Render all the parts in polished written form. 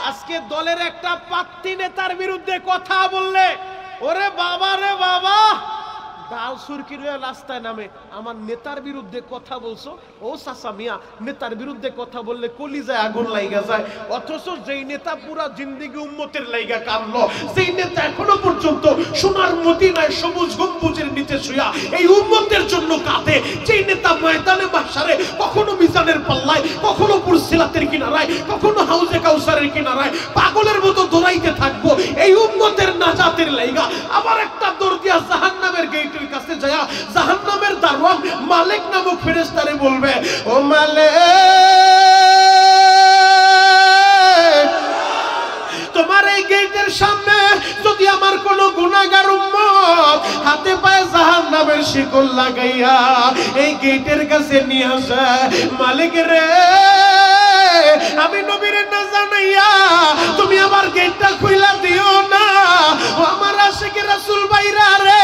আজকে দলের একটা প্রার্থী নেতার বিরুদ্ধে কথা বললে ওরে বাবা রে বাবা, ডাল সুরকির রাস্তায় নামে আমার নেতার বিরুদ্ধে কথা বলছো, ও চাচা মিয়া নেতার বিরুদ্ধে কথা বললে কলিজায় আগুন লাইগা যায়। অথচ যেই নেতা পুরা জিন্দেগি উম্মতের লাইগা কামলো, সেই নেতা এখনো পর্যন্ত সোনার মদিনায় সবুজ গম্বুজের নিচে শুয়া এই উম্মতের জন্য কাঁদে, যেই নেতা ময়দানে মাহশারে কখনো মিজানের পাল্লায়, কখনো পুরসিলাতের কিনারায়, কখনো হাউজে কাউসারের কিনারায় পাগলের মতো দৌড়াইতে থাকবো এই উম্মতের নাজাতের লাইগা। আবার একটা দৌড় দিয়া জাহান্নামের গেট কাছে যায় জাহান্নামের দারওয়ান মালিক নামক ফেরেশতারে বলবে, ও মালিক, তোমার এই গেটের সামনে যদি আমার কোন গুনাহগার উম্মত হাতে পায়ে জাহান্নামের শিকল লাগাইয়া এই গেটের কাছে নিয়ে আসে, মালিক রে আমি নবীর না জানাইয়া তুমি আমার গেটটা খুইলা দিও না। ও আমার আশিকের রাসূল ভাইরা রে,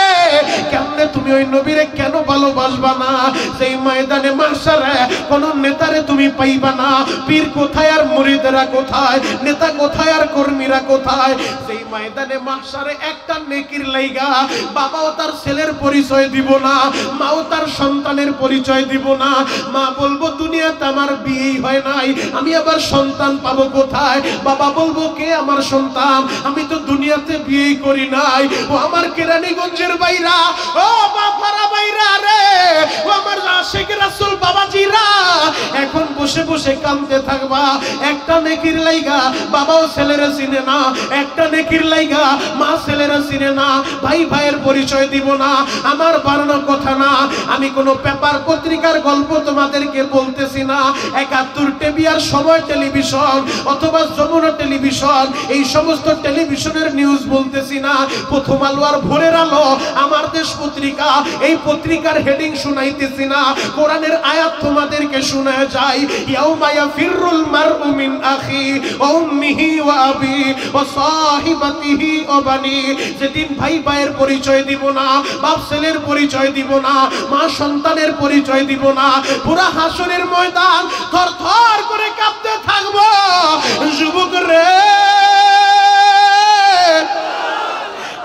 কেমনে তুমি ওই নবীরে কেন ভালোবাসবা না? সেই ময়দানে মাহশারে কোন নেতারে তুমি পাইবা না। পীর কোথায় আর মুরিদরা কোথায়, নেতা কোথায় আর কর্মীরা কোথায়? সেই ময়দানে মাহশারে একটা নেকির লাইগা বাবাও তার ছেলের পরিচয় দিব না, মাও তার সন্তানের পরিচয় দিব না। মা বলবো দুনিয়াতে আমার বিয়েই হয় নাই, আমি আবার সন্তান পাবো কোথায়? বাবা বলবো কে আমার সন্তান, আমি তো দুনিয়াতে বিয়েই করি নাই। ও আমার কেরানীগঞ্জের বাইরা, ও বাপারা বাইরা রে, ও আমার আশিক রাসূল বাবাজিরা, এখন বসে বসে কাঁদতে থাকবা। একটা নেকির লাইগা বাবাও ছেলেরা চিনে না, একটা নেকির লাইগা মা ছেলেরা চিনে না, ভাই ভাইয়ের পরিচয় দিব না। আমার বানানো কথা না, আমি কোনো পেপার পত্রিকার গল্প তোমাদেরকে বলতেছি না। ৭১ টেবিয়ার সময় টেলিভিশন অথবা যমুনা টেলিভিশন, এই সমস্ত টেলিভিশনের নিউজ বলতেছি না। প্রথম আলো আর ভোরের আলো, আমার দেশ পত্রিকা, এই পত্রিকার হেডিং শুনাইতেছি না। কোরআনের আয়াত তোমাদেরকে শোনায় যায়, ইয়াউমা ইয়াফিরুল মারউ মিন আখি ওয়া উম্মিহি ওয়া আবি ওয়া সাহিবাতিহি ওয়া বানি। যেদিন ভাই ভাইয়ের পরিচয় দিব না, বাপ ছেলের পরিচয় দিব না, মা সন্তানের পরিচয় দিব না, পুরা হাসরের ময়দান থরথর করে কাঁপতে থাকবো। যুবক রে,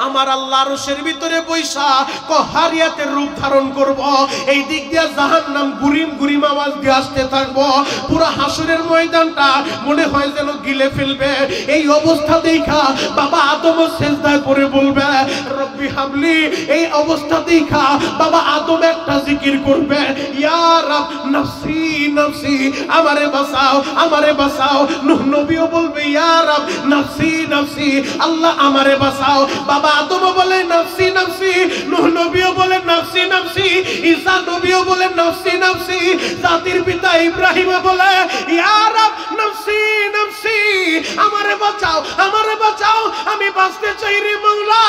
আমার আল্লাহ আরশের ভিতরে বৈশা কহারিয়াতের রূপ ধারণ করব। এই দিক দিয়ে জাহান্নাম গুরিম গুরিম আওয়াজ দিয়ে আসতে থাকবো। পুরো হাসরের ময়দানটা মনে হয় যেন গিলে ফেলবে। এই অবস্থা দেখা বাবা আদম সেজদায় পড়ে বলবে রব্বি হাবলি। এই অবস্থা দেখা বাবা আদম একটা জিকির করবে, ইয়া রাব নফসি নফসি, আমারে বাঁচাও আমারে বাঁচাও। নূহ নবীও বলবে ইয়া রাব নফসি নফসি, আল্লাহ আমারে বাঁচাও। বাবা আদম বলে নফসি নফসি, নূহ নবীও বলে নফসি নফসি, ঈসা নবীও বলে নফসি নফসি, জাতির পিতা ইব্রাহিম বলে ইয়া রাব নফসি নফসি, আমারে বাঁচাও আমারে বাঁচাও, আমি বাঁচতে চাই রে মাওলা।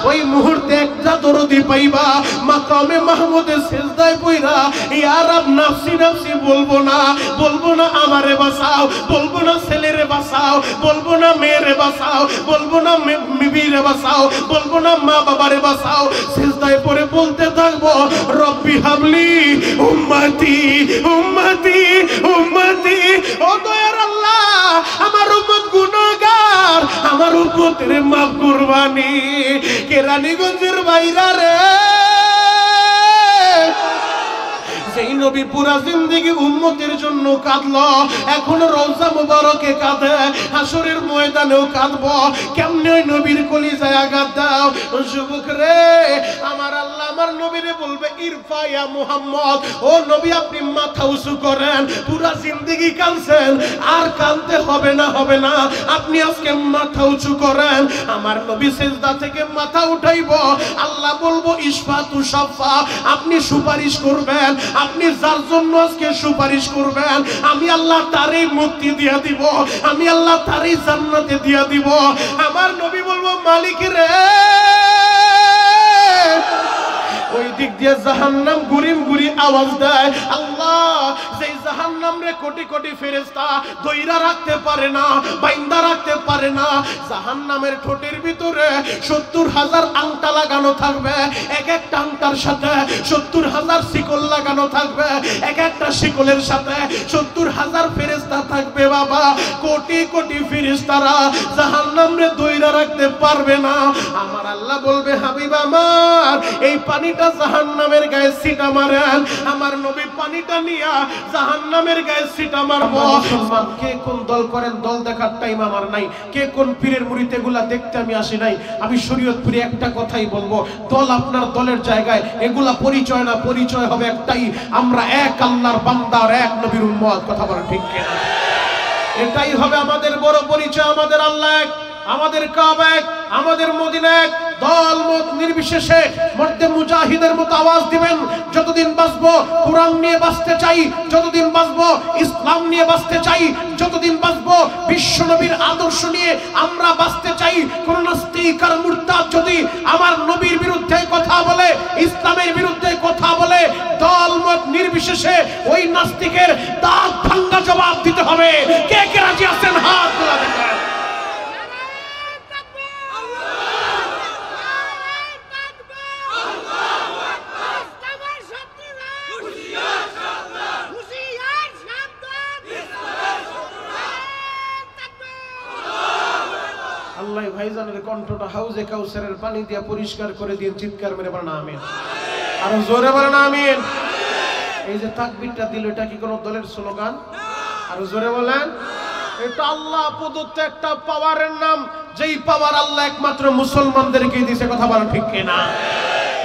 ওই মুহূর্তে একটা দরদি পাইবা মাকামে মাহমুদে সিজদায় পইরা ইয়া রাব নফসি নফসি বলবো না, বলবো না আমারে বাঁচাও, বলবো না ছেলেরে বাঁচাও, বলবো না মেয়েরে বাঁচাও, বলবো না বিবিরে বাঁচাও, বলবো না মা বাবারে বাঁচাও। সিজদায় পড়ে বলতে থাকবো রব্বি হাবলি উম্মতি উম্মতি উম্মতি। ও দয়ার আল্লাহ, আমার উম্মত গুনাহগার, আমার উম্মতের মাফ কুরবানি। কেরানীগঞ্জের বাইরা রে, যেই নবী পুরা জিন্দেগি উম্মতের জন্য কাঁদলো, এখনো রওজা মুবারকে কাঁদে, হাসরের ময়দানেও কাঁদবো। কেমনে ওই নবীর কলিজায় আঘাত দাও। যুবক রে, আমার আল্লাহ আমার নবীরে বলবে ইরফা ইয়া মুহাম্মদ, ও নবী আপনি মাথা উঁচু করেন। পুরা জিন্দেগি কাঁদছেন, আর কাঁদতে হবে না হবে না, আপনি আজকে মাথা উঁচু করেন। আমার নবী সিজদা থেকে মাথা উঠাইব, আল্লাহ বলবো ইশফাতু শাফা, আপনি সুপারিশ করবেন। আপনি যার জন্য আজকে সুপারিশ করবেন, আমি আল্লাহ তারই মুক্তি দিয়া দিব, আমি আল্লাহ তারই জান্নাতে দিয়া দিব। আমার নবী বলবো মালিক রে, ওই দিক দিয়ে জাহান্নাম গুরিম গুরি আওয়াজ দেয়। আল্লাহ, সেই জাহান্নাম জাহান্নামরে কোটি কোটি ফেরেশতা ধইরা রাখতে পারে না, বাইন্দা রাখতে পারে না। জাহান্নামের ঠোঁটের ভিতরে 70,000 আংটা লাগানো থাকবে, এক একটা আংটার সাথে 70,000 শিকল লাগানো থাকবে, এক একটা শিকলের সাথে 70,000 ফেরেশতা থাকবে বাবা। কোটি কোটি ফেরেশতারা জাহান্নামরে ধইরা রাখতে পারবে না। আমার আল্লাহ বলবে, হাবিব আমার এই পানিটা জাহান্নামের গায়ে ছিটা মারেন। আমার নবী পানিটা নিয়া জাহান্নামের গায়ে ছিটা মারবো। মুসলমান কে কোন দল করেন দল দেখার টাইম আমার নাই, কে কোন পীরের মুরিদ এগুলা দেখতে আমি আসি নাই। আমি শরীয়তপুরে একটা কথাই বলবো, দল আপনার দলের জায়গায়, এগুলা পরিচয় না, পরিচয় হবে একটাই, আমরা এক আল্লাহর বান্দা আর এক নবীর উম্মত। কথা বলেন ঠিক কিনা? এটাই হবে আমাদের বড় পরিচয়। আমাদের আল্লাহ এক, আমাদের কাবা এক, আমাদের মদিনা এক। দল মত নির্বিশেষে মর্দে মুজাহিদের মতো আওয়াজ দিবেন। যতদিন বাঁচবো কোরআন নিয়ে বাঁচতে চাই, যতদিন বাঁচবো ইসলাম নিয়ে বাঁচতে চাই, যতদিন বাঁচবো বিশ্ব নবীর আদর্শ নিয়ে আমরা বাঁচতে চাই। কোন নাস্তিক আর মুরতাদ যদি আমার নবীর বিরুদ্ধে কথা বলে, ইসলামের বিরুদ্ধে কথা বলে, দল মত নির্বিশেষে ওই নাস্তিকের দাঁত ভাঙা জবাব দিতে হবে। কে কে রাজি আছেন হাত তোলা দেখান। আল্লাহ ভাইজানের কণ্ঠটা হাউজে কাউসারের পানি দিয়ে পরিষ্কার করে দিয়ে চিৎকার মেরে বলেন আমিন। আরো জোরে বলেন আমিন। এই যে তাকবীরটা দিল, এটা কি কোনো দলের স্লোগান? আরো জোরে বলেন। এটা আল্লাহ প্রদত্ত একটা পাওয়ারের নাম, যেই পাওয়ার আল্লাহ একমাত্র মুসলমানদেরকে দিয়েছে। কথা বলেন ঠিক কিনা?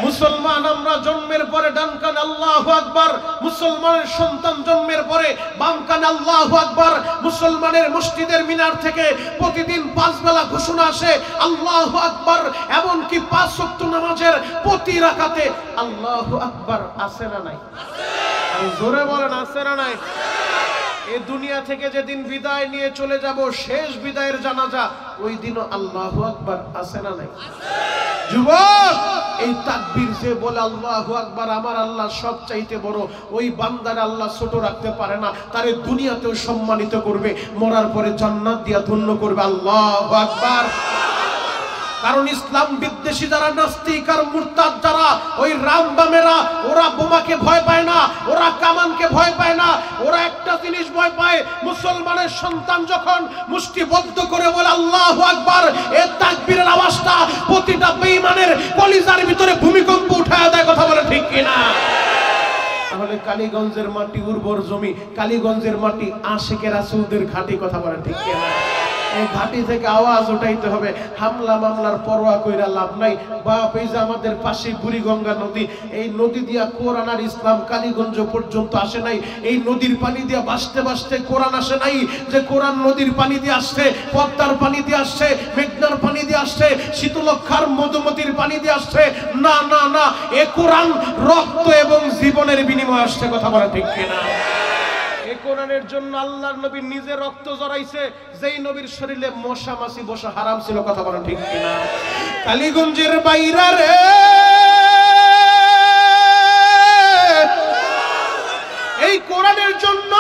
মুসলমান আমরা জন্মের পরে ডান কানে আল্লাহু আকবার, মুসলমানের সন্তান জন্মের পরে বাম কানে আল্লাহু আকবার। মুসলমানের মসজিদের মিনার থেকে প্রতিদিন 5 বেলা ঘোষণা আসে আল্লাহু আকবার। এমনকি 5 ওয়াক্ত নামাজের প্রতি রাকাতে আল্লাহু আকবার আছে না নাই? আছে। জোরে বলেন আছে না নাই? এই দুনিয়া থেকে যেদিন বিদায় নিয়ে চলে যাব, শেষ বিদায়ের জানাজা, ওই দিনও আল্লাহু আকবার আছে না নাই? যুবক, এই তাকবীর যে বলে আল্লাহু আকবার, আমার আল্লাহ সবচাইতে বড়, ওই বান্দার আল্লাহ ছোট রাখতে পারে না। তারে দুনিয়াতেও সম্মানিত করবে, মরার পরে জান্নাত দিয়া ধন্য করবে। আল্লাহু আকবার। কারণ ইসলাম বিদ্বেষী যারা, নাস্তিক আর মুরতাদ যারা, ওই রামবামেরা, ওরা বোমাকে ভয় পায় না, ওরা কামানকে ভয় পায় না, ওরা একটা জিনিস ভয় পায়, মুসলমানের সন্তান যখন মুষ্টিবদ্ধ করে বলে আল্লাহু আকবার, এই তাকবীরের আওয়াজটা প্রতিটা বেঈমানের কলিজার ভিতরে ভূমিকম্প উঠায় দেয়। কথা বলে ঠিক কিনা? তাহলে কালীগঞ্জের মাটি উর্বর জমি, কালীগঞ্জের মাটি আশিকের রাসূলদের ঘাটি। কথা বলে ঠিক কিনা? এই ঘাটি থেকে আওয়াজ উঠাইতে হবে। হামলা মামলার পরোয়া কইরা লাভ নাই। বাপ, এই যে আমাদের পাশে বুড়িগঙ্গা নদী, এই নদী দিয়া কোরআন আর ইসলাম কালীগঞ্জ পর্যন্ত আসে নাই। এই নদীর পানি দিয়া বাঁচতে বাঁচতে কোরআন আসে নাই, যে কোরআন নদীর পানি দিয়ে আসছে, পদ্মার পানি দিয়ে আসছে, মেঘনার পানি দিয়ে আসছে, শীতলক্ষার মধুমতির পানি দিয়ে আসছে। না না না, এ কোরআন রক্ত এবং জীবনের বিনিময়ে আসছে। কথা বলা ঠিক কিনা? কোরআনের জন্য আল্লাহর নবী নিজে রক্ত জড়াইছে, যেই নবীর শরীরে মশা মাছি বসা হারাম ছিল। কথা বলেন ঠিক কিনা? কালীগঞ্জের বাইরা রে, এই কোরআনের জন্য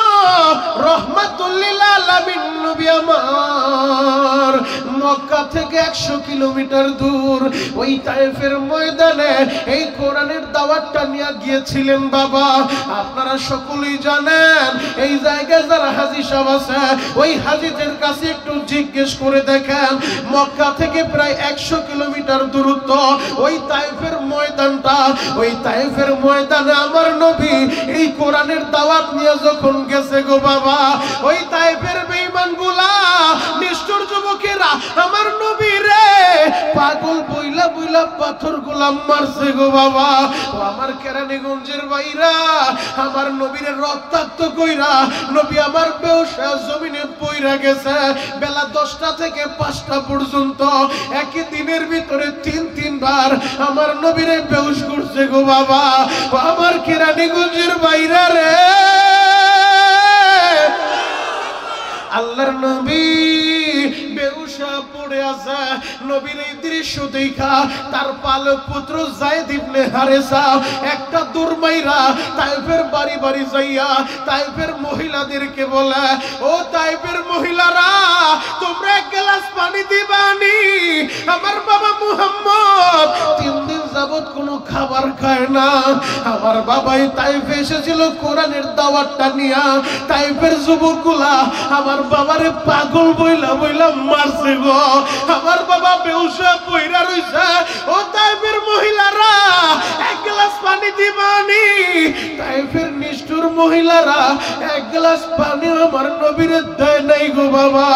রহমাতুল লিল আলামিন নবী আমার মক্কা থেকে 100 কিলোমিটার দূর ওই তায়েফের ময়দানে এই কোরআনের দাওয়াতটা নিয়ে গিয়েছিলেন। বাবা, আপনারা সকলেই জানেন, এই জায়গায় যারা হাজী সাহেব আছে, ওই হাজীদের কাছে একটু জিজ্ঞেস করে দেখেন, মক্কা থেকে প্রায় 100 কিলোমিটার দূরত্ব ওই তায়েফের ময়দানটা। ওই তায়েফের ময়দানে আমার নবী এই কোরআনের দাওয়াত নিয়ে যখন গেছে গো বাবা, ওই তায়েফের বেঈমানগুলা, নিষ্ঠুর যুবকেরা আমার নবীরে পাগল বইলা বইলা পাথর গোলাম মারছে গো বাবা। ও আমার কেরানীগঞ্জের বাইরা, আমার নবীরে রক্তাক্ত কইরা নবী আমার বেহুশ জমিনে পইরা গেছে। বেলা 10টা থেকে 5টা পর্যন্ত একই দিনের ভিতরে 3 বার আমার নবীরে বেহুশ করছে গো বাবা। ও আমার কেরানীগঞ্জের বাইরা রে, আল্লাহর নবী বেহুশ পড়ে আছে। নবীর এই দৃশ্য দেখা তার পালক পুত্র যায়েদ ইবনে হারেসা একটা দুরমাইরা তায়েফের বাড়ি বাড়ি যাইয়া তায়েফের মহিলাদেরকে বলে, ও তায়েফের মহিলারা, তোমরা এক গ্লাস পানি দিবানি? আমার বাবা মুহাম্মদ 3 দিন যাবত কোনো খাবার খায় না। আমার বাবাই তায়েফে এসেছিল কোরআনের দাওয়াতটা নিয়া। তায়েফের যুবকগুলা আমার বাবারে পাগল বইলা বইলা মারছে গো। আমার বাবা বেহুশ হয়ে পইরা রইছে। ও তায়েফের মহিলারা, এক গ্লাস পানি দিবানি? তায়েফের নিষ্ঠুর মহিলারা এক গ্লাস পানি আমার নবীর দেয় নাই গো বাবা।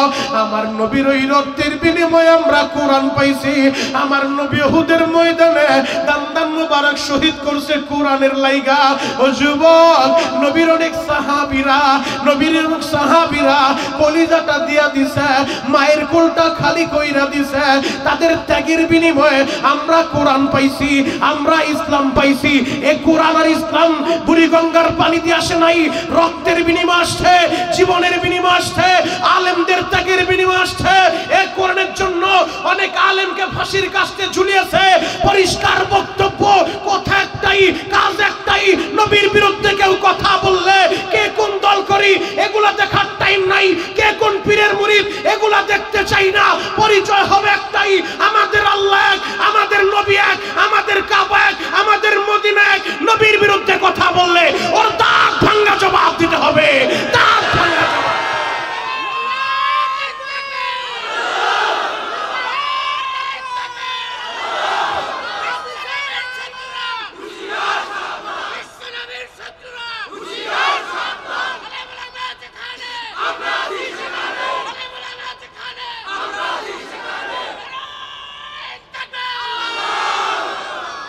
আমার নবীর ওই রক্তের বিনিময়ে আমরা কোরআন পাইছি। আমার নবী উহুদের ময়দানে দান মুবারক শহীদ করছে কোরআনের লাইগা। ও যুবক, নবীর অনেক সাহাবীরা কলিজাটা দিয়া দিছে, মায়ের কোলটা খালি কইরা দিছে। তাদের ত্যাগের বিনিময়ে আমরা কোরআন পাইছি, আমরা ইসলাম পাইছি। এই কোরআন আর ইসলাম বুড়িগঙ্গার পানিতে আসে নাই, রক্তের বিনিময়ে আসছে, জীবনের বিনিময়ে আসছে, আলেমদের ত্যাগের বিনিময়ে আসছে। এই কোরআনের জন্য অনেক আলেমকে ফাঁসির কাস্তে ঝুলিয়েছে। পরিষ্কার বক্তব্য, কথা একটাই, কাজ একটাই। নবীর বিরুদ্ধে কেউ কথা বললে কে কোন দল করি এগুলা দেখার টাইম নাই, কে কোন পীরের মুরিদ এগুলা দেখতে চাই না। পরিচয় হবে একটাই, আমাদের আল্লাহ এক, আমাদের নবী এক, আমাদের কাবা এক, আমাদের মদিনা এক। নবীর বিরুদ্ধে কথা বললে ওর দাঁত ভাঙা জবাব দিতে হবে, দাঁত ভাঙা জবাব।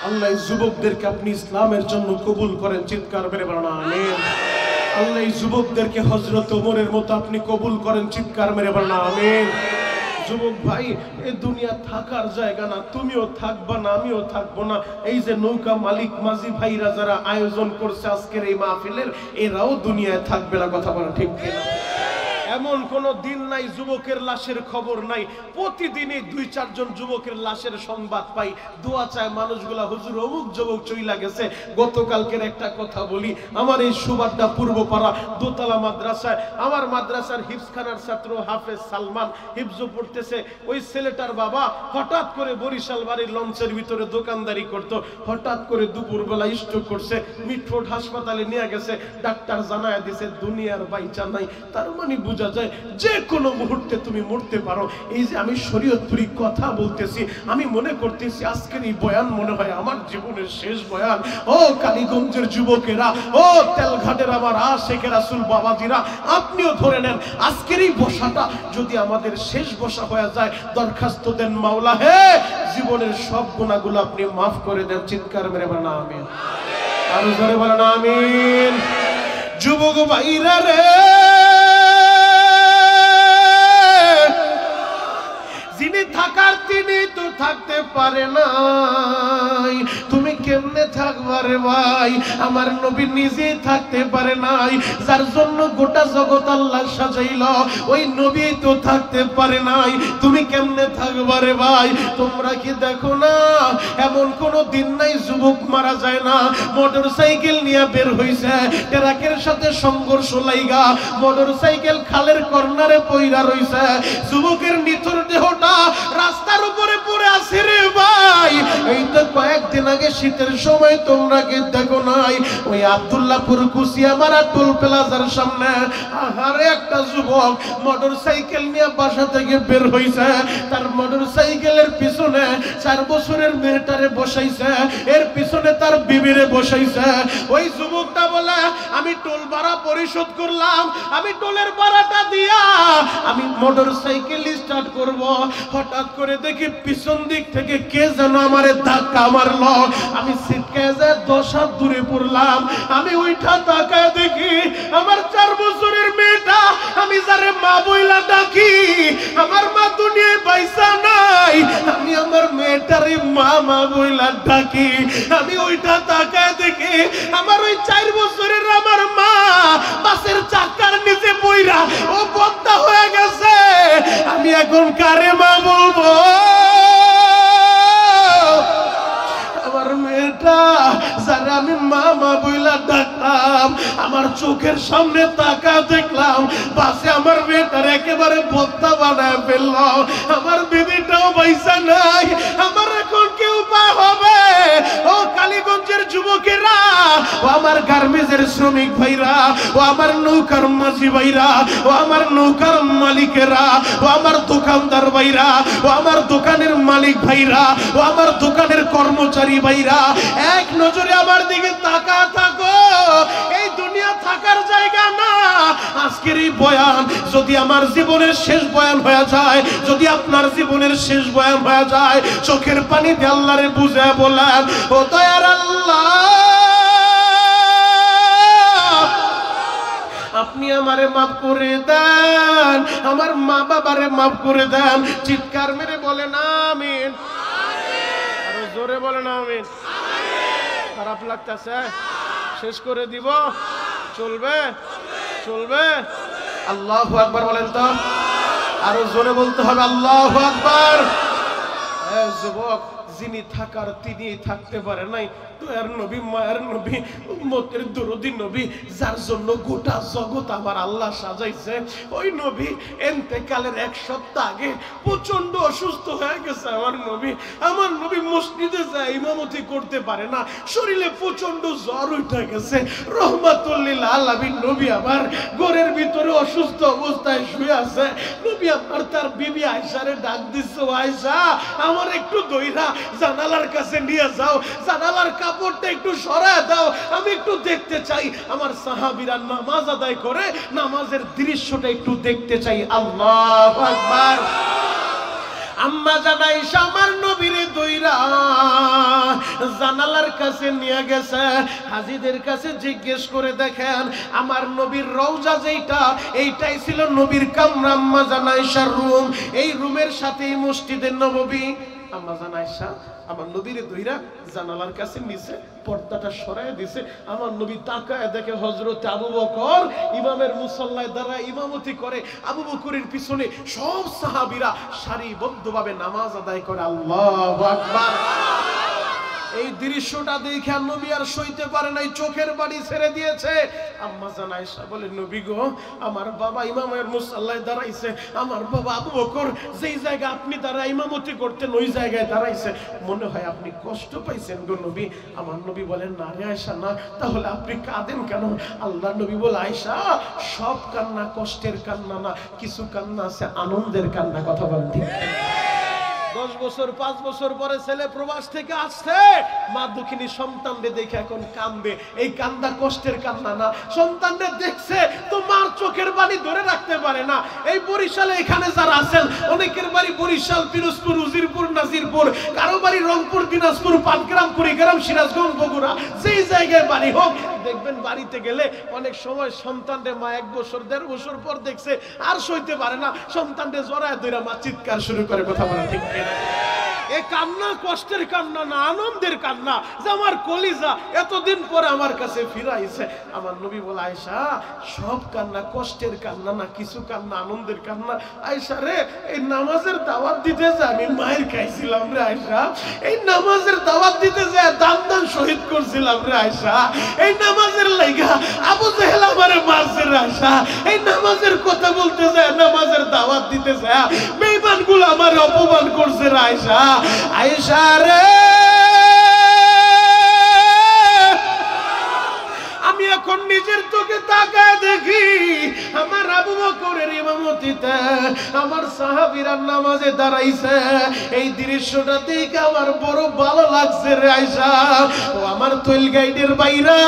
আল্লাহ যুবকদেরকে আপনি ইসলামের জন্য কবুল করেন, চিৎকার মেরে বলেন আমিন। আল্লাহ যুবকদেরকে হযরত ওমরের মতো আপনি কবুল করেন, চিৎকার মেরে বলেন আমিন। যুবক ভাই, এই দুনিয়া থাকার জায়গা না, তুমিও থাকবা না, আমিও থাকবো না। এই যে নৌকা মালিক মাঝি ভাইরা যারা আয়োজন করছে আজকের এই মাহফিলের, এরাও দুনিয়ায় থাকবে না, কথা বলা ঠিক কিনা? এমন কোন দিন নাই যুবকের লাশের খবর নাই। প্রতিদিনই 2-4 জন যুবকের লাশের সংবাদ পাই। দোয়া চায় মানুষগুলা, হুজুর অমুক যুবক চইলা গেছে। গতকালকের একটা কথা বলি, আমার এই সুবাড্ডা পূর্বপাড়া দোতলা মাদ্রাসায়, আমার মাদ্রাসার হিফজখানার ছাত্র হাফেজ সালমান হিফজও পড়তেছে। ওই ছেলেটার বাবা হঠাৎ করে বরিশাল বাড়ির লঞ্চের ভিতরে দোকানদারি করত, হঠাৎ করে দুপুরবেলা স্ট্রোক করছে। মিটফোর্ড হাসপাতালে নিয়ে গেছে, ডাক্তার জানায় দিছে দুনিয়ার বাইচা নাই। তার মানে বুঝা যায় যে কোনো মুহূর্তে তুমি মরতে পারো। এই যে আমি শরীয়তপুরি কথা বলতেছি, আমি মনে করতেছি আজকের এই বয়ান মনে হয় আমার জীবনের শেষ বয়ান। ও কালীগঞ্জের যুবকেরা, ও তেলঘাটের আমার আশেখে রাসূল বাবাজিরা, আপনিও ধরে নেন আজকের এই বসাটা যদি আমাদের শেষ বসা হয়ে যায়, দরখাস্ত দেন মাওলা, হে জীবনের সব গুনাহগুলো আপনি মাফ করে দেন, চিৎকার মেরে বলেন আমিন। আরো জোরে বলেন আমিন। যুবক ভাইরা রে, যিনি থাকার তিনি তো থাকতে পারে নাই, তুমি কেমনে থাকবা রে ভাই? আমার নবী নিজে থাকতে পারে নাই, যার জন্য গোটা জগৎ আল্লাহ সাজাইল, ওই নবী তো থাকতে পারে নাই, তুমি কেমনে থাকবা রে ভাই? তোমরা কি দেখো না এমন কোন দিন নাই যুবক মারা যায় না। মোটর সাইকেল নিয়ে বের হইছে, ট্রাকের সাথে সংঘর্ষ লাইগা মোটর সাইকেল খালের কর্নারে পইরা রইছে, যুবকের নিথর দেহটা রাস্তার উপরে পড়ে আছে রে ভাই। এই তো কয়েকদিন আগে শীতের সময় তোমরা কি দেখো নাই ওই আব্দুল্লাহপুর কুশিয়ামারা টোল প্লাজার সামনে আহারে একটা যুবক মোটর সাইকেল নিয়ে বাসা থেকে বের হইছে, তার মোটর সাইকেলের পিছনে 4 বছরের মেয়েটারে বসাইছে, এর পিছনে তার বিবিরে বসাইছে। ওই যুবকটা বলে আমি টোল ভাড়া পরিশোধ করলাম, আমি টোলের ভাড়াটা দিয়া আমি মোটর সাইকেল স্টার্ট করব। হঠাৎ করে দেখি পিছন দিক থেকে কে যেন আমারে ধাক্কা মারলো, আমি ছিটকে যায় 10 হাত দূরে পড়লাম। আমি ওইটা তাকায় দেখি আমার 4 বছরের মেয়েটা, আমি যারে মা বইলা ডাকি, আমার মা দুনিয়ায় পয়সা নাই, আমি আমার মেয়েটারে মা মা বইলা ডাকি। আমি ওইটা তাকায় দেখি আমার ওই 4 বছরের আমার মা বাসের চাকার নিচে বইরা ও বদ্ধা হয়ে গেছে। আমি এখন কারে মা বলবো? আমার মেয়েটা যারা আমি মামা বইলা ডাকলাম, আমার চোখের সামনে তাকা দেখলাম পাশে আমার মেয়েটার একেবারে বদ্দা বানায় ফেলল। আমার বিবিটাও পয়সা নাই, আমার এখন কি উপায় হবে? ও কালীগঞ্জের যুবকেরা, ও আমার গার্মেন্টসের শ্রমিক ভাইরা, ও আমার নৌকার মাঝি ভাইরা, ও আমার নৌকার মালিকেরা, ও আমার দোকানদার ভাইরা, ও আমার দোকানের মালিক ভাইরা, ও আমার দোকানের কর্মচারী ভাইরা, এক নজরে আমার দিকে তাকা থাকো। এই দুনিয়া থাকার জায়গা না। আজকের এই বয়ান যদি আমার জীবনের শেষ বয়ান হয়ে যায়, যদি আপনার জীবনের শেষ বয়ান হয়ে যায়, চোখের পানি দিয়ে আল্লাহরে বুঝে বলেন, ও দয়ার আল্লাহ, আপনি আমারে মাফ করে দেন, আমার মা বাবারে মাফ করে দেন। চিৎকার মেরে বলেন আমিন। আরো জোরে বলেন আমিন। খারাপ লাগতেছে? শেষ করে দিব? চলবে? চলবে? আল্লাহু আকবার বলেন তো। আরো জোরে বলতে হবে আল্লাহু আকবার। যুবক, যিনি থাকার তিনি থাকতে পারে নাই, দয়ার নবী, মায়ের নবী, উম্মতের দরদি নবী, যার জন্য গোটা জগৎ আমার আল্লাহ সাজাইছে, ওই নবী ইন্তেকালের এক সপ্তাহ আগে প্রচন্ড অসুস্থ হয়ে গেছে। আমার নবী মসজিদে যায় ইমামতি করতে পারে না, শরীরে প্রচন্ড জ্বর উঠে গেছে। রহমাতুল লিল আলামিন নবী আমার ঘরের ভিতরে অসুস্থ অবস্থায় শুয়ে আছে। নবী আমার তার বিবি আয়েশারে ডাক দিচ্ছে, আয়েশা আমার একটু দইরা জানালার কাছে নিয়ে যাও, জানালার কাপড়টা একটু সরায় দাও, আমি একটু দেখতে চাই আমার সাহাবীরা নামাজ আদায় করে, নামাজের দৃশ্যটা একটু দেখতে চাই। আল্লাহু আকবার। আম্মা জানাই আমার নবীরে দইরা জানালার কাছে নিয়ে গেছে। হাজীদের কাছে জিজ্ঞেস করে দেখেন, আমার নবীর রওজা যেটা, এইটাই ছিল নবীর কামরা, আম্মা জানাইশার রুম। এই রুমের সাথেই মসজিদের নববী। আম্মা জানাইশা আমার নবীরে দইরা জানালার কাছে নিচে পর্দাটা সরায় দিছে। আমার নবী তাকায় দেখে হযরত আবু বকর ইমামের মুসল্লায় দাঁড়ায় ইমামতি করে। আবু বকরের পিছনে সব সাহাবীরা সারিবদ্ধভাবে নামাজ আদায় করে। আল্লাহু আকবার। এই দৃশ্যটা দেখে নবী আর সইতে পারে নাই, চোখের পানি ছেড়ে দিয়েছে। আম্মা জান আয়েশা বলে, নবী গো, আমার বাবা ইমামের মুসল্লায় দাঁড়াইছে, আমার বাবা আবু বকর যেই জায়গা আপনি দাঁড়ায় ইমামতি করতেন ওই জায়গায় দাঁড়াইছে, মনে হয় আপনি কষ্ট পাইছেন গো নবী। আমার নবী বলেন, না রে আয়েশা না, তাহলে আপনি কাঁদেন কেন? আল্লাহ নবী বলে, আয়েশা সব কান্না কষ্টের কান্না না, কিছু কান্না আছে আনন্দের কান্না। কথা বলেন ঠিক? 10 বছর 5 বছর পরে ছেলে প্রবাস থেকে আসছে, মা দুঃখিনী সন্তানরে দেখে এখন কান্দে। এই কান্দা কষ্টের কান্না না, সন্তানরে দেখছে তো মার চোখের পানি ধরে রাখতে পারে না। এই বরিশালে এখানে যারা আছেন, অনেকের বাড়ি বরিশাল, পিরোজপুর, উজিরপুর, নাজিরপুর, কারো বাড়ি রংপুর, দিনাজপুর, পাটগ্রাম, কুড়িগ্রাম, সিরাজগঞ্জ, বগুড়া, যেই জায়গায় বাড়ি হোক, দেখবেন বাড়িতে গেলে অনেক সময় সন্তানরে মা 1 বছর 1.5 বছর পর দেখছে, আর সইতে পারে না, সন্তানরে জড়ায় ধরে মা চিৎকার শুরু করে। কথা বলা ঠিক? এই কান্না কষ্টের কান্না না, আনন্দের কান্না, যে আমার কলিজা এতদিন পরে আমার কাছে ফিরাইছে। আমার নবী বলে, আয়েশা সব কান্না কষ্টের কান্না না, কিছু কান্না আনন্দের কান্না। আয়েশা রে, এই নামাজের দাওয়াত দিতে যে আমি মায়ের খাইছিলাম রে আয়েশা, এই নামাজের দাওয়াত দিতে যে দান শহীদ করছিলাম রে আয়েশা, এই নামাজের লাইগা আবু জেহেল আমারে মারছে রে আয়েশা, এই নামাজের কথা বলতে যায়, নামাজের দাওয়াত দিতে যায় বেঈমানগুলো আমারে অপমান করছে রে আয়েশা। আয়েশা রে, আমি এখন নিজের চোখে তাকায় দেখি আমার আবু বকরের ইমামতিতে আমার সাহাবীরা নামাজে দাঁড়াইছে। এই দৃশ্যটা দেখে আমার বড় ভালো লাগছে রে আয়েশা। ও আমার তৈলগাইডের বাইরা,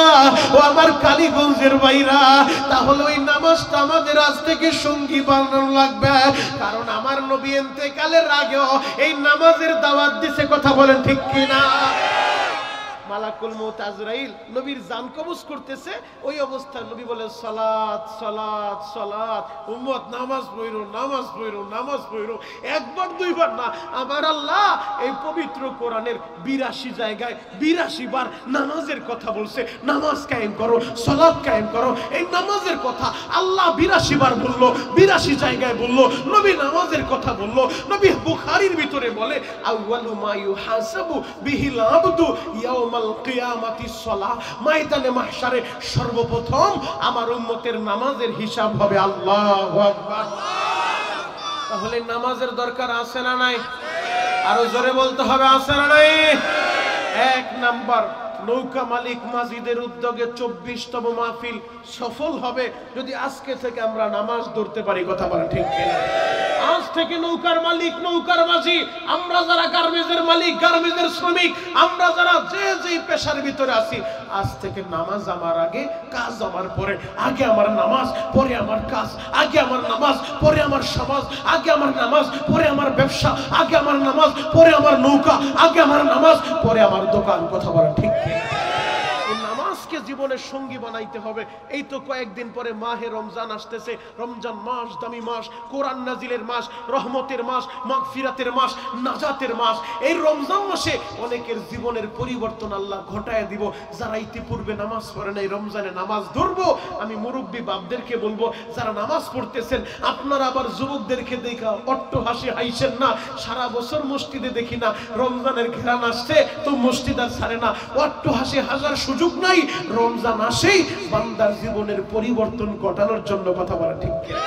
ও আমার কালীগঞ্জের বাইরা, তাহলে ওই নামাজটা আমাদের আজ থেকে সঙ্গী বানানো লাগবে, কারণ আমার নবী ইন্তেকালের আগেও এই নামাজের দাওয়াত দিছে। কথা বলেন ঠিক কিনা? মালাকুল মউত আজরাইল নবীর জান কবজ করতেছে, ওই অবস্থায় নবী বলে সালাত সালাত সালাত, উম্মত নামাজ পড়ো নামাজ পড়ো নামাজ পড়ো। একবার দুইবার না, আমার আল্লাহ এই পবিত্র কোরআনের 82 জায়গায় 82 বার নামাজের কথা বলছে। নামাজ কায়েম করো, সালাত কায়েম করো, এই নামাজের কথা আল্লাহ 82 বার বললো, 82 জায়গায় বললো। নবী নামাজের কথা বললো। নবী বুখারীর ভিতরে বলে আউয়ালু মা ইউহাসাবু বিহিল আবদু ইয়াউমাল কিয়ামাতিস সালাহ, ময়দানে মাহশারে সর্বপ্রথম আমার উম্মতের নামাজের হিসাব হবে। আল্লাহু আকবার। তাহলে নামাজের দরকার আছে না নাই? আরো জোরে বলতে হবে, আছে না নাই? এক নাম্বার, নৌকা মালিক মাজিদের উদ্যোগে 24তম মাহফিল সফল হবে যদি আজকে থেকে আমরা নামাজ ধরতে পারি। কথা বলেন ঠিক কিনা? আজ থেকে নৌকার মালিক, নৌকার মাঝি, আমরা যারা গার্মেন্টসের মালিক, গার্মেন্টসের শ্রমিক, আমরা যারা যে যেই পেশার ভিতরে আছি, আজ থেকে নামাজ আমার আগে, কাজ আমার পরে। আগে আমার নামাজ, পরে আমার কাজ। আগে আমার নামাজ, পরে আমার সমাজ। আগে আমার নামাজ, পরে আমার ব্যবসা। আগে আমার নামাজ, পরে আমার নৌকা। আগে আমার নামাজ, পরে আমার দোকান। কথা বলেন ঠিক কিনা? নামাজকে জীবনের সঙ্গী বানাইতে হবে। এই তো কয়েকদিন পরে মাহে রমজান আসতেছে। রমজান মাস দামি মাস, কোরআন নাজিলের মাস, রহমতের মাস, মাগফিরাতের মাস, নাজাতের মাস। এই রমজান মাসে অনেকের জীবনের পরিবর্তন আল্লাহ ঘটায় দিব। যারা ইতিপূর্বে নামাজ পড়েন এই রমজানে নামাজ ধরবো। আমি মুরব্বী বাপদেরকে বলবো, যারা নামাজ পড়তেছেন আপনারা আবার যুবকদেরকে দেখা অট্ট হাসি হাইছেন না। সারা বছর মসজিদে দেখি না, রমজানের ঘেরান আসছে তো মসজিদ আর ছাড়ে না। অট্ট হাসি হাজার সুযোগ নাই, রমজান আসেই বান্দার জীবনের পরিবর্তন ঘটানোর জন্য। কথা বলা ঠিক কিনা?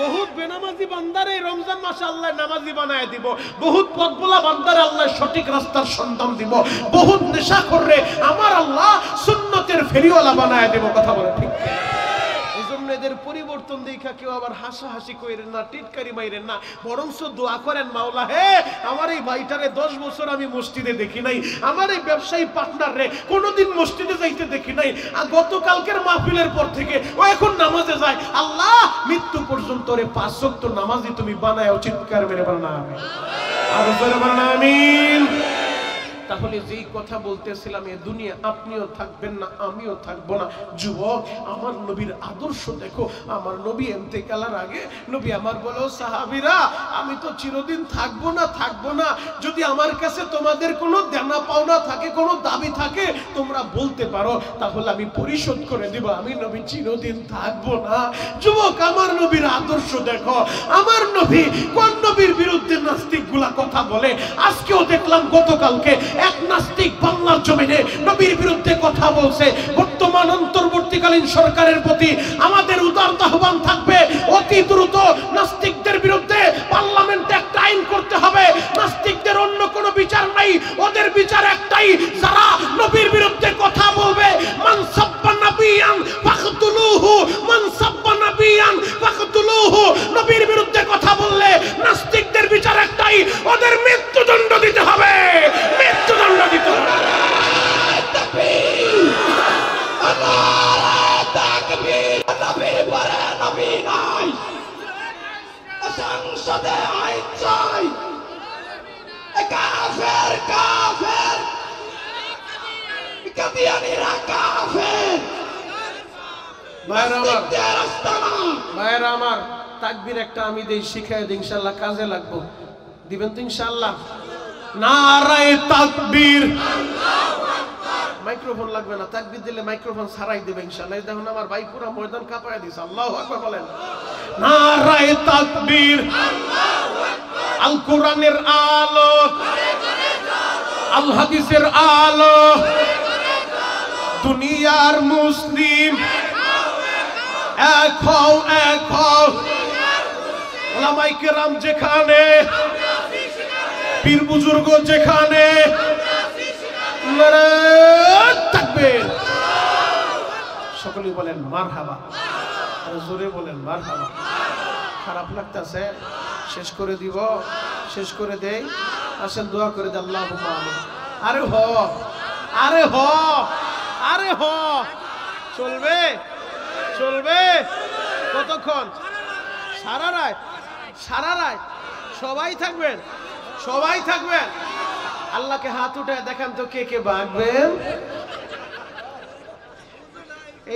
বহুত বেনামাজি বান্দারে রমজান মাসে আল্লাহ নামাজি বানায় দিব। বহুত পথভোলা বান্দারে আল্লাহ সঠিক রাস্তার সন্ধান দিব। বহুত নেশাখোররে আমার আল্লাহ সুন্নতের ফেরিওয়ালা বানায় দিব। কথা বলা ঠিক কিনা? এদের পরিবর্তন দেখা কেউ আবার হাসাহাসি করেন না, টিটকারি মাইরেন না, বরঞ্চ দোয়া করেন, মাওলা হে আমার এই ভাইটারে 10 বছর আমি মসজিদে দেখি নাই, আমার এই ব্যবসায়ী পার্টনার রে কোনোদিন মসজিদে যাইতে দেখি নাই, গতকালকের মাহফিলের পর থেকে ও এখন নামাজে যায়। আল্লাহ মৃত্যু পর্যন্ত রে 5 ওয়াক্ত নামাজি তুমি বানায়। চিৎকার মেরে বলেন আমিন। আর জোরে বলেন আমিন। তাহলে যেই কথা বলতেছিলাম, এ দুনিয়া আপনিও থাকবেন না, আমিও থাকবো না। যুবক, আমার নবীর আদর্শ দেখো। আমার নবী ইন্তেকালের আগে নবী আমার বলো, সাহাবীরা আমি তো চিরদিন থাকবো না, থাকবো না। যদি আমার কাছে তোমাদের কোনো দেনা পাওনা থাকে, কোনো দাবি থাকে, তোমরা বলতে পারো, তাহলে আমি পরিশোধ করে দিব। আমি নবী চিরদিন থাকবো না। যুবক, আমার নবীর আদর্শ দেখো। আমার নবী কোন নবীর বিরুদ্ধে নাস্তিকগুলা কথা বলে? আজকেও দেখলাম, গতকালকে এক নাস্তিক বাংলার জমিনে নবীর বিরুদ্ধে কথা বলছে। বর্তমান অন্তর্বর্তীকালীন সরকারের প্রতি আমাদের উদার আহ্বান থাকবে, অতি দ্রুত নাস্তিকদের বিরুদ্ধে পার্লামেন্টে একটা আইন করতে হবে। নাস্তিকদের অন্য কোনো বিচার নাই, ওদের বিচার একটাই, যারা নবীর বিরুদ্ধে কথা বলবে, মান সাব্বা নাবিয়ান ফাকতুলুহু, মান সাব্বা নাবিয়ান ফাকতুলুহু। নবীর বিরুদ্ধে কথা বললে নাস্তিকদের বিচার একটাই, ওদের মৃত্যুদণ্ড দিতে হবে। মৃত্যুদণ্ড দিতে হবে। সংসদে আইন চাই। কাফের কাফের কাদিয়ানিরা কাফের। ভাইরা আমার, তাকবীর একটা আমি দেই, শিখাই দিই, ইনশাআল্লাহ কাজে লাগবো। দিবেন তো ইনশাআল্লাহ? নারায়ে তাকবীর। মাইক্রোফোন লাগবে না, তাকবীর দিলে মাইক্রোফোন ছাড়াই দিবে ইনশাআল্লাহ। দেখুন আমার ভাই পুরো ময়দান কাঁপায় দিয়েছে। আল্লাহু আকবার বলেন। নারায়ে তাকবীর। আল কোরআনের আলো, আল হাদিসের আলো, দুনিয়ার মুসলিম এক হও, এক হও। ওলামায়ে কেরাম যেখানে, পীর বুজুর্গ যেখানে, তাকবীর। সকলেই বলেন মারহাবা। আর জোরে বলেন মারহাবা। খারাপ লাগতেছে? শেষ করে দিব? শেষ করে দেই? আসেন দোয়া করে দেন, আল্লাহুম্মা আমিন। আরে হ, আরে হ, আরে হ। চলবে? চলবে? কতক্ষণ? সারা রাত? সারা রাত সবাই থাকবেন? সবাই থাকবেন? আল্লাহকে হাত উঠায় দেখান তো কে কে ভাগবেন।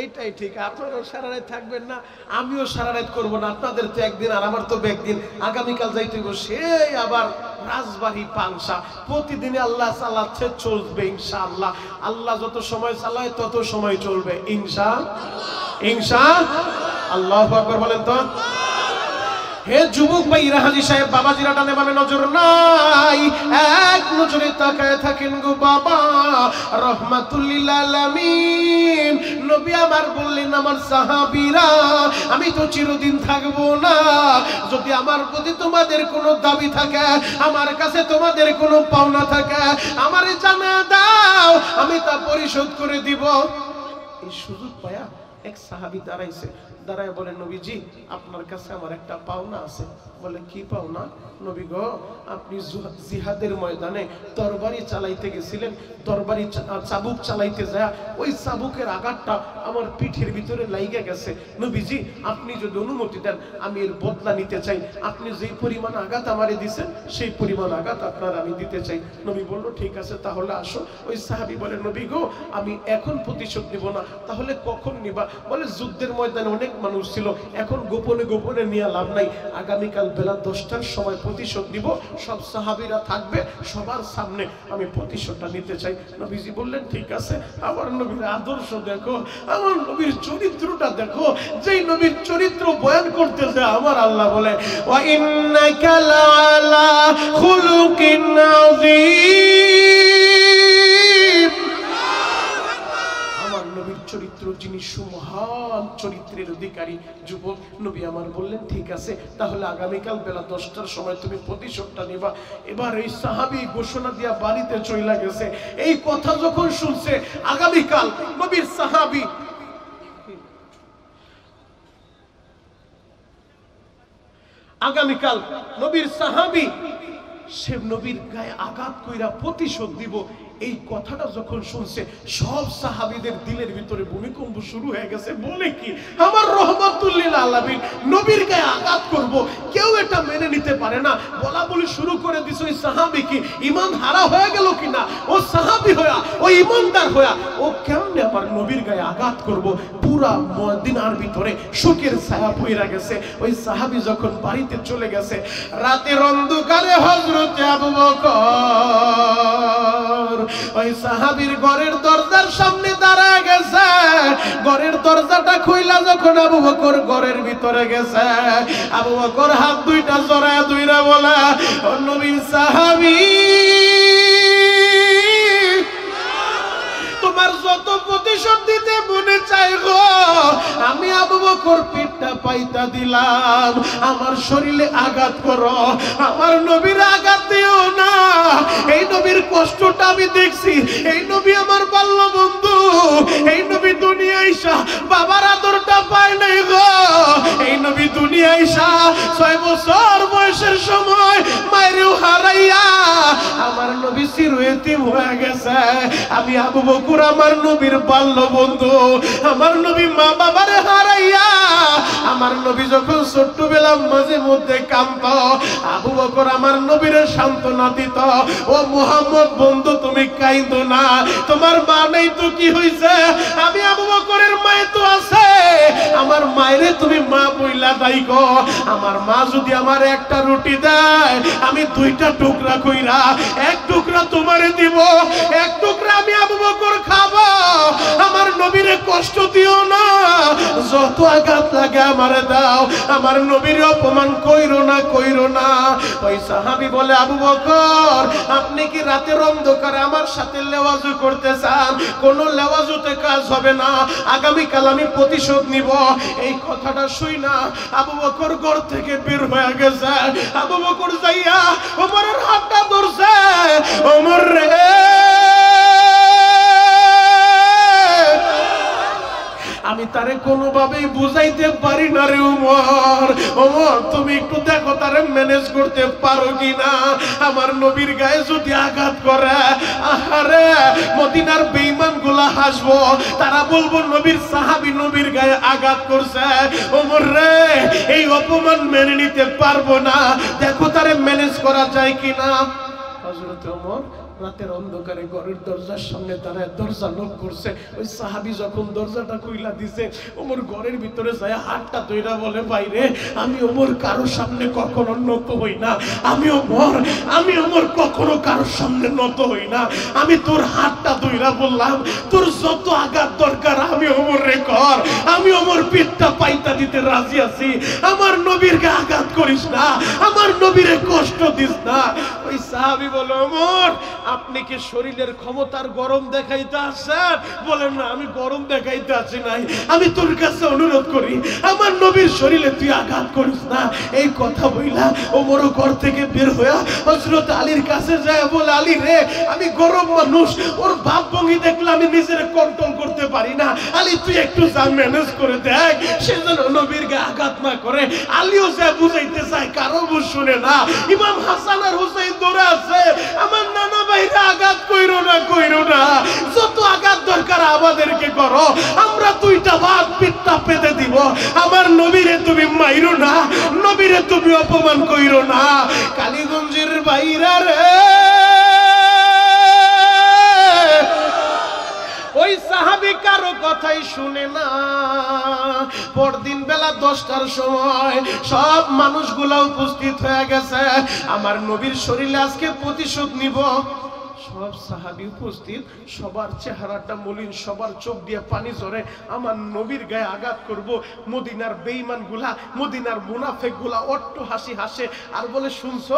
এইটাই ঠিক, আপনারাও সারা রাত থাকবেন না, আমিও সারা রাত করবো না। আপনাদের তো একদিন আর আমার তো একদিন, আগামীকাল যাইতে হইব সেই আবার রাজবাড়ি পাংশা। প্রতিদিনে আল্লাহ চালাচ্ছে, চলবে ইনশাআল্লাহ। আল্লাহ যত সময় চালায় তত সময় চলবে ইনশাআল্লাহু আকবার বলেন তো। হে যুবক ভাইরা, হাজী সাহেব বাবাজিরা ডানে বামে নজর নাই, এক নজরে তাকায় থাকেন গো বাবা। রহমাতুল লিল আলামিন নবী আমার বললেন, আমার সাহাবীরা আমি তো চিরদিন থাকবো না, যদি আমার প্রতি তোমাদের কোনো দাবি থাকে, আমার কাছে তোমাদের কোনো পাওনা থাকে, আমারে জানা দাও, আমি তা পরিশোধ করে দিব। এই সুযোগ পায়া এক সাহাবী দাঁড়াইছে, দাঁড়ায় বলে, নবীজি আপনার কাছে আমার একটা পাওনা আছে। বলে, কি পাওনা? নবী গো, আপনি জিহাদের ময়দানে তরবারি চালাইতে গেছিলেন, তরবারি চাবুক চালাইতে যায় ওই চাবুকের আঘাতটা আমার পিঠের ভিতরে লাইগা গেছে। নবীজি আপনি যদি অনুমতি দেন আমি এর বদলা নিতে চাই, আপনি যেই পরিমাণ আঘাত আমারে দিয়েছেন সেই পরিমাণ আঘাত আপনার আমি দিতে চাই। নবী বলল, ঠিক আছে তাহলে আসো। ওই সাহাবী বলে, নবী গো আমি এখন প্রতিশোধ নিব না। তাহলে কখন নিবা? বলে, যুদ্ধের ময়দানে অনেক মানুষ ছিল, এখন গোপনে গোপনে নিয়ে লাভ নাই, আগামীকাল বেলা 10টার সময় প্রতিশোধ নিব, সব সাহাবীরা থাকবে, সবার সামনে আমি প্রতিশোধটা নিতে চাই। নবীজি বললেন, ঠিক আছে। আমার নবীর আদর্শ দেখো, আমার নবীর চরিত্রটা দেখো, যেই নবীর চরিত্র বয়ান করতেছে আমার আল্লাহ বলে, ওয়া ইন্নাকা লাআলা খুলুকিন আযীম। আমার নবীর চরিত্র যিনি সুমহান চরিত্রের অধিকারী। যুবক, নবী আমার বললেন, ঠিক আছে তাহলে আগামীকাল বেলা 10টার সময় তুমি প্রতিশোধটা নিবা। এবার এই সাহাবী ঘোষণা দিয়া বাড়িতে চইলা গেছে। এই কথা যখন শুনছে, আগামীকাল নবীর সাহাবী সে নবীর গায়ে আঘাত কইরা প্রতিশোধ দিব, এই কথাটা যখন শুনছে সব সাহাবীদের দিলের ভিতরে ভূমিকম্প শুরু হয়ে গেছে। বলে কি, আমার রহমাতুল লিল আলামিন নবীর গায়ে আঘাত করব, কেউ এটা মেনে নিতে পারে না। বলা বলি শুরু করে দিছে। ওই সাহাবী কি ঈমান হারা হয়ে গেল কিনা? ও সাহাবী হয়া, ও ঈমানদার হয়া, ও কেমনে আমার নবীর গায়ে আঘাত করব? পুরা মদিনার ভিতরে শোকের ছায়া পইরা গেছে। ওই সাহাবী যখন বাড়িতে চলে গেছে, রাতের অন্ধকারে হযরতে আবু বকর ওই সাহাবীর ঘরের দরজার সামনে দাঁড়ায় গেছে। ঘরের দরজাটা খুইলা যখন আবু বকর ঘরের ভিতরে গেছে, আবু বকর হাত দুইটা জড়ায় দুইরা বলে, ও নবীর সাহাবী, তোমার যত প্রতিশোধ দিতে মনে চাই গো, আমি আবু বকর পিঠটা পাইতা দিলাম, আমার শরীরে আঘাত করো, আমার নবীর আঘাত দিও না। এই নবীর কষ্টটা আমি দেখছি, এই নবী আমার বাল্য বন্ধু, এই নবী দুনিয়া আইসা বাবার আদরটা পায় নাই গো। এই নবী দুনিয়া আইসা 6 বছর বয়সের সময় মায়েরও হারাইয়া আমার নবী চির এতিম হয়ে গেছে। আমি আবু বকর আমার নবীর বাল্য বন্ধু, আমার নবী মা বাবারে হারাইয়া, আমার নবী যখন ছোট্টবেলা মাঝে মধ্যে কাঁদত, আবু বকর আমার নবীর সান্ত্বনা দিত, ও মুহাম্মদ বন্ধু তুমি কাঁদো না, তোমার মা নেই তো কি হইছে, আমি আবু বকরের মায়ে তো আছে, আমার মায়েরে তুমি মা বইলা দাইগো। আমার মা যদি আমার একটা রুটি দেয়, আমি 2টা টুকরা কইরা 1 টুকরা তোমারে দিব, 1 টুকরা আমি আবু বকর খাবো। আমার নবীরে কষ্ট দিও না, যত আঘাত লাগে আমারে দাও, আমার নবীর অপমান কইরো না, কইরো না। ওই সাহাবী বলে, আবু বকর আপনি কি রাতের অন্ধকারে আমার সাথে লেওয়াজু করতে চান? কোন লেওয়াজুতে কাজ হবে না, আগামীকাল আমি প্রতিশোধ নিব। এই কথাটা শুই না আবু বকর ঘর থেকে বের হয়ে গেছে। আবু বকর যাইয়া ওমরের হাতটা ধরছে, ওমর রে আমি তারে কোনোভাবেই বুঝাইতে পারি না রে ওমর, ওমর তুমি একটু দেখো তারে ম্যানেজ করতে পারো কিনা। আমার নবীর গায়ে যদি আঘাত করে, আহারে মদিনার বেঈমানগুলা হাসবো, তারা বলবো নবীর সাহাবী নবীর গায়ে আঘাত করছে। ওমর রে এই অপমান মেনে নিতে পারবো না, দেখো তারে ম্যানেজ করা যায় কিনা। হযরত ওমর রাতের অন্ধকারে ঘরের দরজার সামনে দাঁড়ায় দরজা নক করছে। ওই সাহাবী যখন দরজাটা খুইলা দিছে, ওমর ঘরের ভিতরে যায় হাতটা ধইরা বলে, বাইরে আমি ওমর কারোর সামনে কখনো নত হই না, আমি ওমর কখনো কারোর সামনে নত হই না। আমি তোর হাতটা ধইরা বললাম, তোর যত আঘাত দরকার আমি ওমরে কর, আমি ওমর পিঠটা পাইতা দিতে রাজি আছি। আমার নবীর গায়ে আঘাত করিস না, আমার নবীরে কষ্ট দিস না। ওই সাহাবী বলে, ওমর আপনি কি শরীরের ক্ষমতার গরম দেখাইতে আসছেন? বলেন না, আমি গরম দেখাইতে আসি নাই, আমি তোর কাছে অনুরোধ করি আমার নবীর শরীরে তুই আঘাত করিস না। এই কথা বইলা ওমর ঘর থেকে বের হইয়া হযরত আলীর কাছে যায়, বলে, আলী রে আমি গরম মানুষ, ওর ভাব ভঙ্গি দেখলে আমি নিজের কন্ট্রোল করতে পারি না, আলী তুই একটু যা ম্যানেজ করে দেখ সে যেন নবীর গায়ে আঘাত না করে। আলীও যা বুঝাইতে চায়, কারো বুঝ শুনে না। ইমাম হাসান আর হুসাইন দৌড়ে আছে, আমার নানা ভাইরা আঘাত কইরো না, যত আঘাত দরকার আমাদেরকে করো, আমরা দুইটা ভাগ পিঠটা পেতে দিব, আমার নবীরে তুমি মাইরো না, নবীরে তুমি অপমান কইরো না। কালীগঞ্জের ভাইরা রে, ওই সাহাবী কারো কথাই শুনে না। পরদিন বেলা 10টার সময় সব মানুষগুলা উপস্থিত হয়ে গেছে, আমার নবীর শরীরে আজকে প্রতিশোধ নিব। সব সাহাবী উপস্থিত, সবার চেহারাটা মলিন, সবার চোখ দিয়ে পানি ঝরে, আমার নবীর গায়ে আঘাত করব। মদিনার বেঈমানগুলা, মদিনার মুনাফিকগুলা অট্ট হাসি হাসে আর বলে, শুনছো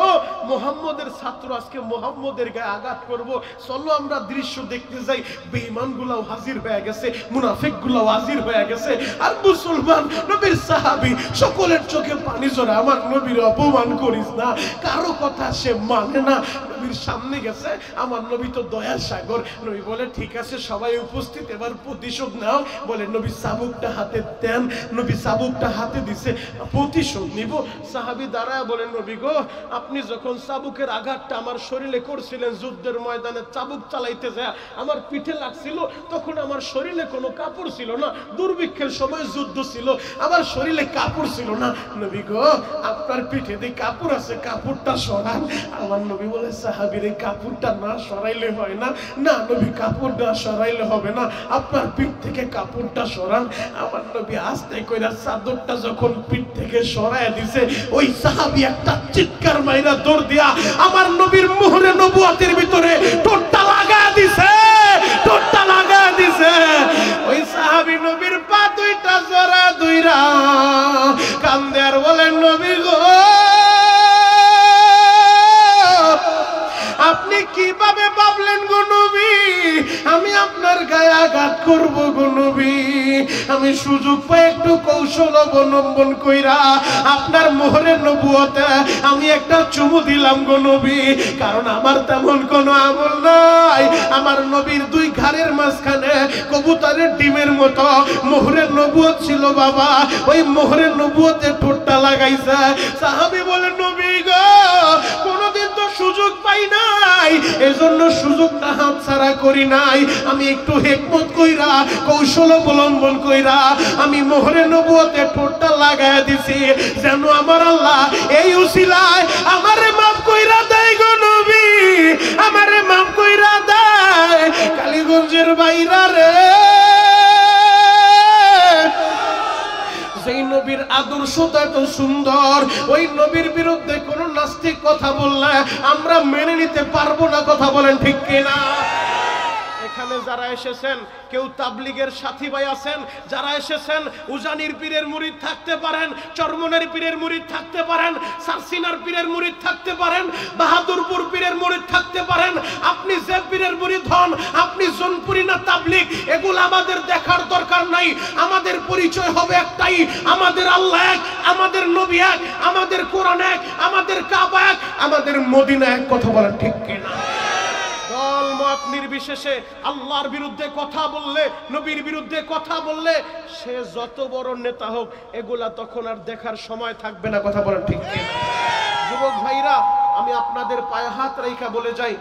মুহাম্মদের ছাত্র আজকে মুহাম্মদের গায়ে আঘাত করব, চলো আমরা দৃশ্য দেখতে যাই। বেঈমানগুলাও হাজির হয়ে গেছে, মুনাফিকগুলাও হাজির হয়ে গেছে, আর মুসলমান নবীর সাহাবী সকলের চোখে পানি ঝরে, আমার নবীর অপমান করিস না, কারো কথা সে মানে না। নবীর সামনে গেছে, আমার নবী তো দয়ার সাগর। নবী বলে, ঠিক আছে সবাই উপস্থিত, এবার প্রতিশোধ নাও। বলে, নবী চাবুকটা হাতে দেন। নবী চাবুকটা হাতে দিছে, প্রতিশোধ নিব। সাহাবী দাঁড়ায় বলে, নবী গো, আপনি যখন চাবুকের আঘাতটা আমার শরীরে করছিলেন, যুদ্ধের ময়দানে চাবুক চালাইতে যায় আমার পিঠে লাগছিল, তখন আমার শরীরে কোনো কাপড় ছিল না, দুর্ভিক্ষের সময় যুদ্ধ ছিল, আমার শরীরে কাপড় ছিল না। নবী গো, আপনার পিঠে দিয়ে কাপড় আছে, কাপড়টা সরান। আমার নবী বলে, সাহাবীর এই কাপড়টা না সরাইলে হয় না। না নবী, কাপড় না সরাইলে হবে না, আপনার পিঠ থেকে কাপড়টা সরান। আমার নবী আস্তে কইরা চাদরটা যখন পিঠ থেকে সরাইয়া দিছে, ওই সাহাবী একটা চিৎকার মাইরা দৌড় দিয়া আমার নবীর মুহরে নবুয়তের ভিতরে ঠোঁটটা লাগায়া দিছে, ঠোঁটটা লাগায়া দিছে। ওই সাহাবী নবীর পা দুইটা জড়া দুইরা কান্দে আর বলেন, নবী গো, আপনি কিভাবে ভাবলেন গো নবী আমি আপনার গায়ে আঘাত করব গো নবী? আমি সুযোগ পাই একটু কৌশল অবলম্বন কইরা আপনার মোহরের নবুয়তে আমি একটা চুমু দিলাম গো নবী, কারণ আমার তেমন কোনো আমল নাই। আমার নবীর দুই ঘাড়ের মাঝখানে কবুতরের ডিমের মতো মোহরের নবুয়ত ছিল বাবা, ওই মোহরের নবুয়তে ঠোঁটটা লাগাইছে। সাহাবী বলে, নবী গো, কোনদিন তো সুযোগ পাই নাই, এজন্য সুযোগটা হাতছাড়া করি নাই। আমি একটু হিকমত কইরা কৌশল অবলম্বন কইরা আমি মোহরে নবুয়তে ঠোঁটটা লাগায়া দিছি, যেন আমার আল্লাহ এই উসিলায় আমারে মাফ কইরা দেয় গো নবী, আমারে মাফ কইরা দেয়। কালীগঞ্জের বাইরা রে, যেই নবীর আদর্শটা এত সুন্দর, ওই নবীর বিরুদ্ধে কোন নাস্তিক কথা বললে আমরা মেনে নিতে পারবো না। কথা বলেন ঠিক কিনা? এখানে যারা এসেছেন, কেউ তাবলিগের সাথী ভাই আছেন, যারা এসেছেন উজানির পীরের মুরিদ থাকতে পারেন, চরমনের পীরের মুরিদ থাকতে পারেন, সারসিনার পীরের মুরিদ থাকতে পারেন, বাহাদুরপুর পীরের মুরিদ থাকতে পারেন। আপনি যে পীরের মুরিদ হন, আপনি জোনপুরি না তাবলিগ, এগুলো আমাদের দেখার দরকার নাই। আমাদের পরিচয় হবে একটাই, আমাদের আল্লাহ এক, আমাদের নবী এক, আমাদের কোরআন এক, আমাদের কাবা এক, আমাদের মদিনা এক। কথা বলেন ঠিক কিনা? দল মত নির্বিশেষে আল্লাহর বিরুদ্ধে কথা বললে, নবীর বিরুদ্ধে কথা বললে, সে যত বড় নেতা হোক, এগুলা তখন আর দেখার সময় থাকবে না। কথা বলেন ঠিক কিনা? যুবক ভাইরা, আমি আপনাদের পায়ে হাত রেখা বলে যাই,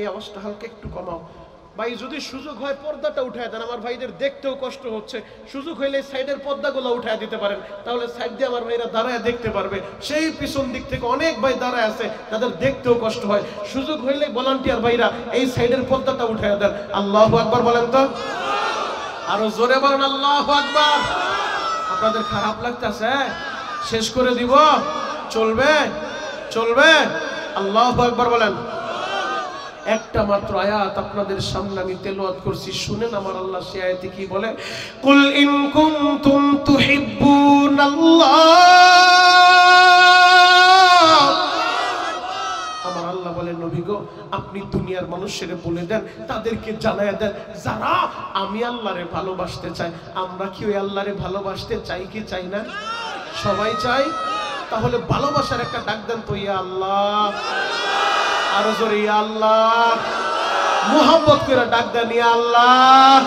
এই অবস্থা হালকা একটু কমাও। ভাই যদি সুযোগ হয় পর্দাটা উঠায় দেন, আমার ভাইদের দেখতেও কষ্ট হচ্ছে। সুযোগ হইলে সাইডের পর্দাগুলো উঠায় দিতে পারেন, তাহলে সাইড দিয়ে আমার ভাইরা দাঁড়ায় দেখতে পারবে। সেই পিছন দিক থেকে অনেক ভাই দাঁড়ায় আছে, তাদের দেখতেও কষ্ট হয়। সুযোগ হইলে ভলান্টিয়ার ভাইরা এই সাইডের পর্দাটা উঠায় দেন। আল্লাহু আকবার বলেন তো, আরো জোরে বলেন আল্লাহু আকবার। আপনাদের খারাপ লাগতেছে? শেষ করে দিব? চলবে? চলবে? আল্লাহু আকবার বলেন। একটা মাত্র আয়াত আপনাদের সামনে আমি তেলাওয়াত করছি, শুনেন আমার আল্লাহ সে আয়াতে কি বলে। কুল ইন কুনতুম তুহিব্বুনাল্লাহ, আমার আল্লাহ বলে নবী গো আপনি দুনিয়ার মানুষের বলে দেন, তাদেরকে জানায়া দেন যারা আমি আল্লাহরে ভালোবাসতে চাই। আমরা কি ওই আল্লাহরে ভালোবাসতে চাই কি চাই না? সবাই চাই। তাহলে ভালোবাসার একটা ডাক দেন তো, ইয়া আল্লাহ। আরো জোরে ইয়া আল্লাহ। মুহাব্বত করে ডাক দেন ইয়া আল্লাহ।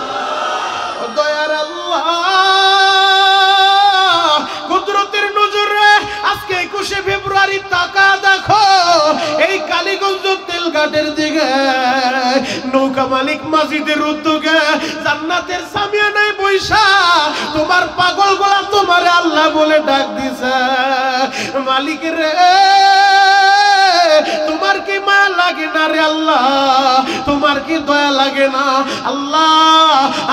দয়ার আল্লাহ, কুদরতের নজরে আজকে 21শে ফেব্রুয়ারি তাকা দেখো এই কালীগঞ্জ তেলঘাটের দিকে নৌকা মালিক মাজিদের উদ্যোগে জান্নাতের সামিয়ানায় বৈশা তোমার পাগল গোলা তোমার আল্লাহ বলে ডাক দিছে, মালিক রে তোমার কি মায়া লাগে না রে আল্লাহ? তোমার কি দয়া লাগে না আল্লাহ?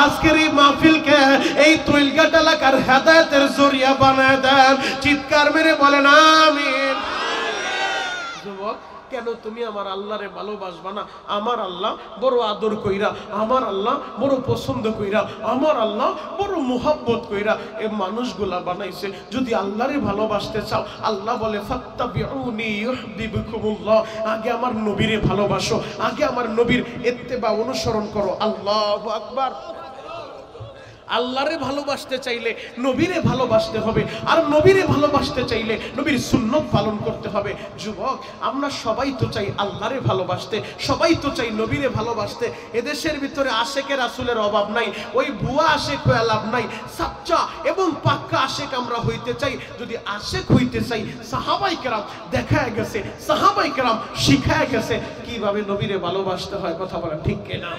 আজকের এই মাহফিলকে এই তৈলঘাট এলাকার হেদায়েতের জরিয়া বানায় দেন। চিৎকার মেরে বলেন আমিন। যুবক, কেন তুমি আমার আল্লাহরে ভালোবাসবা না? আমার আল্লাহ বড় আদর কইরা, আমার আল্লাহ বড় পছন্দ কইরা, আমার আল্লাহ বড় মুহাব্বত কইরা এই মানুষগুলা বানাইছে। যদি আল্লাহরে ভালোবাসতে চাও, আল্লাহ বলে ফাত্তাবিউনি ইউহিব্বুকুমুল্লাহ, আগে আমার নবীরে ভালোবাসো, আগে আমার নবীর ইত্তেবা অনুসরণ করো। আল্লাহু আকবার। আল্লাহরে ভালোবাসতে চাইলে নবীরে ভালোবাসতে হবে, আর নবীরে ভালোবাসতে চাইলে নবীর সুন্নত পালন করতে হবে। যুবক, আমরা সবাই তো চাই আল্লাহরে ভালোবাসতে, সবাই তো চাই নবীরে ভালোবাসতে। এদেশের ভিতরে আশেকে রাসূলের অভাব নাই, ওই ভুয়া আশেক হয়ে লাভ নাই। সাচ্চা এবং পাক্কা আশেক আমরা হইতে চাই। যদি আশেক হইতে চাই, সাহাবায়ে কেরাম দেখায় গেছে, সাহাবায়ে কেরাম শিখায় গেছে কিভাবে নবীরে ভালোবাসতে হয়। কথা বলেন ঠিক কিনা?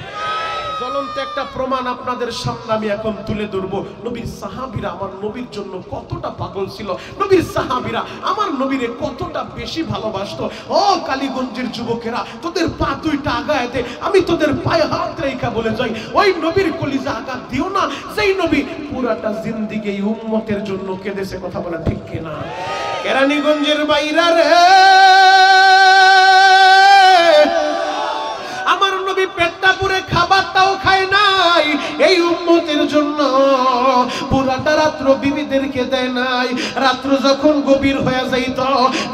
জ্বলন্ত একটা প্রমাণ আপনাদের সামনে আমি এখন তুলে ধরবো। নবীর সাহাবীরা আমার নবীর জন্য কতটা পাগল ছিল, নবীর সাহাবীরা আমার নবীরে কতটা বেশি ভালোবাসতো। ও কালীগঞ্জের যুবকেরা, তোদের পা দুইটা আগায় দে, আমি তোদের পায়ে হাত রেখা বলে যাই, ওই নবীর কলিজা আঘাত দিও না যেই নবী পুরাটা জিন্দেগি এই উম্মতের জন্য কেঁদেছে। কথা বলা ঠিক কিনা? কেরানীগঞ্জের বাইরা রে, আমার নবী পেটটা পুরে খাবারটাও খায় নাই এই উম্মতের জন্য। পুরাটা রাত্র বিবিদেরকে দেয় নাই। রাত্র যখন গভীর হয়ে যাইত,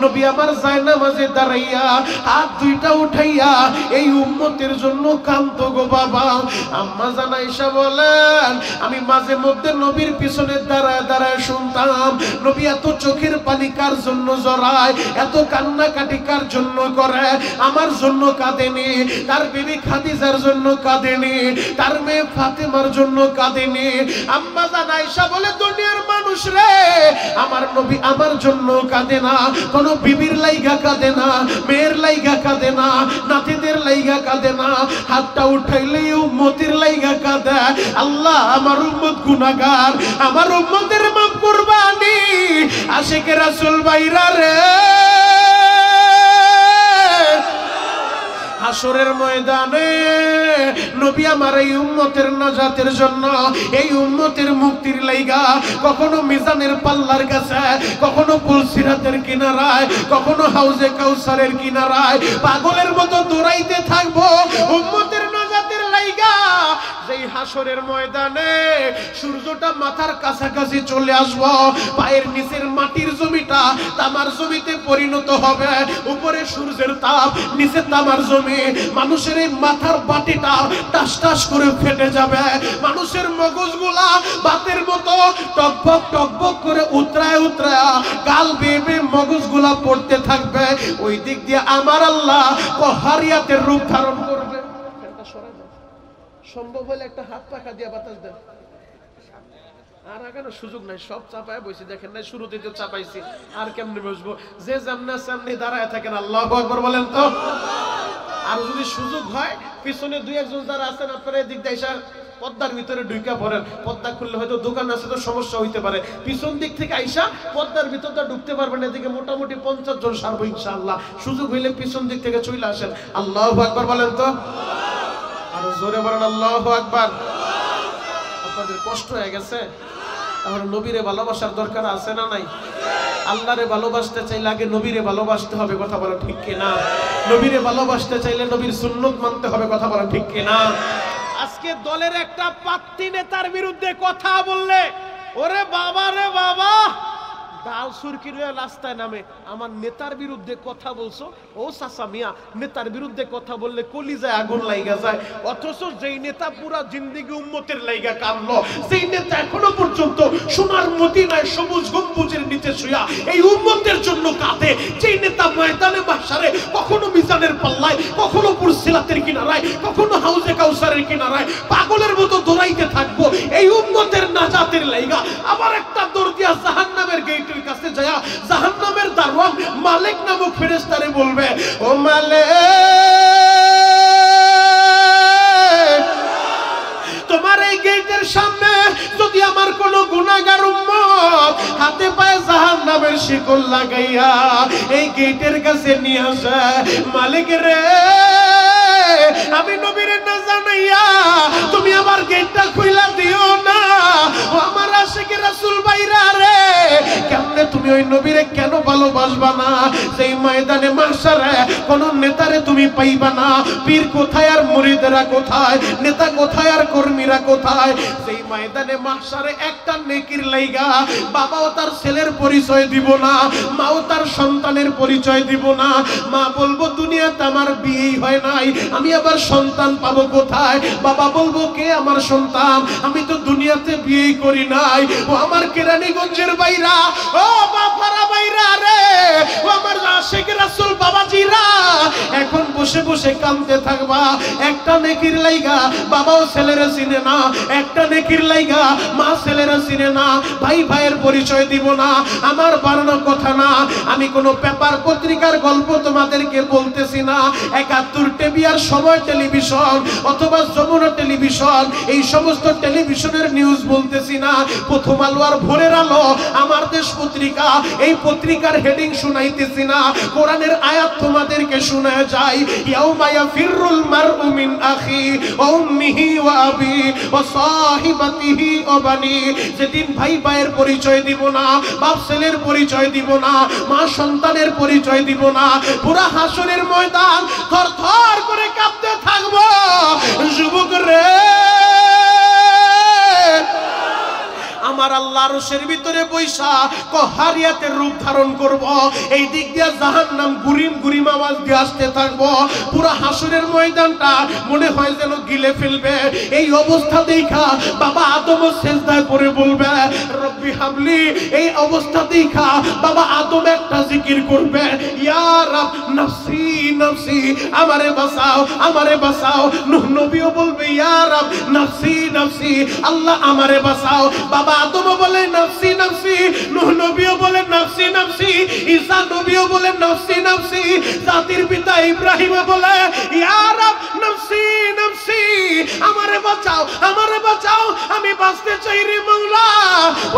নবী আমার জায়নামাজে দাঁড়াইয়া হাত দুইটা উঠাইয়া এই উম্মতের জন্য কাঁদতো গো বাবা। আম্মা জান আয়েশা বলেন, আমি মাঝে মধ্যে নবীর পিছনে দাঁড়ায় দাঁড়ায় শুনতাম নবী এত চোখের পানি কার জন্য জড়ায়, এত কান্নাকাটি কার জন্য করে। আমার জন্য কাঁদেনি, তার বিবি খাদিজার জন্য কাঁদেনি, তার মেয়ে ফাতেমার জন্য কাঁদেনি। আম্মা জান আয়েশা বলে, দুনিয়ার মানুষ রে, আমার নবী আমার জন্য কাঁদে না, কোন বিবির লাইগা কাঁদে না, মেয়ের লাইগা কাঁদে না, নাতিদের লাইগা কাঁদে না, হাতটা উঠাইলে উম্মতের লাইগা কাঁদে। আল্লাহ, আমার উম্মত গুনাহগার, আমার উম্মতের মাফ কুরবানি। আশিকে রাসূল বাইরা রে, হাসরের ময়দানে নবী আমার এই উম্মতের নাজাতের জন্য, এই উম্মতের মুক্তির লাইগা কখনো মিজানের পাল্লার কাছে, কখনো পুলসিরাতের কিনারায়, কখনো হাউজে কাউসারের কিনারায় পাগলের মতো দৌড়াইতে থাকবো উম্মতের নাজাতের লাইগা। যেই হাসরের ময়দানে সূর্যটা মাথার কাছাকাছি চলে আসবো, পায়ের নিচের মাটির জমিটা তামার জমিতে পরিণত হবে। উপরে সূর্যের তাপ, নিচে তামার জমি। মানুষের এই মাথার বাটিটা টাস টাস করে ফেটে যাবে। মানুষের মগজগুলা বাতের মতো টকবক টকবক করে উতরায় উতরায় গাল বেয়ে মগজগুলা পড়তে থাকবে। ওই দিক দিয়ে আমার আল্লাহ কহারিয়াতের রূপ ধারণ করবে। সম্ভব হলে একটা হাত পাখা দিয়ে বাতাস দেন। আর আগানো সুযোগ নাই, সব চাপায় বসে দেখেন নাই, শুরুতে তো চাপাইছি, আর কেমনে বসবো? যে যেমনে সামনে দাঁড়ায় থাকেন। আল্লাহু আকবার বলেন তো। আর যদি সুযোগ হয় পিছনে দুই একজন যারা আছেন আপনারা এদিক দিয়ে এসে পদ্মার ভিতরে ঢুকা পড়েন। পদ্মা খুললে হয়তো দোকান আছে তো সমস্যা হইতে পারে, পিছন দিক থেকে আইসা পদ্মার ভিতরটা ঢুকতে পারবেন। এদিকে মোটামুটি 50 জন সারবো ইনশাআল্লাহ। সুযোগ হইলে পিছন দিক থেকে চলে আসেন। আল্লাহু আকবার বলেন তো, আর জোরে বলেন আল্লাহু আকবার। আপনাদের কষ্ট হয়ে গেছে? তাহলে নবীরে ভালোবাসার দরকার আছে না নাই? আল্লাহরে ভালোবাসতে চাইলে আগে নবীরে ভালোবাসতে হবে, কথা বলা ঠিক কিনা? নবীরে ভালোবাসতে চাইলে নবীর সুন্নত মানতে হবে, কথা বলা ঠিক কিনা? আজকে দলের একটা পাত্রী নেতার বিরুদ্ধে কথা বললে ওরে বাবা রে বাবা, ডাল সুরকির রাস্তায় নামে। আমার নেতার বিরুদ্ধে কথা বলছো, ও চাচা মিয়া, নেতার বিরুদ্ধে কথা বললে কলিজায় আগুন লাইগা যায়। অথচ যেই নেতা পুরা জিন্দেগি উম্মতের লাইগা কামলো, সেই নেতা এখনো পর্যন্ত সোনার মদিনায় সবুজ গম্বুজের নিচে শুয়া এই উম্মতের জন্য কাঁদে, যেই নেতা ময়দানে মাহশারে কখনো মিজানের পাল্লায়, কখনো পুরসিলাতের কিনারায়, কখনো হাউজে কাউসারের কিনারায় পাগলের মতো দৌড়াইতে থাকবো এই উম্মতের নাজাতের লাইগা। আবার একটা দৌড় দিয়া জাহান্নামের গেট কাছে যায় জাহান্নামের দারওয়ান মালিক নামক ফেরেশতারে বলবে, ও মালিক, তোমার এই গেটের সামনে যদি আমার কোন গুনাহগার উম্মত হাতে পায়ে জাহান্নামের শিকল লাগাইয়া এই গেটের কাছে নিয়ে আসে, মালিক রে, আমি নবীরে না জানাইয়া তুমি আমার গেটটা খুইলা দিও না। ও আমার আশিকের রাসূল ভাইরা রে, কেমনে তুমি ওই নবীরে কেন ভালোবাসবা না? সেই ময়দানে মাহশারে কোন নেতারে তুমি পাইবা না। পীর কোথায় আর মুরিদরা কোথায়, নেতা কোথায় আর কর্মীরা কোথায়? সেই ময়দানে মাহশারে একটা নেকির লাইগা বাবাও তার ছেলের পরিচয় দিব না, মাও তার সন্তানের পরিচয় দিব না। মা বলবো দুনিয়াতে আমার বিয়েই হয় নাই, আমি আবার সন্তান পাবো কোথায়? বাবা বলবো কে আমার সন্তান, আমি তো দুনিয়াতে বিয়েই করি নাই। ও আমার কেরানীগঞ্জের বাইরা, ও বাবারা বাইরা রে, ও আমার আশিক রাসূল বাবাজিরা, এখন বসে বসে কাঁদতে থাকবা। একটা নেকির লাইগা বাবাও ছেলেরা চিনে না, একটা নেকির লাইগা মা ছেলেরা চিনে না, ভাই ভাইয়ের পরিচয় দিব না। আমার বানানো কথা না, আমি কোনো পেপার পত্রিকার গল্প তোমাদেরকে বলতেছি না। ৭১ টেবিয়ার সময় টেলিভিশন অথবা যমুনা টেলিভিশন, এই সমস্ত টেলিভিশনের নিউজ বলতেছি না। প্রথম আলো আর ভোরের আলো, আমার দেশ পত্রিকা, এই পত্রিকার হেডিং শুনাইতেছি না। কোরআনের আয়াত তোমাদেরকে শোনায় যায়, ইয়াউমা ইয়াফিরুল মারউ মিন আখি ওয়া উম্মিহি ওয়া আবি ওয়া সাহিবাতিহি ওয়া বানি। যেদিন ভাই ভাইয়ের পরিচয় দিব না, বাপ ছেলের পরিচয় দিব না, মা সন্তানের পরিচয় দিব না, পুরা হাসরের ময়দান থরথর করে কাঁপতে থাকবো। যুবক রে, আমার আল্লাহ আরশের ভিতরে বৈশা কহারিয়াতের রূপ ধারণ করব। এই দিক দিয়ে জাহান্নাম গুরিম গুরিম আওয়াজ দিয়ে আসতে থাকবো। পুরো হাসরের ময়দানটা মনে হয় যেন গিলে ফেলবে। এই অবস্থা দেখা বাবা আদম সেজদায় পড়ে বলবে, রব্বি হাবলি। এই অবস্থা দেখা বাবা আদম একটা জিকির করবে, ইয়া রাব নফসি নফসি, আমারে বাঁচাও আমারে বাঁচাও। নূহ নবীও বলবে, ইয়া রাব নফসি নফসি, আল্লাহ আমারে বাঁচাও। বাবা আদম বলে নফসি নফসি, নূহ নবীও বলে নফসি নফসি, ঈসা নবীও বলে নফসি নফসি, জাতির পিতা ইব্রাহিম বলে, ইয়া রাব নফসি নফসি, আমারে বাঁচাও আমারে বাঁচাও, আমি বাঁচতে চাই রে মাওলা।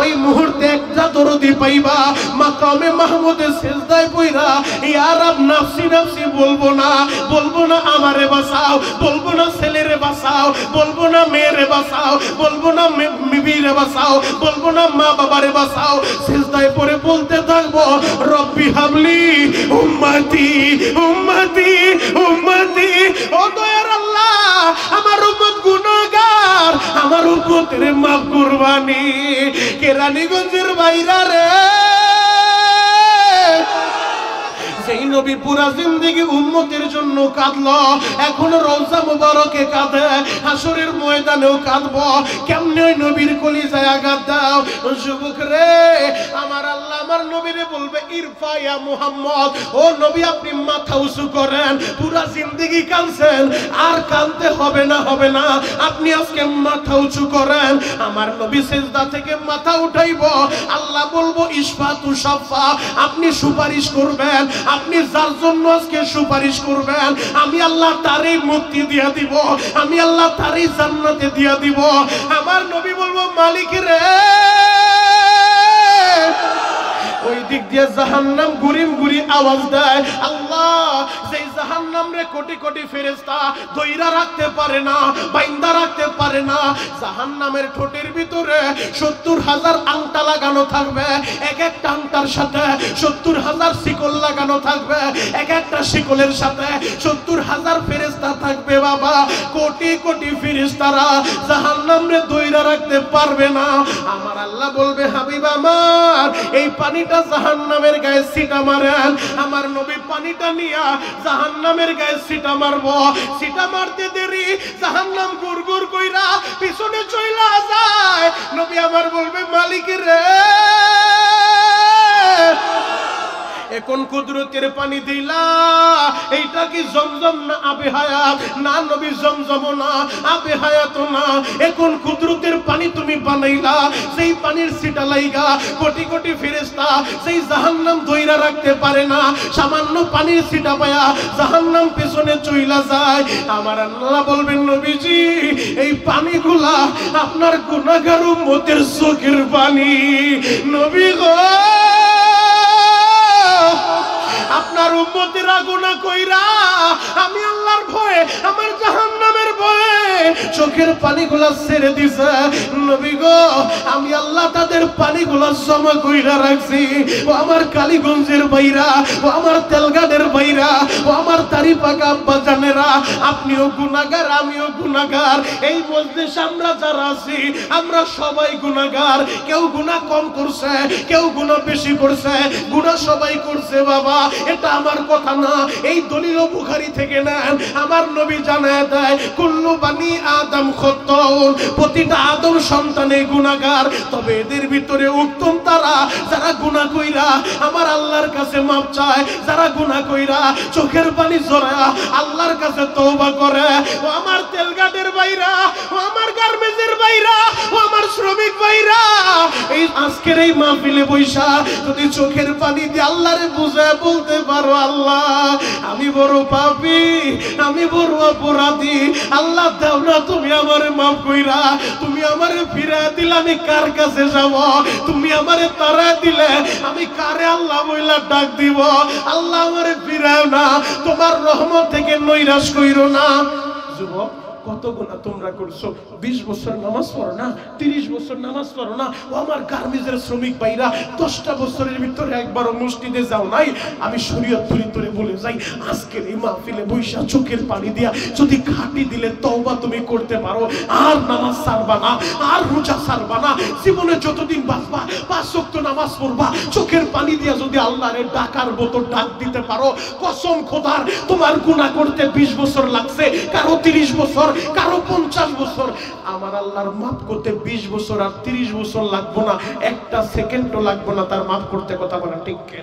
ওই মুহূর্তে একটা দরদি পাইবা মাকামে মাহমুদে সিজদায় পইরা, ইয়া রাব নফসি নফসি বলবো না, বলবো না আমারে বাঁচাও, বলবো না ছেলেরে বাঁচাও, বলবো না মেয়েরে বাঁচাও, বলবো না বিবিরে বাঁচাও, বলবো না মা বাবারে বাঁচাও। সিজদায় পড়ে বলতে থাকবো, রব্বি হাবলি উম্মতি উম্মতি উম্মতি। ও দয়ার আল্লাহ, আমার উম্মত গুনাহগার, আমার উম্মতের মাফ কুরবানি। কেরানীগঞ্জের বাইরা রে, সেই নবী পুরা জিন্দেগি উম্মতের জন্য কাঁদলো, এখনো রওজা মুবারকে কাঁদে, হাসরের ময়দানেও কাঁদবো। কেমনে ওই নবীর কলিজায় আঘাত দাও। যুবক রে, আমার আল্লাহ আমার নবীরে বলবে ইরফা ইয়া মুহাম্মদ, ও নবী আপনি মাথা উঁচু করেন। পুরা জিন্দেগি কাঁদছেন, আর কাঁদতে হবে না, হবে না, আপনি আজকে মাথা উঁচু করেন। আমার নবী সিজদা থেকে মাথা উঠাইব, আল্লাহ বলবো ইশফাতু শাফা, আপনি সুপারিশ করবেন, আপনি যার জন্য আজকে সুপারিশ করবেন আমি আল্লাহ তারই মুক্তি দিয়া দিব, আমি আল্লাহ তারই জান্নাতে দিয়া দিব। আমার নবী বলবো মালিক রে, ওই দিক দিয়ে জাহান্নাম গুরিম গুরি আওয়াজ দেয়, আল্লাহ সেই জাহান্নাম রে কোটি কোটি ফেরেশতা ধইরা রাখতে পারে না, বাইন্দা রাখতে পারে না। জাহান্নামের ঠোঁটের ভিতরে ৭০,০০০ আংটা লাগানো থাকবে, এক একটা আংটার সাথে ৭০,০০০ শিকল লাগানো থাকবে, এক একটা শিকলের সাথে ৭০,০০০ ফেরেশতা থাকবে। বাবা কোটি কোটি ফেরেশতারা জাহান্নাম রে ধইরা রাখতে পারবে না। আমার আল্লাহ বলবে হাবিব আমার, এই পানিটা জাহান্নামের গায়ে ছিটা মারেন। আমার নবী পানিটা নিয়া জাহান্নামের গায়ে ছিটা মারবো, ছিটা মারতে দেরি জাহান্নাম গুড়গুড় কইরা পিছনে চইলা যায়। নবী আমার বলবে মালিক রে, এখন কুদরতের পানি দিলা, এইটা কি জমজম না আবে হায়াত? না নবী, জমজম না, আবে হায়াত না, এখন কুদরতের পানি তুমি বানাইলা, সেই পানির ছিটা লাইগা কোটি কোটি ফেরেশতা সেই জাহান্নাম ধইরা রাখতে পারে না, সামান্য পানির ছিটা পায়া জাহান্নাম পেছনে চইলা যায়। আমার আল্লাহ বলবেন নবীজি এই পানিগুলা আপনার গুনাহগার উম্মতের চোখের পানি। নবী গো, আপনার উম্মতেরা গুনাহ কইরা আমি আল্লাহর ভয়ে, আমার জাহান্নামের ভয়ে চোখের পানিগুলা ছেড়ে দিছে। নবী গো, আমি আল্লাহ তাদের পানিগুলা জমা কইরা রাখছি। ও আমার কালীগঞ্জের ভাইরা, ও আমার তেলগাড়ের ভাইরা, ও আমার দাড়ি পাকা আব্বা জানেরা, আপনিও গুনাহগার, আমিও গুনাহগার। এই মজলিস আমরা যারা আছি আমরা সবাই গুনাহগার। কেউ গুনাহ কম করছে, কেউ গুনাহ বেশি করছে, গুনাহ সবাই করছে। বাবা এটা আমার কথা না, এই দলিল বুখারী থেকে নেন। আমার নবী জানায় দেয় কুল্লু বানি আদম খাত্তাউন, প্রতিটা আদম সন্তানে গুনাহগার, তবে এদের ভিতরে উত্তম তারা যারা গুনাহ কইরা আমার আল্লাহর কাছে মাপ চায়, যারা গুনাহ কইরা চোখের পানি ঝরায়া আল্লাহর কাছে তওবা করে। ও আমার তেলগাড়ের ভাইরা, ও আমার গার্মেন্টসের ভাইরা, ও আমার শ্রমিক ভাইরা, এই আজকের এই মাহফিলে বৈশা যদি চোখের পানি দিয়ে আল্লাহরে বুঝায় বলতে পারো আল্লাহ আমি বড় পাপী, আমি বড় অপরাধী, আল্লাহ দাও না তুমি আমারে মাফ কইরা, তুমি আমারে ফিরায় দিলে আমি কার কাছে যাব? তুমি আমারে তাড়ায় দিলে আমি কারে আল্লাহ বইলা ডাক দিব? আল্লাহ আমারে ফিরাও না, তোমার রহমত থেকে নৈরাশ কইরো না। যুবক কত গুনাহ তোমরা করছো, 20 বছর নামাজ পড়ো না, 30 বছর নামাজ পড়ো না। ও আমার গার্মেন্টসের শ্রমিক ভাইরা 10টা বছরের ভিতরে একবারও মসজিদে যাও নাই। আমি শরীয়ত তরিতরে বলে যাই, আজকের এই মাহফিলে বৈশা চোখের পানি দিয়া যদি ঘাটি দিলে তওবা তুমি করতে পারো, আর নামাজ ছাড়বা না, আর রোজা ছাড়বা না, জীবনে যতদিন বাঁচবা 5 ওয়াক্ত নামাজ পড়বা, চোখের পানি দিয়া যদি আল্লাহরে ডাকার মতো ডাক দিতে পারো, কসম খোদার তোমার গুনাহ করতে 20 বছর লাগছে, কারো 30 বছর, কারো 50 বছর, আমার আল্লাহর মাফ করতে 20 বছর আর 30 বছর লাগবে না, একটা সেকেন্ডও লাগবে না তার মাফ করতে। কথা বলা ঠিক কি?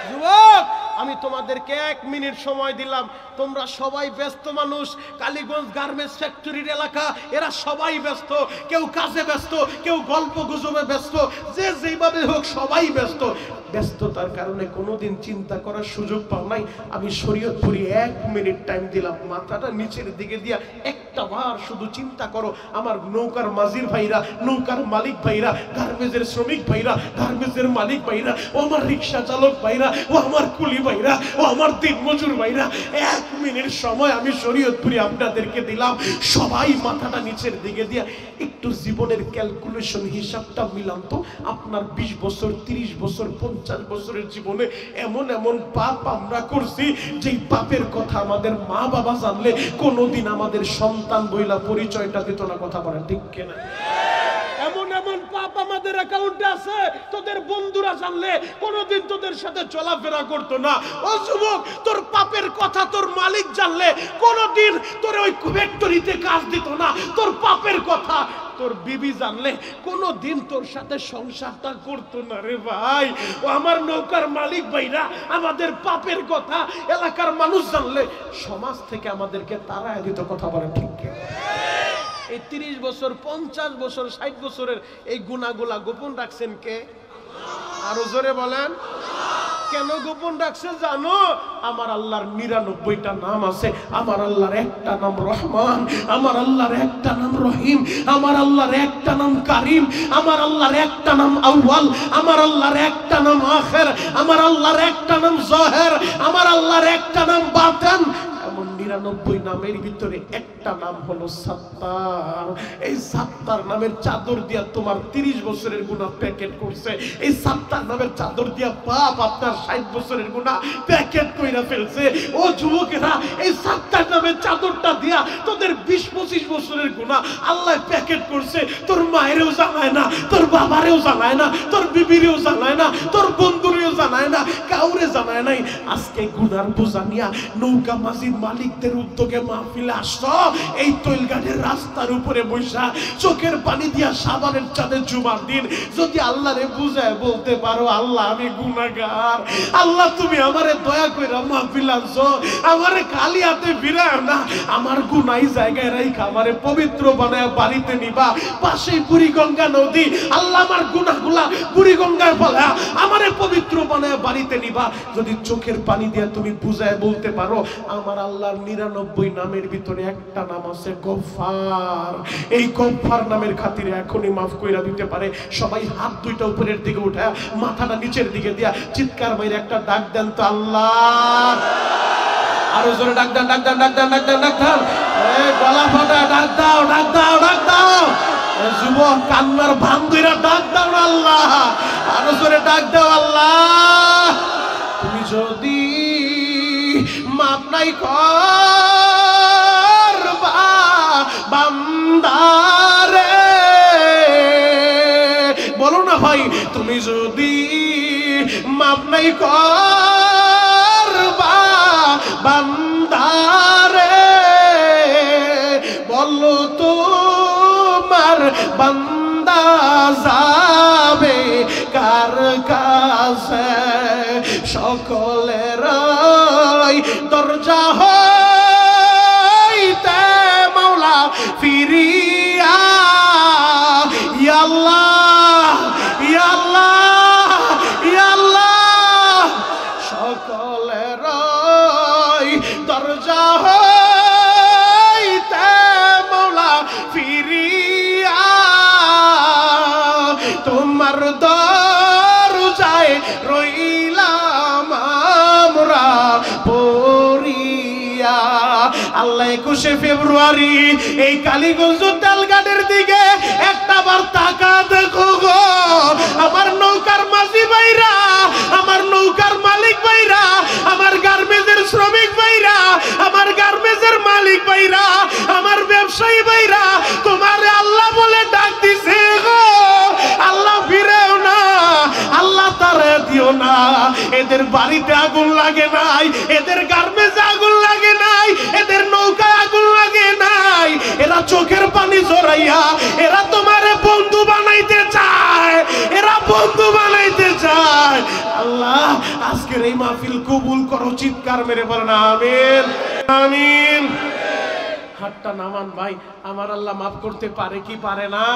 যুবক আমি তোমাদেরকে 1 মিনিট সময় দিলাম, তোমরা সবাই ব্যস্ত মানুষ, কালীগঞ্জ গার্মেন্টস ফ্যাক্টরির এলাকা, এরা সবাই ব্যস্ত, কেউ কাজে ব্যস্ত, কেউ গল্প গুজবে ব্যস্ত, যে যেভাবে হোক সবাই ব্যস্ত। ব্যস্ততার কারণে কোনোদিন চিন্তা করার সুযোগ পাও নাই। আমি শরীয়তপুরি 1 মিনিট টাইম দিলাম, মাথাটা নিচের দিকে দিয়া একটা বার শুধু চিন্তা করো, আমার নৌকার মাঝির ভাইরা, নৌকার মালিক ভাইরা, গার্মেন্টসের শ্রমিক ভাইরা, গার্মেন্টসের মালিক ভাইরা, ও আমার রিক্সা চালক ভাইরা, ও আমার কুলি ভাইরা, ও আমার দিনমজুর ভাইরা, 1 মিনিট সময় আমি শরীয়তপুরি আপনাদেরকে দিলাম। সবাই মাথাটা নিচের দিকে দিয়া একটু জীবনের ক্যালকুলেশন হিসাবটা মিলান তো। আপনার 20 বছর, 30 বছর, 50 বছরের জীবনে এমন এমন পাপ আমরা করছি, যেই পাপের কথা আমাদের মা বাবা জানলে কোনোদিন আমাদের সন্তান বইলা পরিচয়টা দিত না। কথা বলেন ঠিক কিনা? এমন এমন পাপ পাপ আমাদের অ্যাকাউন্টে আছে, তোদের বন্ধুরা জানলে কোনোদিন তোদের সাথে চলাফেরা করতো না। ও যুবক, তোর পাপের কথা তোর মালিক জানলে কোনোদিন তোর ওই ফ্যাক্টরিতে কাজ দিত না। তোর পাপের কথা তোর বিবি জানলে কোনোদিন তোর সাথে সংসারটা করতো না রে ভাই। ও আমার নৌকার মালিক ভাইরা, আমাদের পাপের কথা এলাকার মানুষ জানলে সমাজ থেকে আমাদেরকে তাড়ায় দিত। কথা বলে ঠিক? এই 30 বছর 50 বছর 60 বছরের এই গুনাহগুলা গোপন রাখছেন কে? আরো জোরে বলেন। কেন গোপন রাখছে জানো? আমার আল্লাহর 99টা নাম আছে। আমার আল্লাহর একটা নাম রহমান, আমার আল্লাহর একটা নাম রহিম, আমার আল্লাহর একটা নাম কারিম, আমার আল্লাহর একটা নাম আউয়াল, আমার আল্লাহর একটা নাম আখির, আমার আল্লাহর একটা নাম জাহির, আমার আল্লাহর একটা নাম বাতিন। এমন 99 নামের ভিতরে একটা নাম হলো সাত্তার। এই সাত্তার নামের চাদর দিয়া তোমার 30 বছরের গুনাহ প্যাকেট করছে। এই সাত্তার নামের চাদর দিয়া পাপ আপনার 60 বছরের গুনাহ প্যাকেট কইরা ফেলছে। ও যুবকেরা, এই সাত্তার নামের চাদরটা দিয়া তোদের 20-25 বছরের গুনাহ আল্লাহ প্যাকেট করছে। তোর মায়েরও জানায় না, তোর বাবারেও জানায় না, তোর বিবিরেও জানায় না, তোর বন্ধুরেও জানায় না, কাউরে জানায় নাই। আজকে গুনার বোঝা নিয়া নৌকা মাঝির মালিকদের উদ্যোগে মাহফিলে আসছো। এই তৈলঘাটের রাস্তার উপরে বসা চোখের পানি দিয়া সাবানের চাঁদে জুমার দিন যদি আল্লাহরে বুঝায় বলতে পারো, আল্লাহ আমি গুনাহগার, আল্লাহ তুমি আমারে দয়া কইরা মাহফিল আনছো, আমারে খালি হাতে ফিরায় না, আমার গুনাহ জায়গায় রাইখা আমারে পবিত্র বানায় বাড়িতে নিবা। পাশেই বুড়িগঙ্গা নদী, আল্লাহ আমার গুনাহগুলা বুড়িগঙ্গায় ফেলা আমারে পবিত্র বানায় বাড়িতে নিবা। যদি চোখের পানি দিয়া তুমি বুঝায় বলতে পারো, আমার আল্লাহর 99 নামের ভিতরে একটা নাম আছে গফফার। এই গফফার নামের খাতিরে এখনই মাফ কইরা দিতে পারে। সবাই হাত দুইটা উপরের দিকে উঠায় মাথাটা নিচের দিকে দিয়া চিৎকার মাইরে একটা ডাক দেন তো আল্লাহ। আরো জোরে ডাক দেন, ডাক দেন, ডাক দেন, ডাক দেন, ডাক দেন। এই গলা ফাটা ডাক দাও, ডাক দাও, ডাক দাও। যুবক কান্নার ভান ধইরা ডাক দাও আল্লাহ। আরো জোরে ডাক দাও আল্লাহ। তুমি যদি মাপ নাই করবা বান্দারে, বলো না ভাই, তুমি যদি মাপ নাই করবা বান্দারে, বলো তোমার বান্দা যাবে কার কাছে? সকলের দরজা হইতে মাওলা ফিরিয়া, ইয়া আল্লাহ, ইয়া আল্লাহ, ইয়া আল্লাহ। সকলের দরজা হইতে মাওলা ফিরিয়া, তোমার দরজায় রইলাম আমরা পড়িয়া। আল্লাহ 21শে ফেব্রুয়ারি এই কালীগঞ্জ তালঘাটের দিকে একটা বার তাকা দেখো গো। আমার নৌকার মাঝি ভাইরা, আমার নৌকার মালিক ভাইরা, আমার গার্মেন্টের শ্রমিক ভাইরা, আমার গার্মেন্টের মালিক ভাইরা, আমার ব্যবসায়ী ভাইরা, তোমার আল্লাহ বলে ডাক দিছে গো। আল্লাহ ফিরেও না, আল্লাহ তারে দিও না। এদের বাড়িতে আগুন লাগে নাই, এদের গার্মেন্টে আগুন লাগে নাই, এদের নৌকায় আগুন লাগে নাই। এরা চোখের পানি জড়াইয়া এরা তোমারে বন্ধু বানাইতে চায়, এরা বন্ধু বানাইতে চায়। আল্লাহ আজকের এই মাহফিল কবুল করো। চিৎকার মেরে বলেন আমিন, আমিন। হাতটা নামান ভাই। আমার আল্লাহ মাফ করতে পারে কি পারে না?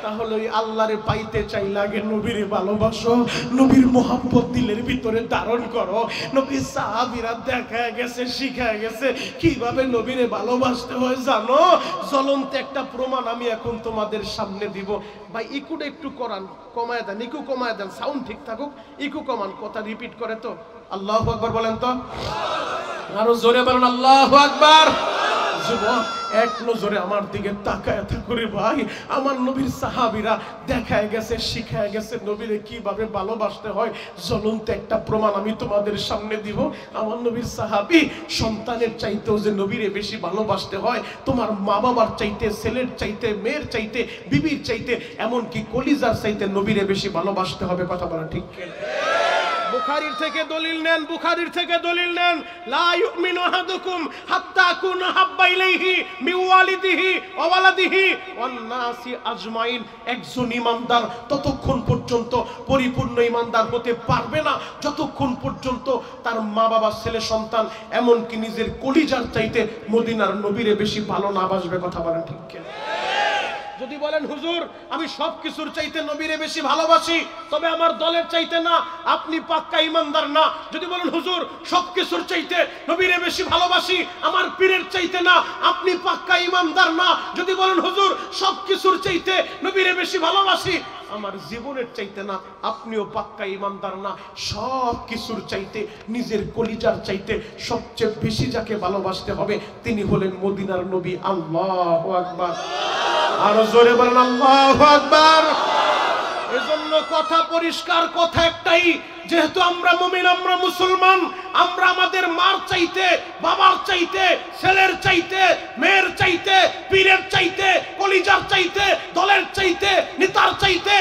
তাহলে ওই আল্লাহরে পাইতে চাই লাগে নবীরে ভালোবাসো, নবীর মোহাব্বত দিলের ভিতরে ধারণ করো। নবীর সাহাবীরা দেখা গেছে, শিখা গেছে কিভাবে নবীরে ভালোবাসতে হয় জানো? জ্বলন্ত একটা প্রমাণ আমি এখন তোমাদের সামনে দিব। ভাই ইকুটা একটু করান, কমায় দেন, ইকু কমায় দেন, সাউন্ড ঠিক থাকুক, ইকু কমান। কথা রিপিট করে তো আল্লাহু আকবার বলেন তো, আরো জোরে বলেন আল্লাহু আকবার। যুবক এক নজরে আমার দিকে তাকায় থাকুরে ভাই। আমার নবীর সাহাবীরা দেখায় গেছে, শিখায় গেছে নবীরে কিভাবে ভালোবাসতে হয়। জ্বলন্ত একটা প্রমাণ আমি তোমাদের সামনে দিব। আমার নবীর সাহাবী সন্তানের চাইতেও যে নবীরে বেশি ভালোবাসতে হয়, তোমার মা বাবার চাইতে, ছেলের চাইতে, মেয়ের চাইতে, বিবির চাইতে, এমনকি কলিজার চাইতে নবীরে বেশি ভালোবাসতে হবে। কথা বলা ঠিক কিনা? বুখারীর থেকে দলিল নেন, বুখারীর থেকে দলিল নেন। লা ইউমিনু আহাদুকুম হাত্তা আকুনা হাব্বা ইলাইহি মিওয়ালিদিহি ওয়া ওয়ালাদিহি ওয়ান নাসি আজমাইন। একজন ঈমানদার ততক্ষণ পর্যন্ত পরিপূর্ণ ঈমানদার হতে পারবে না যতক্ষণ পর্যন্ত তার মা বাবা, ছেলে, সন্তান, এমনকি নিজের কলিজার চাইতে মদিনার নবীরে বেশি ভালো না বাসবে। কথা বলেন ঠিক কিনা? যদি বলেন হুজুর আমি সবকিছুর চাইতে নবীরে বেশি ভালোবাসি, তবে আমার দলের চাইতে না, আপনি পাক্কা ঈমানদার না। যদি বলেন হুজুর সবকিছুর চাইতে নবীরে বেশি ভালোবাসি, আমার পীরের চাইতে না, আপনি পাক্কা ঈমানদার না। যদি বলেন হুজুর সবকিছুর চাইতে নবীরে বেশি ভালোবাসি, আমার জীবনের চাইতে না, আপনিও পাক্কা ঈমানদার না। সব কিছুর চাইতে, নিজের কলিজার চাইতে সবচেয়ে বেশি যাকে ভালোবাসতে হবে তিনি হলেন মদিনার নবী। আল্লাহু আকবার। আরো জোরে বলেন আল্লাহু আকবার। এজন্য কথা পরিষ্কার, কথা একটাই, যেহেতু আমরা মুমিন, আমরা মুসলমান, আমরা আমাদের মার চাইতে, বাবার চাইতে, ছেলের চাইতে, মেয়ের চাইতে, পীরের চাইতে, কলিজার চাইতে, দলের চাইতে, নেতার চাইতে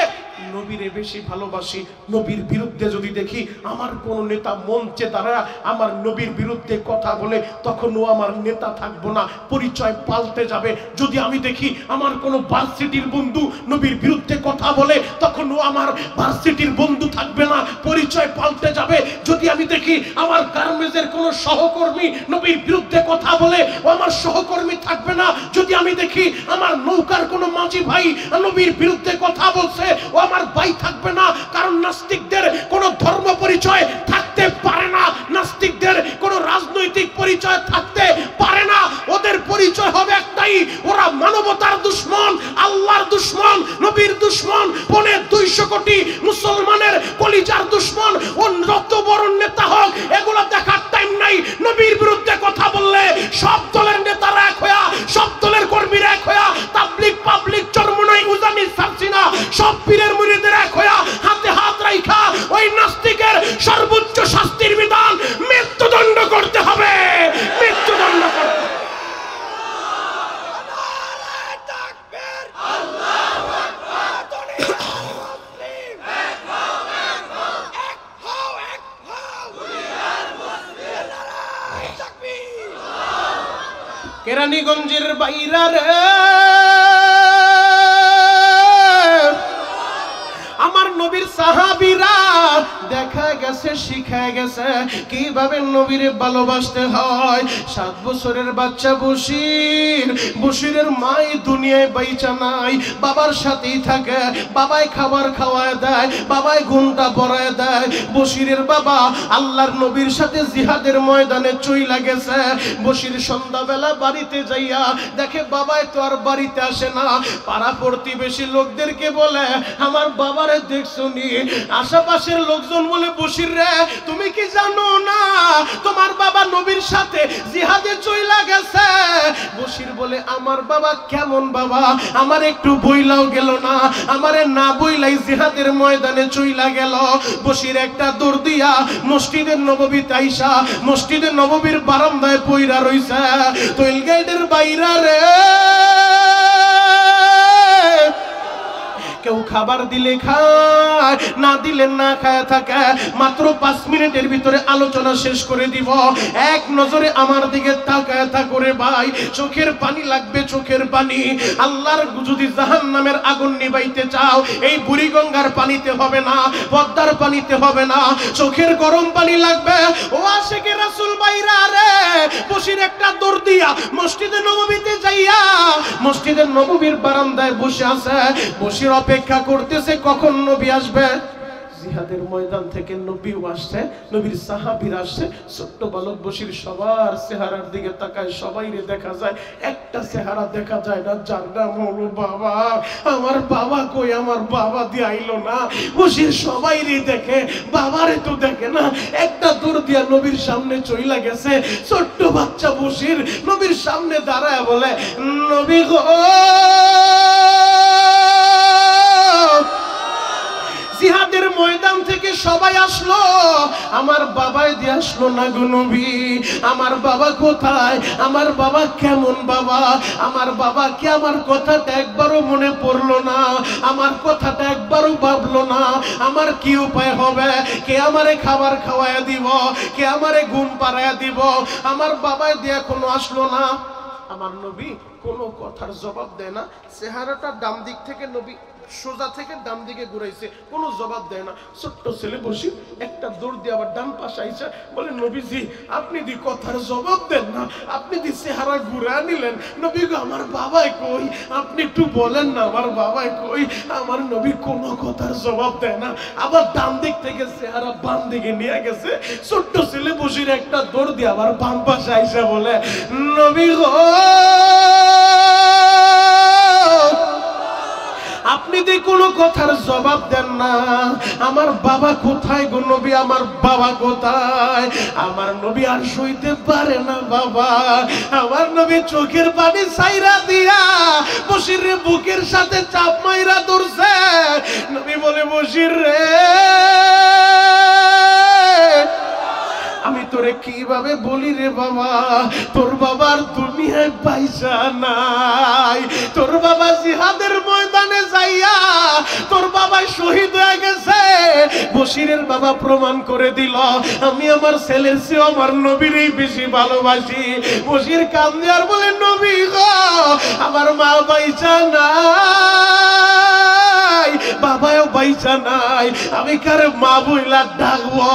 নবীরে বেশি ভালোবাসি। নবীর বিরুদ্ধে যদি দেখি আমার কোন নেতা মঞ্চে দাঁড়ায় আমার নবীর বিরুদ্ধে কথা বলে, তখনও আমার নেতা থাকবো না, পরিচয় পাল্টে যাবে। যদি আমি দেখি আমার কোন ভার্সিটির বন্ধু নবীর বিরুদ্ধে কথা বলে, তখনও আমার ভার্সিটির বন্ধু থাকবে না, পরিচয় পাল্টে যাবে। যদি আমি দেখি আমার গার্মেন্টসের কোন সহকর্মী নবীর বিরুদ্ধে কথা বলে, ও আমার সহকর্মী থাকবে না। যদি আমি দেখি আমার নৌকার কোন মাঝি ভাই নবীর বিরুদ্ধে কথা বলছে, ও আমার ভাই থাকবে না। কারণ নাস্তিকদের কোন ধর্ম পরিচয় থাকতে পারে না, নাস্তিকদের কোন রাজনৈতিক পরিচয় থাকতে পারে না। ওদের পরিচয় হবে একটাই, ওরা মানবতার দুশমন, আল্লাহর দুশমন, নবীর দুশমন, 250 কোটি মুসলমানের কলিজার দুশমন। ও যত বড় নেতা হোক, এগুলো দেখার টাইম নাই। নবীর বিরুদ্ধে কথা বললে সব দলের নেতারা এক হইয়া, সব দলের কর্মীরা এক হইয়া, তাবলিগ পাবলিক চরমনাই উজানি সারসিনা সব পীরের মুরিদের এক হইয়া হাতে হাত রাইখা ওই নাস্তিকের সর্বোচ্চ শাস্তির বিধান মৃত্যুদণ্ড করতে হবে, মৃত্যুদণ্ড করতে হবে। কেরানীগঞ্জের বাইরা রে, আমার নবীর সাহাবীরা দেখা গেছে, শিখায় গেছে কিভাবে নবীরে ভালোবাসতে হয়। 7 বছরের বাচ্চা বশিরের মাই দুনিয়ায় বাইচা নাই, বাবার সাথেই থাকে, বাবাই খাবার খাওয়ায় দেয়, বাবাই ঘুমটা পরায় দেয়। বশিরের বাবা আল্লাহর নবীর সাথে জিহাদের ময়দানে চইলা গেছে। বশির সন্ধ্যাবেলা বাড়িতে যাইয়া দেখে বাবাই তো আর বাড়িতে আসে না। পাড়া প্রতিবেশী লোকদেরকে বলে, আমার বাবার দেখছনি? আশেপাশের লোকজন বলে, বশির রে তুমি কি জানো না তোমার বাবা নবীর সাথে জিহাদে চইলা গেছে? বশির বলে, আমার বাবা কেমন বাবা, আমার একটু বইলাও গেল না, আমারে না বইলাই জিহাদের ময়দানে চইলা গেল। বশির একটা দৌড় দিয়া মসজিদে নববীতে আইসা মসজিদে নববীর বারান্দায় পইরা রইছে। তৈল গাইডের বাইরা রে, কেউ খাবার দিলে খায়, না দিলে না খায় থাকে। মাত্র 5 মিনিটের ভিতরে আলোচনা শেষ করে দিব। এক নজরে আমার দিকে তাকায় থাকরে ভাই, চোখের পানি লাগবে, চোখের পানি। আল্লাহর যদি জাহান্নামের আগুন নিভাইতে চাও, এই বুড়িগঙ্গার পানিতে হবে না, পদ্মার পানিতে হবে না, চোখের গরম পানি লাগবে। ও আশিকে রাসূল বাইরা রে, বশির একটা দৌড় দিয়া মসজিদে নববীতে যাইয়া মসজিদের নববীর বারান্দায় বসে আছে। বশির অপেক্ষা করতেছে কখন নবী আসবে। জিহাদের ময়দান থেকে নবীও আসছে, নবীর সাহাবীরা আসছে। ছোট্ট বালক বশির সবার চেহারার দিকে তাকায়, সবাইরে দেখা যায়, একটা চেহারা দেখা যায় না যার নাম হলো বাবা। আমার বাবা কই, আমার বাবা দিয়ে আইলো না। বশির সবাইরে দেখে, বাবারে তো দেখে না। একটা দৌড় দিয়া নবীর সামনে চইলা গেছে। ছোট্ট বাচ্চা বশির নবীর সামনে দাঁড়ায় বলে, নবী গো, জিহাদের ময়দান থেকে সবাই আসলো, আমার বাবাই দিয়ে আসলো না গো নবী। আমার বাবা কোথায়? আমার বাবা কেমন বাবা? আমার বাবা কি আমার কথাটা একবারও মনে পড়লো না? আমার কথাটা একবারও ভাবলো না? আমার কি উপায় হবে? কে আমারে খাবার খাওয়ায়া দিব? কে আমারে ঘুম পাড়ায়া দিব? আমার বাবাই দিয়ে এখনো আসলো না। আমার নবী কোনো কথার জবাব দেয় না। চেহারাটা ডান দিক থেকে নবী সোজা থেকে ডান দিকে ঘুরাইছে, কোনো জবাব দেয় না। ছোট্ট ছেলে বসি একটা দৌড় দিয়ে আবার ডান পাশে আইসা বলে, নবীজি আপনি দি কথার জবাব দেন না, আপনি দি চেহারা ঘুরা নিলেন। নবী গো, আমার বাবাই কই? আপনি একটু বলেন না আমার বাবাই কই? আমার নবী কোনো কথার জবাব দেয় না। আবার ডান দিক থেকে চেহারা বাম দিকে নিয়ে গেছে। ছোট্ট ছেলে বসির একটা দৌড় দিয়ে আবার বাম পাশে আইসা বলে, নবী গো, আপনি যে কোনো কথার জবাব দেন না। আমার বাবা কোথায় গো নবী? আমার বাবা কোথায়? আমার নবী আর সইতে পারে না বাবা। আমার নবী চোখের পানি ছাইরা দিয়া বশির রে বুকের সাথে চাপ মাইরা ধরছে। নবী বলে, বশির রে, আমি তোরে কিভাবে বলি রে বাবা, তোর বাবার দুনিয়ায় পয়সা নাই। তোর বাবা জিহাদের ময়দানে যাইয়া তোর বাবা শহীদ হয়ে গেছে। বশিরের বাবা প্রমাণ করে দিল, আমি আমার ছেলের চেয়ে আমার নবীরই বেশি ভালোবাসি। বশির কান্দে আর বলে, নবী গো, আমার মা পয়সা নাই, বাবাও পয়সা নাই। আমি কারে মা বইলা ডাকবো?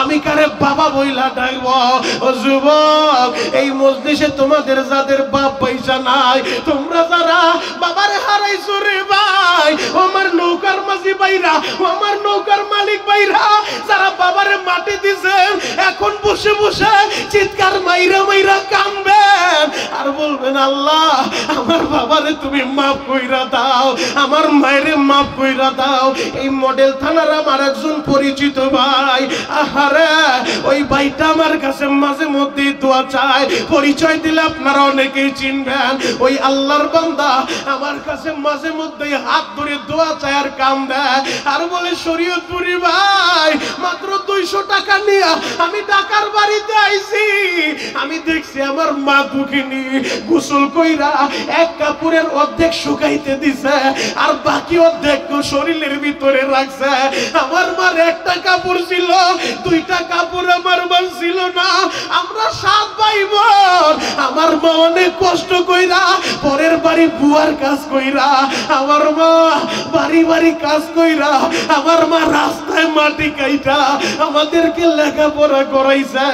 আমি কারে বাবা বইলা ডাকবো? ও যুবক, এই মজলিসে তোমাদের যাদের বাপ পয়সা নাই, তোমরা যারা বাবারে হারাইছো রে ভাই, ও আমার নৌকার মাঝি ভাইরা, ও আমার নৌকার মালিক ভাইরা, যারা বাবারে মাটি দিছেন, এখন বসে বসে চিৎকার মাইরা মাইরা কাঁদবেন আর বলবেন, আল্লাহ আমার বাবারে তুমি মাফ কইরা দাও, আমার মায়েরে মাফ কইরা দাও। এই মডেল থানার আমার একজন পরিচিত ভাই, আহারে ওই ভাইটা আমার কাছে মাঝে মধ্যে দোয়া চায়। পরিচয় দিলে আপনারা অনেকেই চিনবেন। ওই আল্লাহর বান্দা আমার কাছে মাঝে মধ্যে হাত ধরে দোয়া চায় আর কাম দেয় আর বলে, শরীয়তপুরি ভাই, মাত্র 200 টাকা নিয়ে আমি ঢাকার বাড়িতে আইছি। আমি দেখছি আমার মা দুঃখিনী গোসল কইরা এক কাপড়ের অর্ধেক শুকাইতে দিছে আর বাকি অর্ধেক শরীরের ভিতরে রাখছে। আমার মার একটা কাপড় ছিল, 2টা কাপড় আমার মার ছিল না। আমরা 7 ভাই বোন। আমার মা অনেক কষ্ট কইরা পরের বাড়ি বুয়ার কাজ কইরা, আমার মা বাড়ি বাড়ি কাজ কইরা, আমার মা রাস্তায় মাটি কাইটা আমাদেরকে লেখাপড়া করাইছে।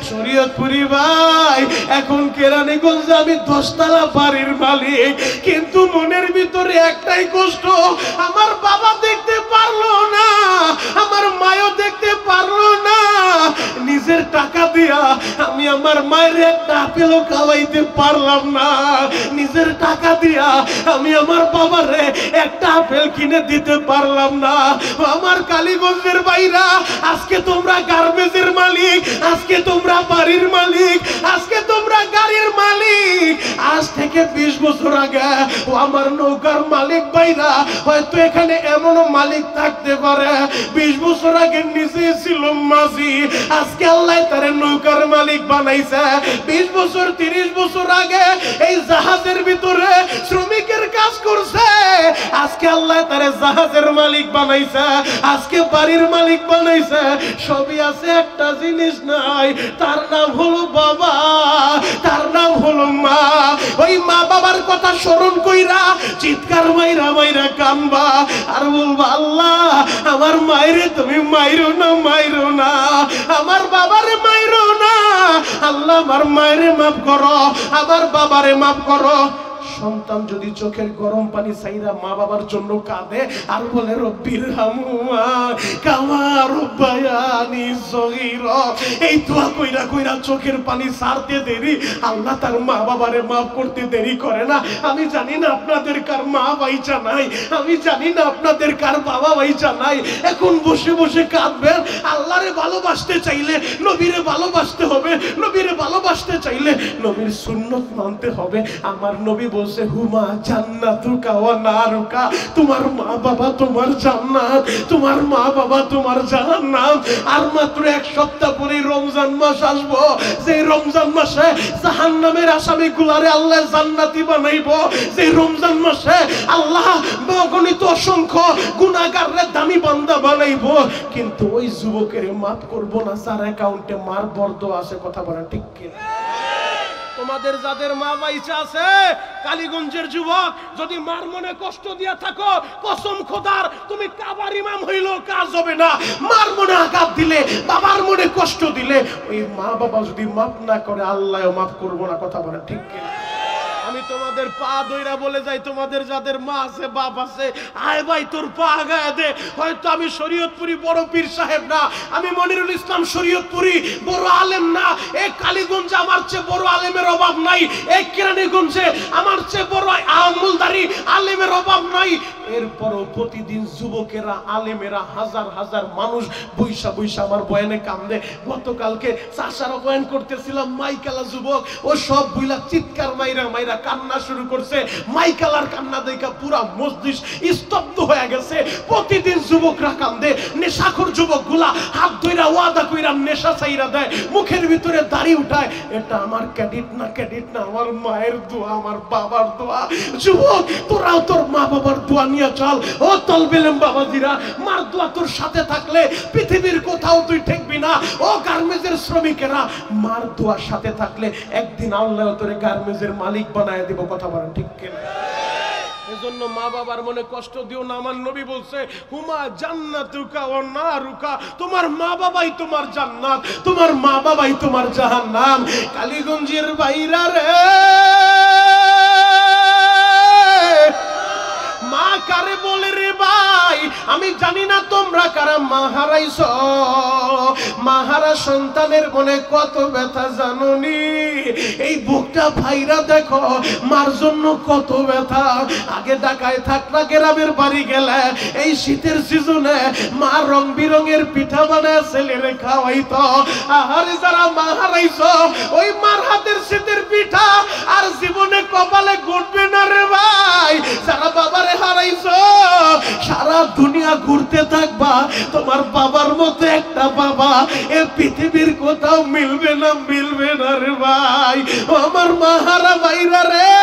শরীয়তপুরি ভাই, এখন কেরানীগঞ্জে আমি 10 তলা বাড়ির মালিক, কিন্তু মনের ভিতরে একটাই কষ্ট, আমার বাবা দেখতে পারলো না, আমার মায়ও দেখতে পারলো না। নিজের টাকা দিয়া আমি আমার মায়ের একটা আপেলও খাওয়াইতে পারলাম না। নিজের টাকা দিয়া আমি আমার বাবারে একটা আপেল কিনে দিতে পারলাম না। আমার কালীগঞ্জের ভাইরা, আজকে তোমরা গার্মেন্টসের মালিক, আজকে তোমরা বাড়ির মালিক, আজকে তোমরা গাড়ির মালিক। আজ থেকে 20 বছর আগে ও আমার নৌকার মালিক ভাইরা, হয়তো এখানে এমনও মালিক থাকতে পারে 20 বছর আগে নিজে ছিল মাঝি, আজকে আল্লাহ তারে নৌকার মালিক বানাইছে। 20 বছর 30 বছর আগে এই জাহাজের ভিতরে শ্রমিকের কাজ করছে, আজকে আল্লাহ তারে জাহাজের মালিক বানাইছে, আজকে বাড়ির মালিক বানাইছে। সবই আছে, একটা জিনিস নাই, তার নাম হলো বাবা, তার নাম হলো মা। ওই মা বাবার কথা স্মরণ কইরা চিৎকার মাইরা মাইরা কানবা আর বলবা, আল্লাহ আমার মায়েরে তুমি মাইরো না, মাইরো না, আমার বাবারে মাইরো না। আল্লাহ আমার মায়েরে মাফ করো, আমার বাবারে মাফ করো। সন্তান যদি চোখের গরম পানি চাইরা মা বাবার জন্য কাঁদে আর বলে রব্বির হামুমা কামা রব্বায়ানি সগীরা, এই দোয়া কইরা কইরা চোখের পানি ছাড়তে দেরি, আল্লাহ তার মা বাবারে মাফ করতে দেরি করে না। আমি জানি না আপনাদের কার মা বাইচা নাই, আমি জানি না আপনাদের কার বাবা বাইচা নাই। এখন বসে বসে কাঁদবেন। আল্লাহরে ভালোবাসতে চাইলে নবীরে ভালোবাসতে হবে, নবীরে ভালোবাসতে চাইলে নবীর সুন্নত মানতে হবে। আমার নবী বলছে হুমা জান্নাতুকা ওয়া নারুকা, তোমার মা বাবা তোমার জান্নাত, তোমার মা বাবা তোমার জাহান্নাম। আর মাত্র এক সপ্তাহ পরে রমজান মাস আসবো, যে রমজান মাসে জাহান্নামের আসামিগুলারে আল্লাহ জান্নাতি বানাইবো, যে রমজান মাসে আল্লাহ অগণিত অসংখ্য গুনাহগাররে দামি বান্দা বানাইবো। কিন্তু ওই যুবকের মাফ করবো না যার অ্যাকাউন্টে মার বর্দ আছে। কথা বলেন ঠিক কিনা? তোমাদের যাদের মা বাইচা আছে, কালীগঞ্জের যুবক, যদি মার মনে কষ্ট দিয়া থাকো, কসম খোদার তুমি কাবার ইমাম হইলেও কাজ হবে না। মার মনে আঘাত দিলে, বাবার মনে কষ্ট দিলে, ওই মা বাবা যদি মাফ না করে আল্লাহও মাফ করবো না। কথা বলেন ঠিক কিনা? আমি তোমাদের পা দইরা বলে যাই, তোমাদের যাদের মা আছে বাপ আছে, আয় ভাই তোর পা আগায় দে। হয়তো আমি শরীয়তপুরি বড় পীর সাহেব না, আমি মনিরুল ইসলাম শরীয়তপুরি বড় আলেম না, এই কালীগঞ্জে আমার চেয়ে বড় আলেমের অভাব নাই, এই কেরানীগঞ্জে আমার চেয়ে বড় আমুলদারি আলেমের অভাব নাই। এরপরও প্রতিদিন যুবকেরা আলেমেরা হাজার হাজার মানুষ বৈশা বৈশা আমার বয়ানে কান্দে। গতকালকে চাষারা বয়ান করতেছিলাম, মাইকালা যুবক, ও সব বুইলা চিৎকার মাইরা মাইরা কান্না শুরু করছে। মাইকালার কান্না দেখা পুরা মসজিদ স্তব্ধ হয়ে গেছে। প্রতিদিন যুবকরা কান্দে, নেশাখোর যুবকগুলা হাত ধইরা ওয়াদা কইরা নেশা চাইরা দেয়, মুখের ভিতরে দাড়ি উঠায়। এটা আমার ক্রেডিট না, ক্রেডিট না, আমার মায়ের দোয়া, আমার বাবার দোয়া। যুবক তোরাও তোর মা বাবার দোয়া নিয়ে চল। ও তলবেলেম বাবাজিরা, মার দোয়া তোর সাথে থাকলে পৃথিবীর কোথাও তুই ঠেকবি না। ও গার্মেন্টসের শ্রমিকেরা, মার দোয়ার সাথে থাকলে একদিন আল্লাহ তোরে গার্মেন্টসের মালিক বানায় দিব। কথা বলেন ঠিক কিনা? এজন্য মা বাবার মনে কষ্ট দিও না। আমার নবী বলছে হুমা জান্নাতুকা ওয়া নারুকা, তোমার মা বাবাই তোমার জান্নাত, তোমার মা বাবাই তোমার জাহান্নাম। কালীগঞ্জের বাইরা রে, মা কারে বলে রে ভাই, আমি জানি না তোমরা কারা মা হারাইছো। মা হারা সন্তানের মনে কত ব্যথা জানোনি? এই বুকটা ভাইরা দেখো, মার জন্য কত ব্যথা। আগে ঢাকায় থাকলা, গ্রামের বাড়ি গেলে এই শীতের সিজনে মা রং বিরঙের পিঠা বানায় ছেলেরে খাওয়াইতো। আর যারা মা হারাইছো, ওই মার হাতের শীতের পিঠা আর জীবনে কপালে ঘটবে না রে ভাই। যারা বাবারে হারাইছো, সারা দুনিয়া ঘুরতে থাকবা, তোমার বাবার মতো একটা বাবা এ পৃথিবীর কোথাও মিলবে না, মিলবে না রে ভাই। আমার মা হারা ভাইরা রে,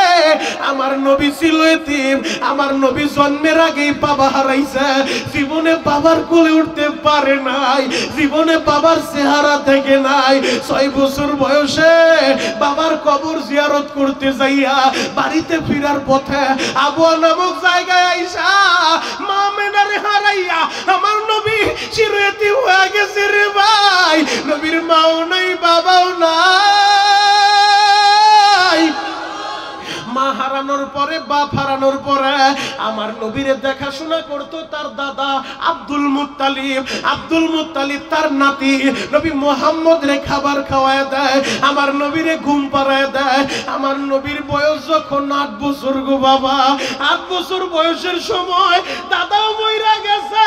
আমার নবী ছিল এতিম, আমার নবী জন্মের আগেই বাবা হারাইছে। জীবনে বাবার কোলে উঠতে পারে নাই, জীবনে বাবার চেহারা দেখে নাই। 6 বছর বয়সে বাবার কবর জিয়ারত করতে যাইয়া বাড়িতে ফিরার পথে আবুয়া নামক জায়গায় আইসা মা মেনারে হারাইয়া আমার নবী চির এতিম হয়ে গেছে রে ভাই। নবীর মাও নাই, বাবাও নাই। মা হারানোর পরে, বাপ হারানোর পরে আমার নবীরে দেখাশোনা করতো তার দাদা আব্দুল মুত্তালিব। আব্দুল মুত্তালিব তার নাতি নবী মুহাম্মদ রে খাবার খাওয়ায় দেয়, আমার নবীরে ঘুম পাড়ায় দেয়। আমার নবীর বয়স যখন 8 বছর গো বাবা, 8 বছর বয়সের সময় দাদাও মইরা গেছে।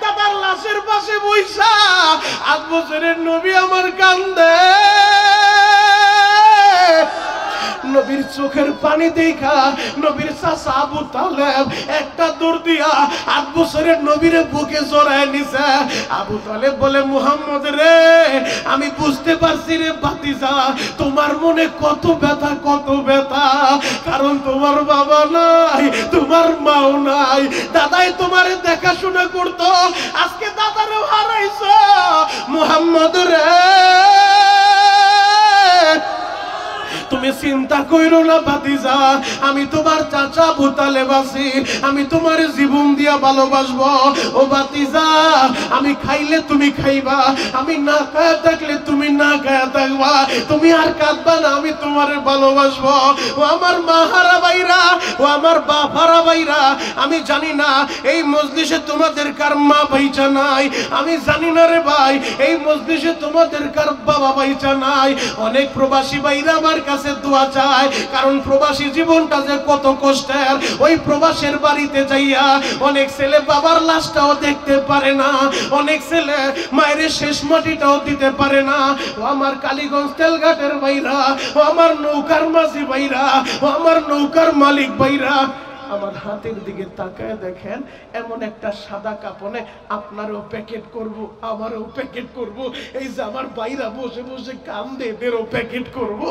দাদার লাশের পাশে বইসা 8 বছরের নবী আমার কান্দে। নবীর চোখের পানি দেখা নবীর চাচা আবু তালেব একটা দৌড় দিয়া 8 বছরের নবীরে বুকে জড়ায় নিছে। আবু তালেব বলে মুহাম্মদ রে, আমি বুঝতে পারছি রে ভাতিজা, তোমার মনে কত ব্যথা, কত ব্যথা। কারণ তোমার বাবা নাই, তোমার মাও নাই, দাদাই তোমারে দেখাশোনা করতো, আজকে দাদারও হারাইছো। মুহাম্মদ রে, তুমি চিন্তা কইরো না ভাতিজা, আমি তোমার চাচা আবু তালেব আছি, আমি তোমার জীবন দিয়া ভালোবাসবো। ও ভাতিজা, আমি খাইলে তুমি খাইবা, আমি না খায়া থাকলে তুমি না খায়া থাকবা, তুমি আর কাঁদবা না, আমি তোমারে ভালোবাসবো। ও আমার মা হারা ভাইরা, ও আমার বাপ হারা ভাইরা, আমি জানি না এই মজলিসে তোমাদের কার মা বাইচা নাই, আমি জানি না রে ভাই এই মজলিসে তোমাদের কার বাবা বাইচা নাই। অনেক প্রবাসী ভাইরা আমার কাছে দোয়া চায়, কারণ প্রবাসী জীবনটা যে কত কষ্টের। ওই প্রবাসের বাড়িতে যাইয়া অনেক ছেলে বাবার লাশটাও দেখতে পারে না, অনেক ছেলে মায়ের শেষ মাটিটাও দিতে পারে না। ও আমার কালীগঞ্জ তেলঘাটের ভাইরা, ও আমার নৌকার মাঝি ভাইরা, ও আমার নৌকার মালিক ভাইরা, আমার হাতের দিকে তাকায় দেখেন, এমন একটা সাদা কাপড়ে আপনারও প্যাকেট করব, আমারও প্যাকেট করব। এই যে আমার বাইরা বসে বসে কান্দে, এদেরও প্যাকেট করব।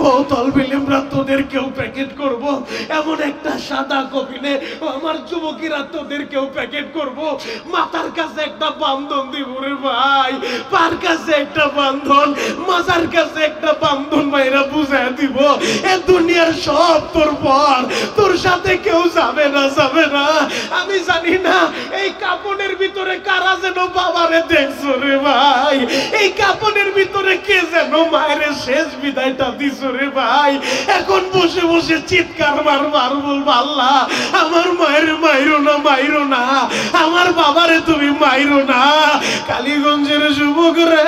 ও তলবিলিমরা তোদেরকেও প্যাকেট করব। এমন একটা সাদা কফিনে আমার যুবকেরা তোদেরকেও প্যাকেট করব। মাথার কাছে একটা বান্ধন দিব রে ভাই, পার কাছে একটা বান্ধন, মাজার কাছে একটা বান্ধন ভাইরা বুঝায় দিব। এ দুনিয়ার সব তোর পর, তোর সাথে কেউ যাবে না, যাবে না। আমি জানি না এই কাপড়ের ভিতরে কারা যেন বাবারে দেখছো রে ভাই, এই কাপড়ের ভিতরে কে যেন মায়ের শেষ বিদায়টা দিছো রে ভাই। এখন বসে বসে চিৎকার মারবার বলবো, আল্লাহ আমার মায়ের মাইরো না, মাইরো না, আমার বাবারে তুমি মাইরো না। কালীগঞ্জের যুবক রে,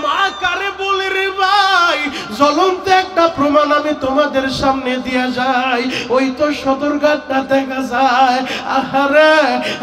মা কারে বলে রে ভাই, জ্বলন্ত একটা প্রমাণ আমি তোমাদের সামনে দিয়ে যাই। ওই তো সদরঘাটটা দেখা যায়। আহারে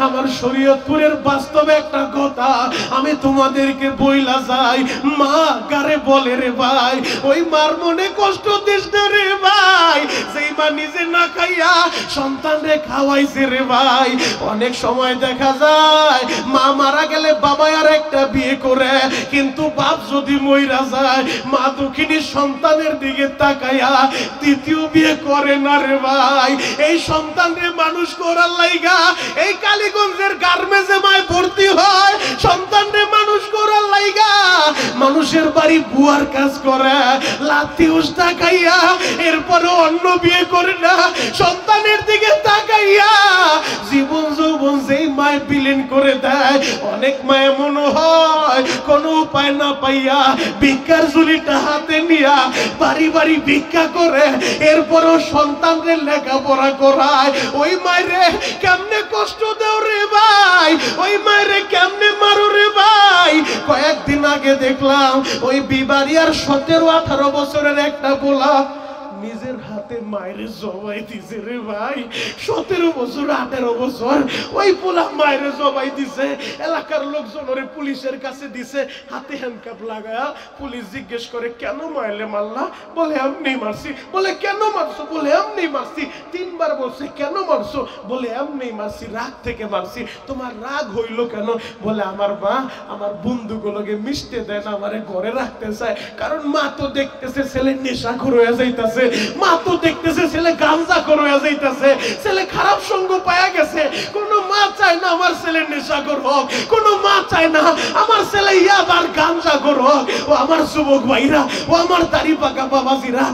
আমার শরীয়তপুরের বাস্তবে একটা কথা আমি তোমাদেরকে বইলা যাই। মা কারে বলে রে ভাই, ওই মার মনে কষ্ট দিস না রে ভাই, যেই মা নিজে না খাইয়া সন্তানরে খাওয়াইছে রে ভাই। অনেক সময় দেখা যায় মা মারা গেলে বাবা আর একটা বিয়ে করে, কিন্তু বাপ যদি মইরা যায় মা দুঃখিনী সন্তানের দিকে তাকাইয়া দ্বিতীয় বিয়ে করে না রে ভাই। এই সন্তানরে মানুষ করার লাইগা এই কালীগঞ্জের গার্মেন্টসে মায় ভর্তি হয়, সন্তানরে মানুষ করার লাইগা মানুষের বাড়ি বুয়ার কাজ করে, লাথি উস্তা খাইয়া এরপরে অন্য বিয়ে করে না, সন্তানের দিকে তাকাইয়া জীবন যৌবন যেই মায় বিলীন করে দেয়। অনেক মায় মনে হয় কোনো উপায় না পাইয়া ভিক্ষার ঝুলিটা হাতে নিয়া বাড়ি বাড়ি ভিক্ষা করে, এরপরও সন্তানদের লেখাপড়া করায়। ওই মায়েরে কেমনে কষ্ট দেও রে ভাই, ওই মায়েরে কেমনে মারো রে ভাই। কয়েকদিন আগে দেখলাম ওই বিবাড়িয়ার 17-18 বছরের একটা পোলা নিজের হাতে মায়ের জবাই দিছে রে ভাই। 17 বছর 18 বছর ওই পোলা মায়ের জবাই দিছে। এলাকার লোকজন ওরে পুলিশের কাছে দিছে, হাতে হ্যান্ডকাপ লাগায়া। পুলিশ জিজ্ঞেস করে কেন মারলে মারলা, বলে এমনি মারছি। বলে কেন মারছো, বলে এমনি মারছি। 3 বার বলছে কেন মারছো, বলে এমনি মারছি, রাগ থেকে মারছি। তোমার রাগ হইল কেন, বলে আমার মা আমার বন্ধুগুলোকে মিশতে দেয় না, আমারে ঘরে রাখতে চায়, কারণ মা তো দেখতেছে ছেলে নেশাখোর হয়ে যাইতাছে, মা তো দেখতেছে ছেলে গাঁজাখোর হয়ে যাইতাছে, ছেলে খারাপ সঙ্গ পায়া গেছে। কোনো মা চায় না আমার ছেলে নেশাখোর হোক, কোনো মা চায় না আমার ছেলে ইয়াবার গাঁজাখোর হোক। ও আমার যুবক ভাইরা, ও আমার দাড়ি পাকা বাবাজিরা,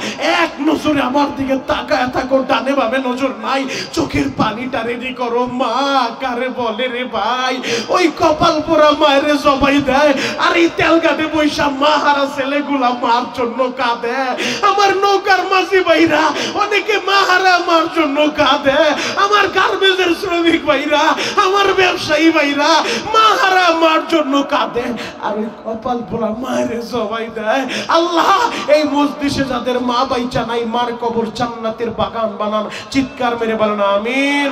এক নজরে আমার দিকে তাকায় থাকো, ডানে বামে নজর নাই, চোখের পানিটা রেডি করো। মা কারে বলে রে ভাই, ওই কপাল পোড়া মায়ের জবাই দেয়, আর এই তেলঘাটে বৈশা মা হারা ছেলেগুলা মার জন্য কাঁদে। আমার নৌকার মাঝি ভাইরা অনেকে মা হারা মার জন্য কাঁদে, আমার গার্মেন্টসের শ্রমিক ভাইরা, আমার ব্যবসায়ী ভাইরা মা হারা মার জন্য কাঁদে, আর ওই কপাল পোড়া মায়ের জবাই দেয়। আল্লাহ এই মজলিসে যাদের মা বাইচা নাই, মার কবর জান্নাতের বাগান বানান। চিৎকার মেরে বলেন আমিন।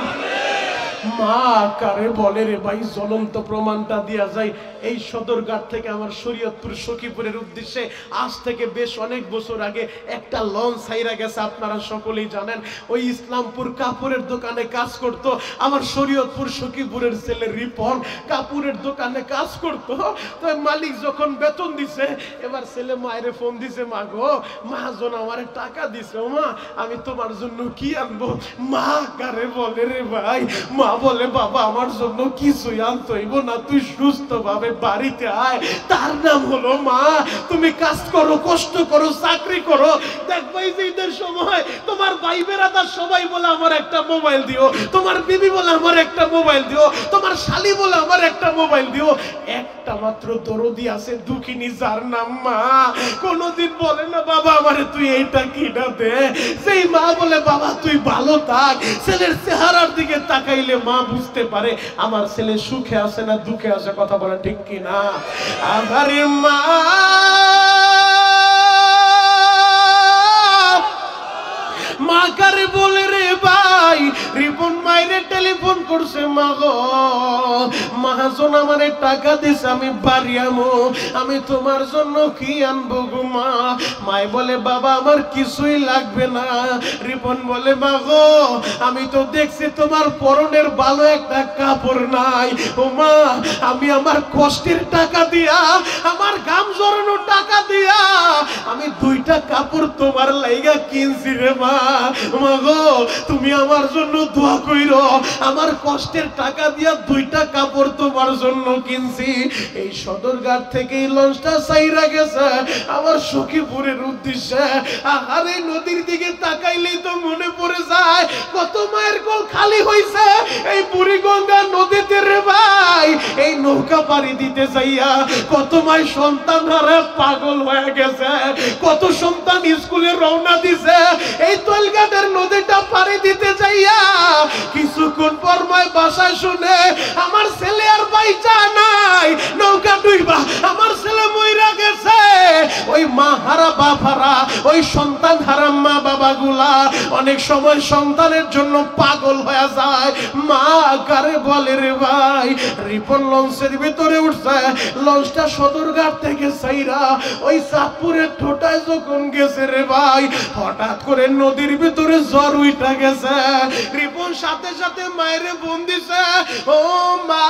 মা কারে বলে রে ভাই, জ্বলন্ত প্রমাণটা দিয়া যায়। এই সদরঘাট থেকে আমার শরীয়তপুর সখীপুরের উদ্দেশ্যে আজ থেকে বেশ অনেক বছর আগে একটা লঞ্চ ছাইরা গেছে, আপনারা সকলেই জানেন। ওই ইসলামপুর কাপড়ের দোকানে কাজ করত আমার শরীয়তপুর সখীপুরের ছেলে রিপন, কাপড়ের দোকানে কাজ করত। তো মালিক যখন বেতন দিছে, এবার ছেলে মায়ের ফোন দিছে, মা গো মহাজন আমারে টাকা দিছে, মা আমি তোমার জন্য কি আনবো। মা কারে বলে রে ভাই, মা বলে বাবা আমার জন্য কিছুই আনতে হইব না, তুই সুস্থ ভাবে বাড়িতে আয়। তার নাম হলো মা। তুমি কাজ করো, কষ্ট করো, চাকরি করো, দেখবা এই যে ঈদের সময় তোমার ভাই বেরাদার সবাই বলে আমার একটা মোবাইল দিও, তোমার বিবি বলে আমার একটা মোবাইল দিও, তোমার শালি বলে আমার একটা মোবাইল দিও। একটা মাত্র দরদি আছে দুঃখিনী, যার নাম মা। কোনদিন বলে না বাবা আমারে তুই এইটা কিনা দে। সেই মা বলে বাবা তুই ভালো থাক। ছেলের চেহারার দিকে তাকাইলে মা বুঝতে পারে আমার ছেলে সুখে আছে না দুঃখে আছে। কথা বলে ঠিক কিনা? আমারে মা মা কারে বলে রে ভাই, রিপন মায়ের টেলিফোন করছে, মা গো মহাজন আমারে টাকা দিছে আমি বাড়ি আমো, আমি তোমার জন্য কি আনবো গো মা? মায় বলে বাবা আমার কিছুই লাগবে না। রিপন বলে মা গো আমি তো দেখছি তোমার পরনের ভালো একটা কাপড় নাই। ও মা আমি আমার কষ্টের টাকা দিয়া, আমার ঘাম ঝরানোর টাকা দিয়া আমি দুইটা কাপড় তোমার লাইগা কিনছি রে মা। মা গো তুমি আমার জন্য দোয়া কইরো, আমার কষ্টের টাকা দিয়া দুইটা কাপড় তোমার জন্য কিনছি। এই সদরঘাট থেকে এই লঞ্চটা সাইরা গেছে আমার সখীপুরের উদ্দেশ্যে। আরে নদীর দিকে তাকাইলেই তো মনে পড়ে যায় কত মায়ের কোল খালি হইছে এই বুড়িগঙ্গা নদীতে রে ভাই। এই নৌকা পাড়ি দিতে যাইয়া কত মাই সন্তান হারা পাগল হয়ে গেছে, কত সন্তান স্কুলে রওনা দিছে এই তোলঘাটের নদীটা পাড়ি দিতে যাইয়া। কিছুক্ষণ পর মায় বাসায় শুনে আমার ছেলে আর বাইচা নাই, নৌকা ডুইবা আমার ছেলে মইরা গেছে। ওই মা হারা বাপ হারা, ওই সন্তান হারা মা বাবা গুলা অনেক সময় সন্তানের জন্য পাগল হয়ে যায়। মা কারে বলে রে ভাই। রিপন লঞ্চের ভিতরে উঠছে, লঞ্চটা সদরঘাট থেকে সাইরা ওই চাঁদপুরের ঠোঁটায় যখন গেছে রে ভাই, হঠাৎ করে নদীর ভিতরে জ্বর উইঠা গেছে। রিপন সাথে সাথে মায়েরে ফোন দিছে, ও মা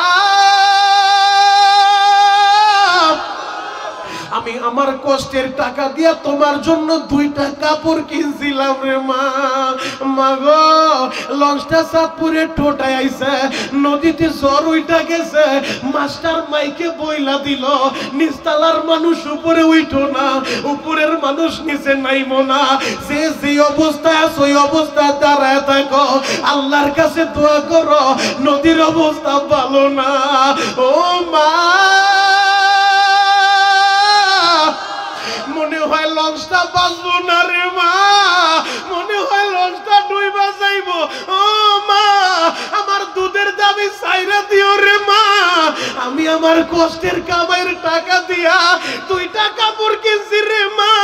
আমি আমার কষ্টের টাকা দিয়া তোমার জন্য দুইটা কাপড় কিনছিলাম রে মা। মা গো লঞ্চটা চাঁদপুরে ঠোঁটায় আইছে, নদীতে জ্বর উইঠা গেছে। মাস্টার মাইকে বইলা দিল নিচতলার মানুষ উপরে উঠো না, উপরের মানুষ নিচে নাইমো না। যে যে অবস্থায় আছে ওই অবস্থায় দাঁড়ায় থাকো, আল্লাহর কাছে দোয়া করো, নদীর অবস্থা ভালো না। ও মা মনে হয় লঞ্চটা বাঁচবো না রে মা, মনে হয় লঞ্চটা ডুইবা যাইবো। ও মা আমার দুধের দাবি চাইরা দিও রে মা। আমি আমার কষ্টের কামাইয়ের টাকা দিয়া দুইটা কাপড় কিনছি রে মা,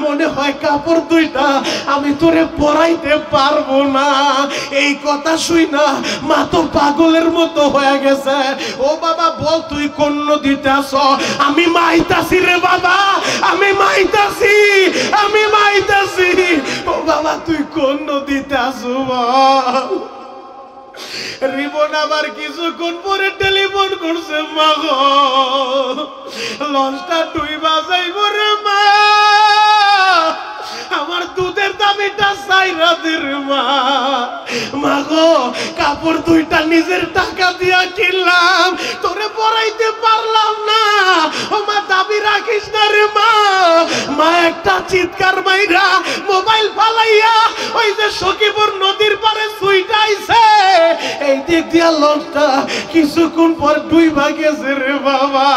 মনে হয় কাপড় দুইটা আমি তোরে পরাইতে পারবো না। এই কথা শুই না মা তো পাগলের মতো হয়ে গেছে। ও বাবা বল তুই কোন নদীতে আসো? আমি মাইতাছি রে বাবা, আমি মাইতাছি, আমি মাইতাছি। ও বাবা তুই কোন নদীতে আসো বল? রিপন আবার কিছুক্ষণ পরে টেলিফোন করছে, মা গো লঞ্চটা ডুইবা যাইব রে মা, আমার দুধের দামিটা চাইরা দে রে মা। মা গো কাপড় দুইটা নিজের টাকা দিয়া কিনলাম, তোরে পরাইতে পারলাম না। ও মা দাবি রাখিস না রে মা। মা একটা চিৎকার মাইরা মোবাইল ফালাইয়া ওই যে সখীপুর নদীর পারে সুইটাইছে। এই দিক দিয়া লঞ্চটা কিছুক্ষণ পর ডুইবা গেছে রে বাবা।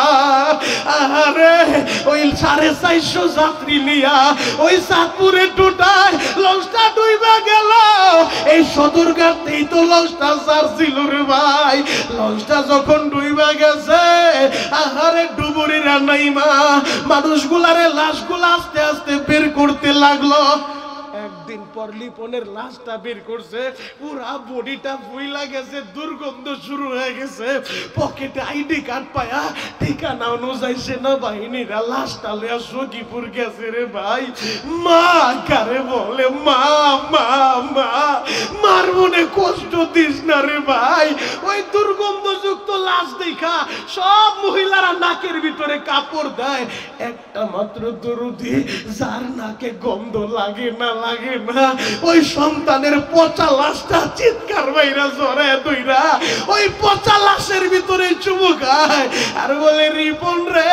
আরে ওই 450 যাত্রী নিয়া ওই চাঁদপুরে টোটায় লঞ্চটা ডুইবা গেল। এই সদরঘাটেই তো লঞ্চটা ছাড়ছিল রে ভাই। লঞ্চটা যখন ডুইবা গেছে, আহারে ডুবুরিরা নাইমা মানুষগুলারে লাশগুলা আস্তে আস্তে বের করতে লাগলো। একদিন পর লিপনের লাশটা বের করছে, পুরা বডিটা ফুইলা গেছে, দুর্গন্ধ শুরু হয়ে গেছে। পকেটে আইডি কার্ড পায়া ঠিকানা অনুযায়ী সেনাবাহিনীরা লাশটা লইয়া সখীপুর গেছে রে ভাই। মা কারে বলে মা মা মা, মার মনে কষ্ট দিস না রে ভাই। ওই দুর্গন্ধযুক্ত লাশ দেখা সব মহিলারা নাকের ভিতরে কাপড় দেয়, একটা মাত্র দরদি যার নাকে গন্ধ লাগে না, লাগে না, ওই সন্তানের পচা লাশটা চিৎকার বাইরা জরে দইরা ওই পচা লাশের ভিতরে চুমুকায় আর বলে রিপন রে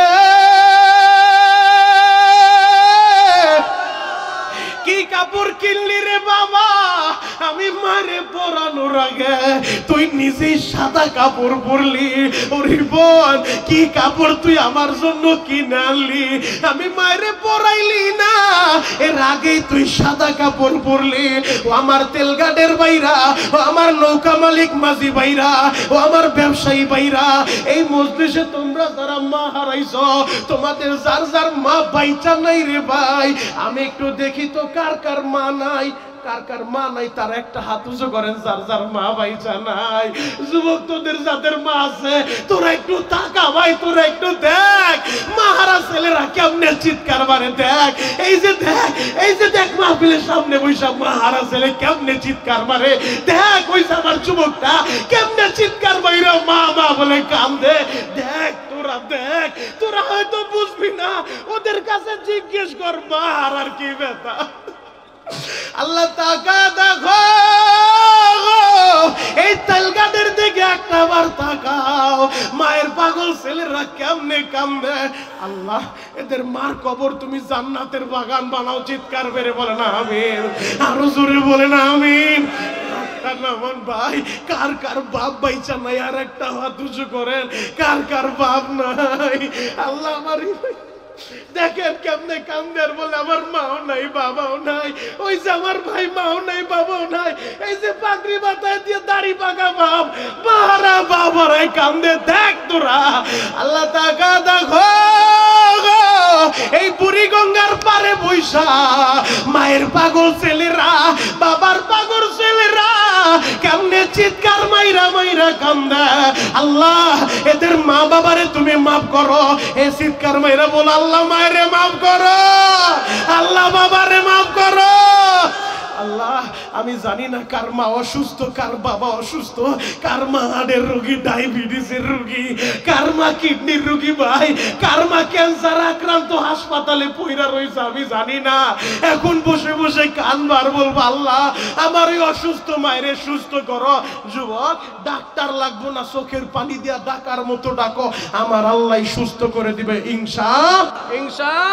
কি কাপড় কিনলি রে বাবা, আমি মারে পরানোর আগে তুই নিজেই সাদা কাপড় পরলি। ওরে বোন কি কাপড় তুই আমার জন্য কিনে আনলি, আমি মারে পরাইলি না, এর আগেই তুই সাদা কাপড় পরলি। ও আমার তেলগাড়ের বাইরা, ও আমার নৌকা মালিক মাঝি বাইরা, ও আমার ব্যবসায়ী বাইরা, এই মজলিসে তোমরা যারা মা হারাইছো, তোমাদের যার যার মা বাইচা নাই রে ভাই, আমি একটু দেখি তো কার কার মা নাই, কার কার মা নাই তার একটা হাত উঁচু করেন যার যার মা বাইচা নাই। যুবক তোদের যাদের মা আছে তোরা একটু তাকা ভাই, তোরা একটু দেখ মাহারা ছেলেরা কেমনে চিৎকার মারে, দেখ এই যে দেখ, এই যে দেখ মাহফিলের সামনে বৈশাখ মাহারা ছেলে কেমনে চিৎকার মারে, দেখ ওই আমার যুবকটা কেমনে চিৎকার মাইরা মা মা বলে কান্দে, দেখ তোরা দেখ, তোরা হয়তো বুঝবি না, ওদের কাছে জিজ্ঞেস কর মার আর কি ব্যথা। আল্লাহ তাকা দেখো এই তেলগাড়ের দিকে একটা বার তাকাও, মায়ের পাগল ছেলেরা কেমনে কান্দে। আল্লাহ এদের মার কবর তুমি জান্নাতের বাগান বানাও, চিৎকার বেড়ে বলে না আমিন, আরো জোরে বলে না আমিন। ভাই কার কার বাপ বাইচা নাই আর একটা হাত উঁচু করেন, কার কার বাপ নাই। আল্লাহ আমার দেখেন কেমনে কান্দে আর বলে আমার মাও নাই বাবাও নাই, ওই যে আমার ভাই মাও নাই বাবাও নাই, এই যে পাগড়ি মাথায় দিয়ে দাড়ি পাকা বাপ মারা বাবারাই কান্দে, দেখ তোরা। আল্লাহ তাকা দেখো এই বুড়ি গঙ্গার পারে বৈশা মায়ের পাগল ছেলেরা, বাবার পাগল ছেলেরা কেমনে চিৎকার মাইরা মাইরা কান্দে। আল্লাহ এদের মা বাবারে তুমি মাফ করো, এই চিৎকার মাইরা বল আল্লাহ মায়েরে মাফ করো, আল্লাহ বাবারে মাফ করো। আল্লাহ আমি জানি না কার মা অসুস্থ, কার বাবা অসুস্থ, কার মা হার্টের রোগী, ডায়াবেটিসের রোগী, কার মা কিডনির রোগী ভাই, কার মা ক্যান্সার আক্রান্ত হাসপাতালে পইরা রয়েছে, আমি জানি না। এখন বসে বসে কানবার বলবো আল্লাহ আমার এই অসুস্থ মায়েরে সুস্থ করো। যুবক ডাক্তার লাগবো না, চোখের পানি দিয়া ডাকার মতো ডাকো, আমার আল্লাহ সুস্থ করে দিবে ইনশাআল্লাহ।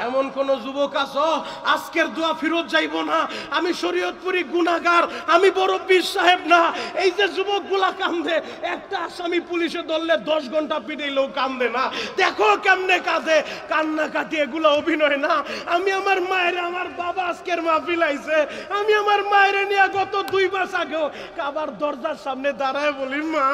এমন কোন যুবক আছো আজকের দোয়া ফিরত যাইবো না, আমি শরীয়তপুরি গুনাহগার, আমি বড় পীর সাহেব না। এই যে যুবকগুলা কান্দে, একটা আসামি পুলিশে ধরলে 10 ঘন্টা পিটাইলেও কান্দে না, দেখো কেমনে কাঁদে, কান্না কাটি এগুলো অভিনয় না। আমি আমার মায়ের, আমার বাবা আজকের মাহফিল আইছে, আমি আমার মায়ের নিয়ে গত 2 মাস আগেও কাবার দরজার সামনে দাঁড়ায় বলি মা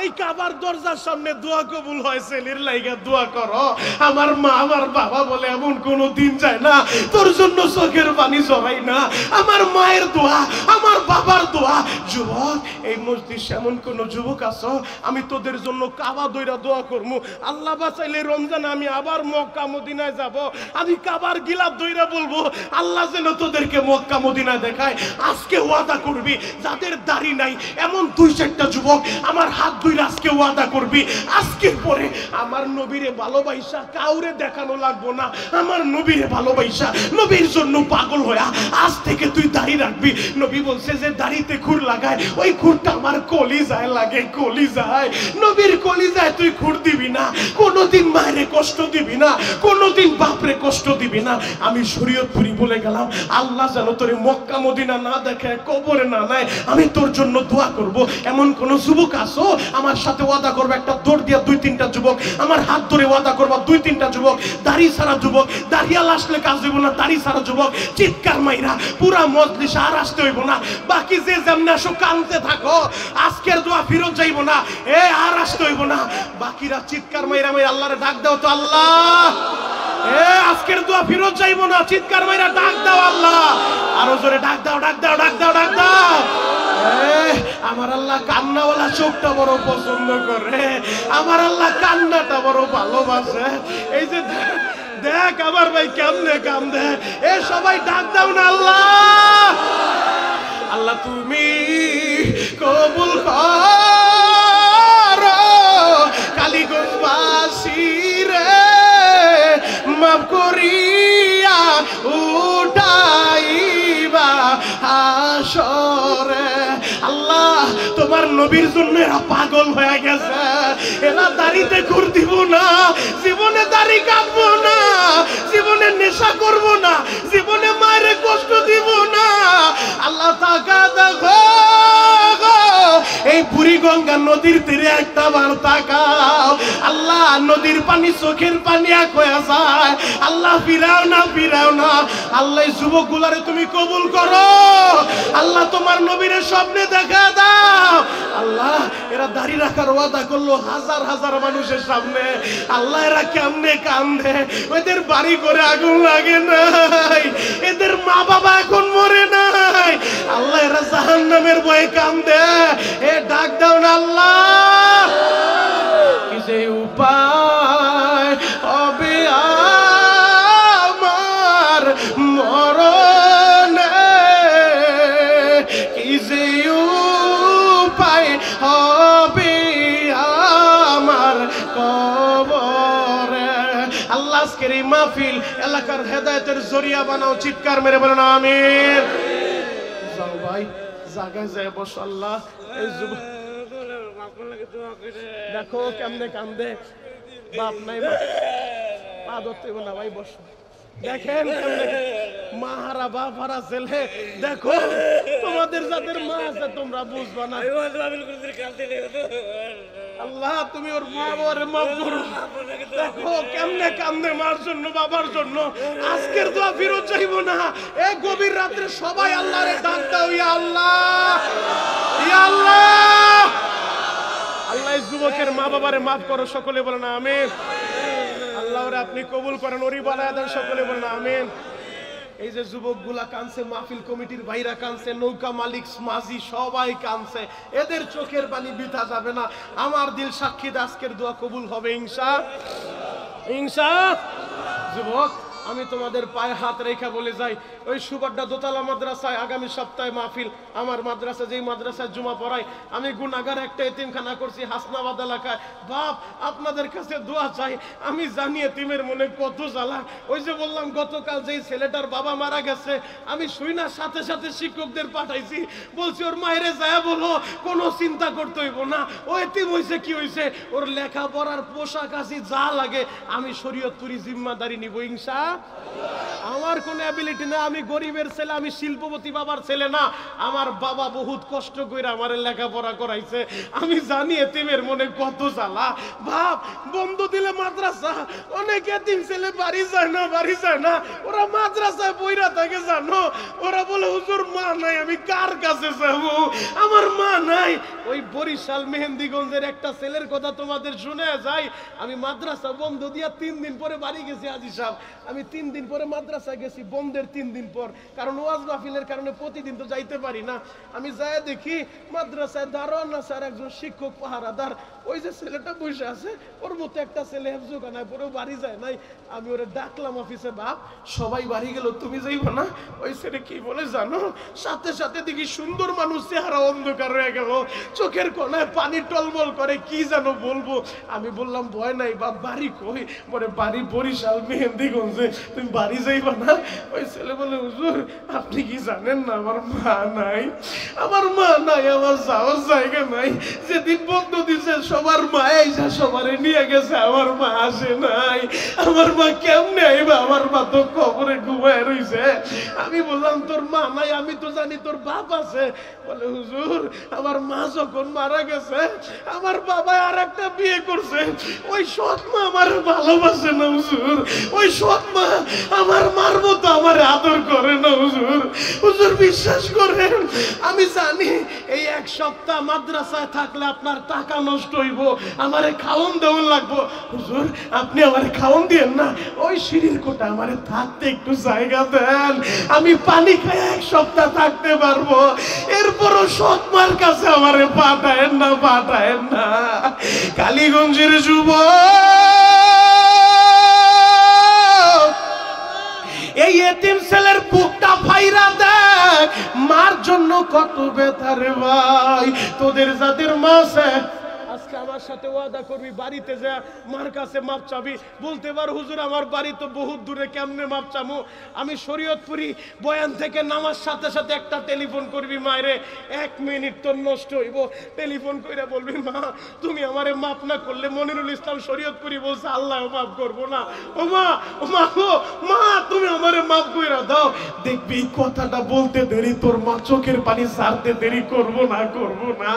এই কাবার দরজার সামনে দোয়া কবুল হয়, ছেলের লাইগা দোয়া করো। আমার মা আমার বাবা বলে এমন কোন দিন যায় না তোর জন্য চোখের পানি ঝরাই না, আমার মায়ের দোয়া, আমার বাবার দোয়া। যুবক এই মসজিদ এমন কোন যুবক আছো আমি তোদের জন্য কাবা দইরা দোয়া করবো, আল্লাহ বাঁচাইলে রমজান আমি আবার মক্কা মদিনায় যাব, আমি কাবার গিলাপ দইরা বলবো আল্লাহ যেন তোদেরকে মক্কা মদিনায় দেখায়। আজকে ওয়াদা করবি যাদের দাড়ি নাই এমন 2-4টা যুবক আমার হাত ধইরা আজকে ওয়াদা করবি, আজকের পরে আমার নবীরে ভালোবাসা কাউরে দেখানো লাগবো না, আমার নবীরে ভালোবাসা নবীর জন্য পাগল হয়া আজ থেকে তুই দাড়ি রাখবি। নবী বলছে যে দাড়িতে খুর লাগায় ওই খুরটা আমার কলিজায় লাগে, কলিজায়, নবীর কলিজায় তুই খুর দিবি না, কোনোদিন মায়েরে কষ্ট দিবি না, কোনোদিন বাপরে কষ্ট দিবি না। আমি শরীয়তপুরি বলে গেলাম আল্লাহ যেন তোরে মক্কা মদিনা না দেখে, কবরে না নেয়, আমি তোর জন্য দোয়া করব। এমন কোন যুবক আসো আমার সাথে ওয়াদা করবে, একটা দৌড় দিয়া 2-3টা যুবক আমার হাত ধরে ওয়াদা করবা, 2-3টা যুবক, দাড়ি ছাড়া যুবক, দাঁড়িয়াল আসলে কাজ হইব না, দাড়ি ছাড়া যুবক চিৎকার মাইরা পুরা মজলিস আর আসতে হইব না, বাকি যে যেমন আসো কানতে থাকো, আজকের দোয়া ফিরত যাইব না, এ আর আসতে হইব না, বাকিরা চিৎকার মাইরা মাইরা আল্লাহরে ডাক দাও তো আল্লাহ, এ আজকের দোয়া ফিরত যাইব না, চিৎকার মাইরা ডাক দাও আল্লাহ, আরো জোরে ডাক দাও, ডাক দাও, ডাক দাও, ডাক দাও। আমার আল্লাহ কান্নাওয়ালা চোখটা বড় পছন্দ করে, আমার আল্লাহ কান্নাটা বড় ভালোবাসে। এই যে দেখ আমার ভাই কেমনে কান্দে, এ সবাই ডাক দাও না আল্লাহ, আল্লাহ তুমি কবুল করো কালীগঞ্জবাসী রে মাফ করিয়া উঠাই নবীর জন্য এরা পাগল হয়ে গেছে। এরা দাড়িতে খুর দিব না, জীবনে দাড়ি কাটবো না, জীবনে নেশা করব না, জীবনে মায়ের কষ্ট দিব না। আল্লাহ তাকা দেখো, এই বুড়িগঙ্গা নদীর তীরে একটা বার তাকাও। আল্লাহ নদীর পানি চোখের পানি এক হয়ে যায়। আল্লাহ ফিরাও না, ফিরাও না। আল্লাহ যুবক গুলারে তুমি কবুল করো। আল্লাহ তোমার নবীর স্বপ্নে দেখা দাও। আল্লাহ এরা দাড়ি রাখার ওয়াদা করলো হাজার হাজার মানুষের সামনে। আল্লাহ এরা কেমনে কান্দে, ওদের বাড়ি করে আগুন লাগে নাই, এদের মা বাবা এখন মরে নাই। আল্লাহ এরা জাহান্নামের ভয়ে কান্দে। এ ডাক দাও না আল্লাহ, কি যে উপায় হবে আমার মরণে, কি যে উপায় হবে আমার কবরে। আল্লাহ আজকের এই মাহফিল এলাকার হেদায়েতের জরিয়া বানাও। চিৎকার মেরে বলেন আমিন। যাও ভাই জায়গায় যায় বস। আল্লাহ এই যুবক দেখো কেমনে কান্দে, বাপ নাই পা ধরতে না ভাই বস। দেখেন কেমনে মা হারা বাপ হারা ছেলে। দেখো তোমাদের যাদের মা আছে তোমরা বুঝবা না। আল্লাহ তুমি ওর মা বাবার মাফ করো। দেখো কেমনে কান্দে মার জন্য, বাবার জন্য। আজকের দোয়া ফিরত চাইব না। এই গভীর রাত্রে সবাই আল্লাহরে ডাক দাও, ইয়া আল্লাহ, ইয়া আল্লাহ। আল্লাহ যুবকের মা বাবারে মাফ করো। সকলে বলেন আমিন। আল্লাহ ওরে আপনি কবুল করেন, ওরি বানায় দেন। সকলে বলেন আমিন। এই যে যুবকগুলা কানছে, মাহফিল কমিটির ভাইরা কানছে, নৌকা মালিক মাঝি সবাই কানছে, এদের চোখের পানি বৃথা যাবে না। আমার দিল সাক্ষী আজকের দোয়া কবুল হবে ইনশাআল্লাহ, ইনশাআল্লাহ। যুবক আমি তোমাদের পায়ে হাত রেখা বলে যাই, ওই সুবাড্ডা দোতলা মাদ্রাসায় আগামী সপ্তাহে মাহফিল। আমার মাদ্রাসা যেই মাদ্রাসায় জুমা পড়াই, আমি গুনাহগার একটা এতিমখানা করছি হাসনাবাদ এলাকায়। বাপ আপনাদের কাছে দোয়া চাই। আমি জানি এতিমের মনে কত জ্বালা। ওই যে বললাম গতকাল যেই ছেলেটার বাবা মারা গেছে, আমি শুই না সাথে সাথে শিক্ষকদের পাঠাইছি, বলছি ওর মায়েরে যায় বলো কোনো চিন্তা করতে হইব না। ও এতিম হয়েছে কি হয়েছে, ওর লেখাপড়ার পোশাক আছি যা লাগে আমি শরীয়তপুরি জিম্মাদারি নিব ইনশাআল্লাহ। আমার কোনো অ্যাবিলিটি না, আমি গরিবের ছেলে, আমি শিল্পপতি বাবার ছেলে না। আমার বাবা বহুত কষ্ট করে আমার লেখাপড়া করাইছে। আমি জানি এতিমের মনে কত জ্বালা। ভাব বন্ধ দিলে মাদ্রাসা, অনেক এতিম ছেলে বাড়ি যায় না, বাড়ি যায় না, ওরা মাদ্রাসায় বইরা থাকে জানো। ওরা বলে হুজুর মা নাই, আমি কার কাছে যাবো, আমার মা নাই। ওই বরিশাল মেহেন্দিগঞ্জের একটা ছেলের কথা তোমাদের শুনে যাই। আমি মাদ্রাসা বন্ধ দিয়া 3 দিন পরে বাড়ি গেছি আজি সাহেব। আমি 3 দিন পরে মাদ্রাসায় গেছি, বন্ধের 3 দিন পর, কারণ ওয়াজ মাহফিলের কারণে প্রতিদিন তো যাইতে পারি না। আমি যাই দেখি মাদ্রাসায় দারোয়ান আছে আর একজন শিক্ষক পাহারাদার। ওই যে ছেলেটা বসে আছে, ওর মতো একটা ছেলে হেফজোখানায় পরেও বাড়ি যায় নাই। আমি ওরে ডাকলাম অফিসে, বাপ সবাই বাড়ি গেল তুমি যাইবা না? ওই ছেলে কি বলে জানো, সাথে সাথে দেখি সুন্দর মানুষ, চেহারা অন্ধকার হয়ে গেল, চোখের কোনায় পানি টলমল করে, কি জানো বলবো। আমি বললাম ভয় নাই বাপ, বাড়ি কই? বলে বাড়ি বরিশাল মেহেন্দিগঞ্জে, তুমি বাড়ি যাইবা না? ওই ছেলে বলে হুজুর আপনি কি জানেন না আমার মা নাই, আমার মা নাই, আমার যাওয়ার জায়গা নাই। যেদিন বন্ধ দিছে সবার মা এসে সবারে নিয়ে গেছে, আমার মা আসে নাই। আমার মা কেমনে আইবা, আমার মা তো কবরে ঘুমায় রইছে। আমি বললাম তোর মা নাই, আমি তো জানি তোর বাপ আছে। বলে হুজুর আমার মা যখন মারা গেছে আমার বাবা আর একটা বিয়ে করছে, ওই সৎ মা আমার ভালোবাসে না হুজুর, ওই সৎ মা আমার মার মতো আমার আদর করে না হুজুর। হুজুর বিশ্বাস করেন আমি জানি এই 1 সপ্তাহ মাদ্রাসায় থাকলে আপনার টাকা নষ্ট হইব, আমারে খাওন দেওয়ান লাগবো। হুজুর আপনি আমারে খাওন দিয়েন না, ওই সিঁড়ির কোটা আমারে থাকতে একটু জায়গা দেন, আমি পানি খাই 1 সপ্তাহ থাকতে পারবো। এরপরও সৎ মার কাছে আমারে পাঠায়েন না, পাঠায়েন না। কালীগঞ্জের যুবক এই এতিম ছেলের বুকটা ফাইরা দেখ, মার জন্য কত ব্যথা রে ভাই। তোদের যাদের মা আছে, আজকে আমার আমার সাথে ওয়াদা করবি বাড়িতে যা মার কাছে মাপ চাবি। বলতে পারো হুজুর আমার বাড়ি তো বহুত দূরে, কেমনে মাপ চামু? আমি শরীয়তপুরি বয়ান থেকে নামার সাথে সাথে একটা টেলিফোন করবি মায়েরে, 1 মিনিট তো নষ্ট হইব। টেলিফোন কইরা বলবি মা তুমি আমারে মাপ না করলে মনিরুল ইসলাম শরীয়তপুরি বলছে আল্লাহ মাফ করবো না। ও মা, ও মা গো, মা তুমি আমারে মাফ কইরা দাও। দেখবি এই কথাটা বলতে দেরি তোর মা চোখের পানি ছাড়তে দেরি করবো না, করবো না।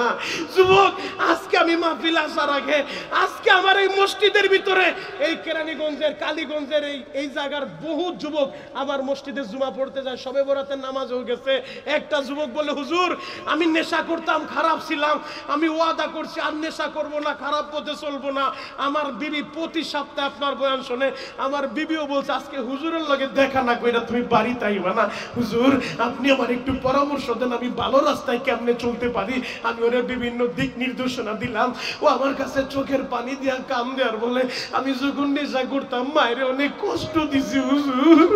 যুবক আজকে আমি মাহফিল আসার আগে আজকে আমার এই মসজিদের ভিতরে এই কেরানীগঞ্জের কালীগঞ্জের এই জায়গার বহু যুবক আমার মসজিদে জুমা পড়তে যায়, সবে বরাতের নামাজ হয়ে গেছে। একটা যুবক বলে হুজুর আমি নেশা করতাম, খারাপ ছিলাম, আমি ওয়াদা করছি আর নেশা করব না, খারাপ পথে চলবো না। আমার বিবি প্রতি সপ্তাহে আপনার বয়ান শুনে, আমার বিবিও বলছে আজকে হুজুরের লগে দেখা না কইরা তুমি বাড়িতে আইবা না। হুজুর আপনি আমার একটু পরামর্শ দেন, আমি ভালো রাস্তায় কেমনে চলতে পারি। আমি ওরে বিভিন্ন দিক নির্দেশনা দিলাম। ও আমার কাছে চোখের পানি দিয়া কাম দেয়ার বলে আমি যখন নেশা করতাম মায়ের অনেক কষ্ট দিছি হুজুর।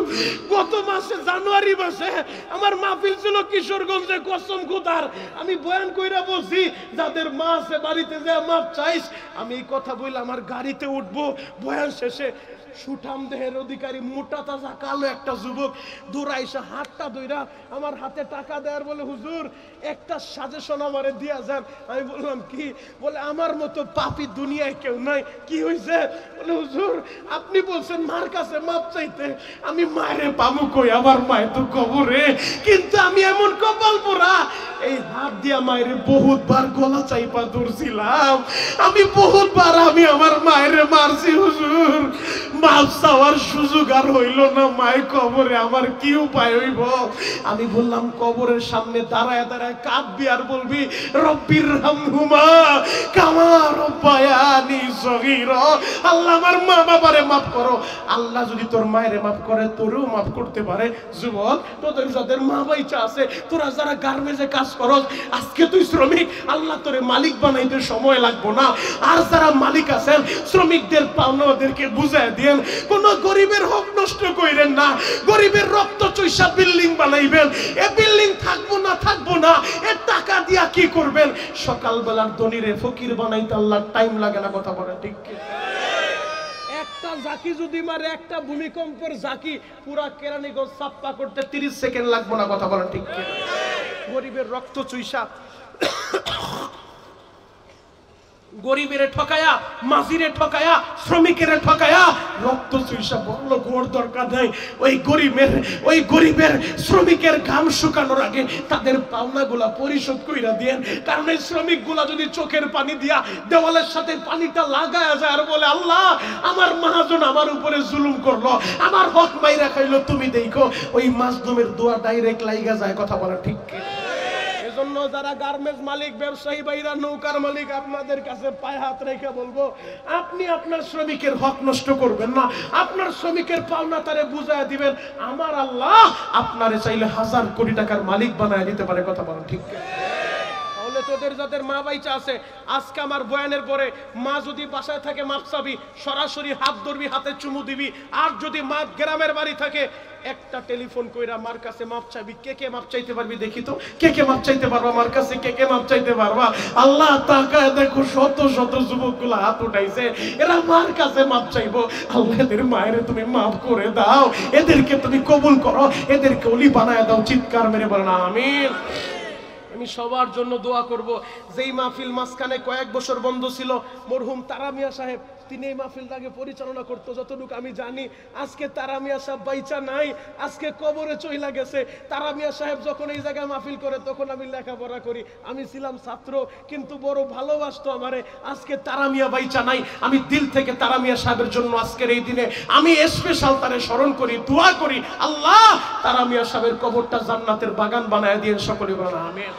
গত মাসে জানুয়ারি মাসে আমার মাহফিল ছিল কিশোরগঞ্জে, কসম খোদার আমি বয়ান কইরা বলছি যাদের মা আছে বাড়িতে যা মাপ চাইস। আমি এই কথা বলে আমার গাড়িতে উঠবো, বয়ান শেষে সুঠাম দেহের অধিকারী মোটা তাজা কালো একটা যুবক দৌড়াইসা হাতটা ধইরা আমার হাতে টাকা দেওয়ার বলে হুজুর একটা সাজেশন আমারে দিয়া যান। আমি বললাম কি? বলে আমার মতো পাপী দুনিয়ায় কেউ নাই। কি হইছে? বলে হুজুর আপনি বলছেন মার কাছে মাপ চাইতে, আমি মায়েরে পামু কই? আমার মায়ে তো কবরে। কিন্তু আমি এমন কপাল পোড়া এই হাত দিয়া মায়েরে বহুতবার গলা চাইপা ধরছিলাম, আমি বহুতবার আমি আমার মায়েরে মারছি হুজুর। মাপ চাওয়ার সুযোগ আর হইল না, মায়ের কবরে আমার কি উপায় হইব? আমি বললাম কবরের সামনে দাঁড়ায় দাঁড়ায় কাঁদবি আর বলবি রব্বির হামহুমা কামা রব্বায়ানি সগীরা। আল্লাহ আমার মা বাবারে মাফ করো। আল্লাহ যদি তোর মায়েরে মাফ করে তোরেও মাফ করতে পারে। যুবক তোদের যাদের মা বাইচা আছে, তোরা যারা গার্মেন্টসে কাজ করস, আজকে তুই শ্রমিক, আল্লাহ তোরে মালিক বানাইতে সময় লাগবো না। আর যারা মালিক আছেন শ্রমিকদের পাওনাদেরকে বুঝায় দিয়ে কোন গরিবের হক নষ্ট কইরেন না। গরিবের রক্ত চুইসা বিল্ডিং বানাইবেন, এ বিল্ডিং থাকবো না, এ টাকা দিয়া কি করবেন? সকালবেলার ধনীরে ফকির বানাইতে আল্লাহর টাইম লাগে না। কথা বলে ঠিক কি? একটা জাকি যদি মারে, একটা ভূমিকম্পের জাকি পুরা কেরানীগঞ্জ সাপ্পা করতে 30 সেকেন্ড লাগবো না। কথা বলে ঠিক কি? গরিবের রক্ত চুইসা গরিবের ঠকায়া, মাঝিরে ঠকায়া, শ্রমিকের ঠকায়া রক্ত চুইসা বলল ঘোর দরকার নাই। ওই গরিবের শ্রমিকের ঘাম শুকানোর আগে তাদের পাওনাগুলা পরিশোধ কইরা দিয়েন। কারণ এই শ্রমিকগুলা যদি চোখের পানি দিয়া দেওয়ালের সাথে পানিটা লাগায়া যায় আর বলে আল্লাহ আমার মহাজন আমার উপরে জুলুম করলো, আমার হক মাইরা খাইলো, তুমি দেখো, ওই মাজলুমের দোয়া ডাইরেক্ট লাইগা যায়। কথা বলা ঠিক কি? জন্য যারা গার্মেন্টস মালিক, ব্যবসায়ী ভাইরা, নৌকার মালিক, আপনাদের কাছে পায়ে হাত রেখে বলবো আপনি আপনার শ্রমিকের হক নষ্ট করবেন না। আপনার শ্রমিকের পাওনা তারে বুঝায় দিবেন। আমার আল্লাহ আপনারে চাইলে 1000 কোটি টাকার মালিক বানায় দিতে পারে। কথা বলেন ঠিক কি? তাহলে তোদের যাদের মা বাইচা আছে, আজকে আমার বয়ানের পরে মা যদি বাসায় থাকে মাপ চাবি, সরাসরি হাত ধরবি, হাতে চুমু দিবি। আর যদি মা গ্রামের বাড়ি থাকে একটা টেলিফোন কইরা মার কাছে মাপ চাইবি। কে কে মাপ চাইতে পারবি দেখি তো? কে কে মাপ চাইতে পারবা মার কাছে? কে কে মাপ চাইতে পারবা? আল্লাহ তাকায় দেখো শত শত যুবকগুলা হাত উঠাইছে, এরা মার কাছে মাপ চাইবো। আল্লাহ এদের মায়েরে তুমি মাফ করে দাও, এদেরকে তুমি কবুল করো, এদেরকে ওলি বানায় দাও। চিৎকার মেরে বলেন আমিন। আমি সবার জন্য দোয়া করব। যেই মাহফিল মাঝখানে কয়েক বছর বন্ধ ছিল, মরহুম তারা মিয়া সাহেব তিনি এই মাহফিলটাকে পরিচালনা করতো যতটুকু আমি জানি। আজকে তারা মিয়া সাহেব বাইচা নাই, আজকে কবরে চইলা গেছে। তারা মিয়া সাহেব যখন এই জায়গায় মাহফিল করে তখন আমি লেখাপড়া করি, আমি ছিলাম ছাত্র, কিন্তু বড় ভালোবাসতো আমারে। আজকে তারা মিয়া বাইচা নাই, আমি দিল থেকে তারা মিয়া সাহেবের জন্য আজকের এই দিনে আমি স্পেশাল তারে স্মরণ করি, দোয়া করি আল্লাহ তারা মিয়া সাহেবের কবরটা জান্নাতের বাগান বানায় দিয়ে সকলে বলেন আমিন।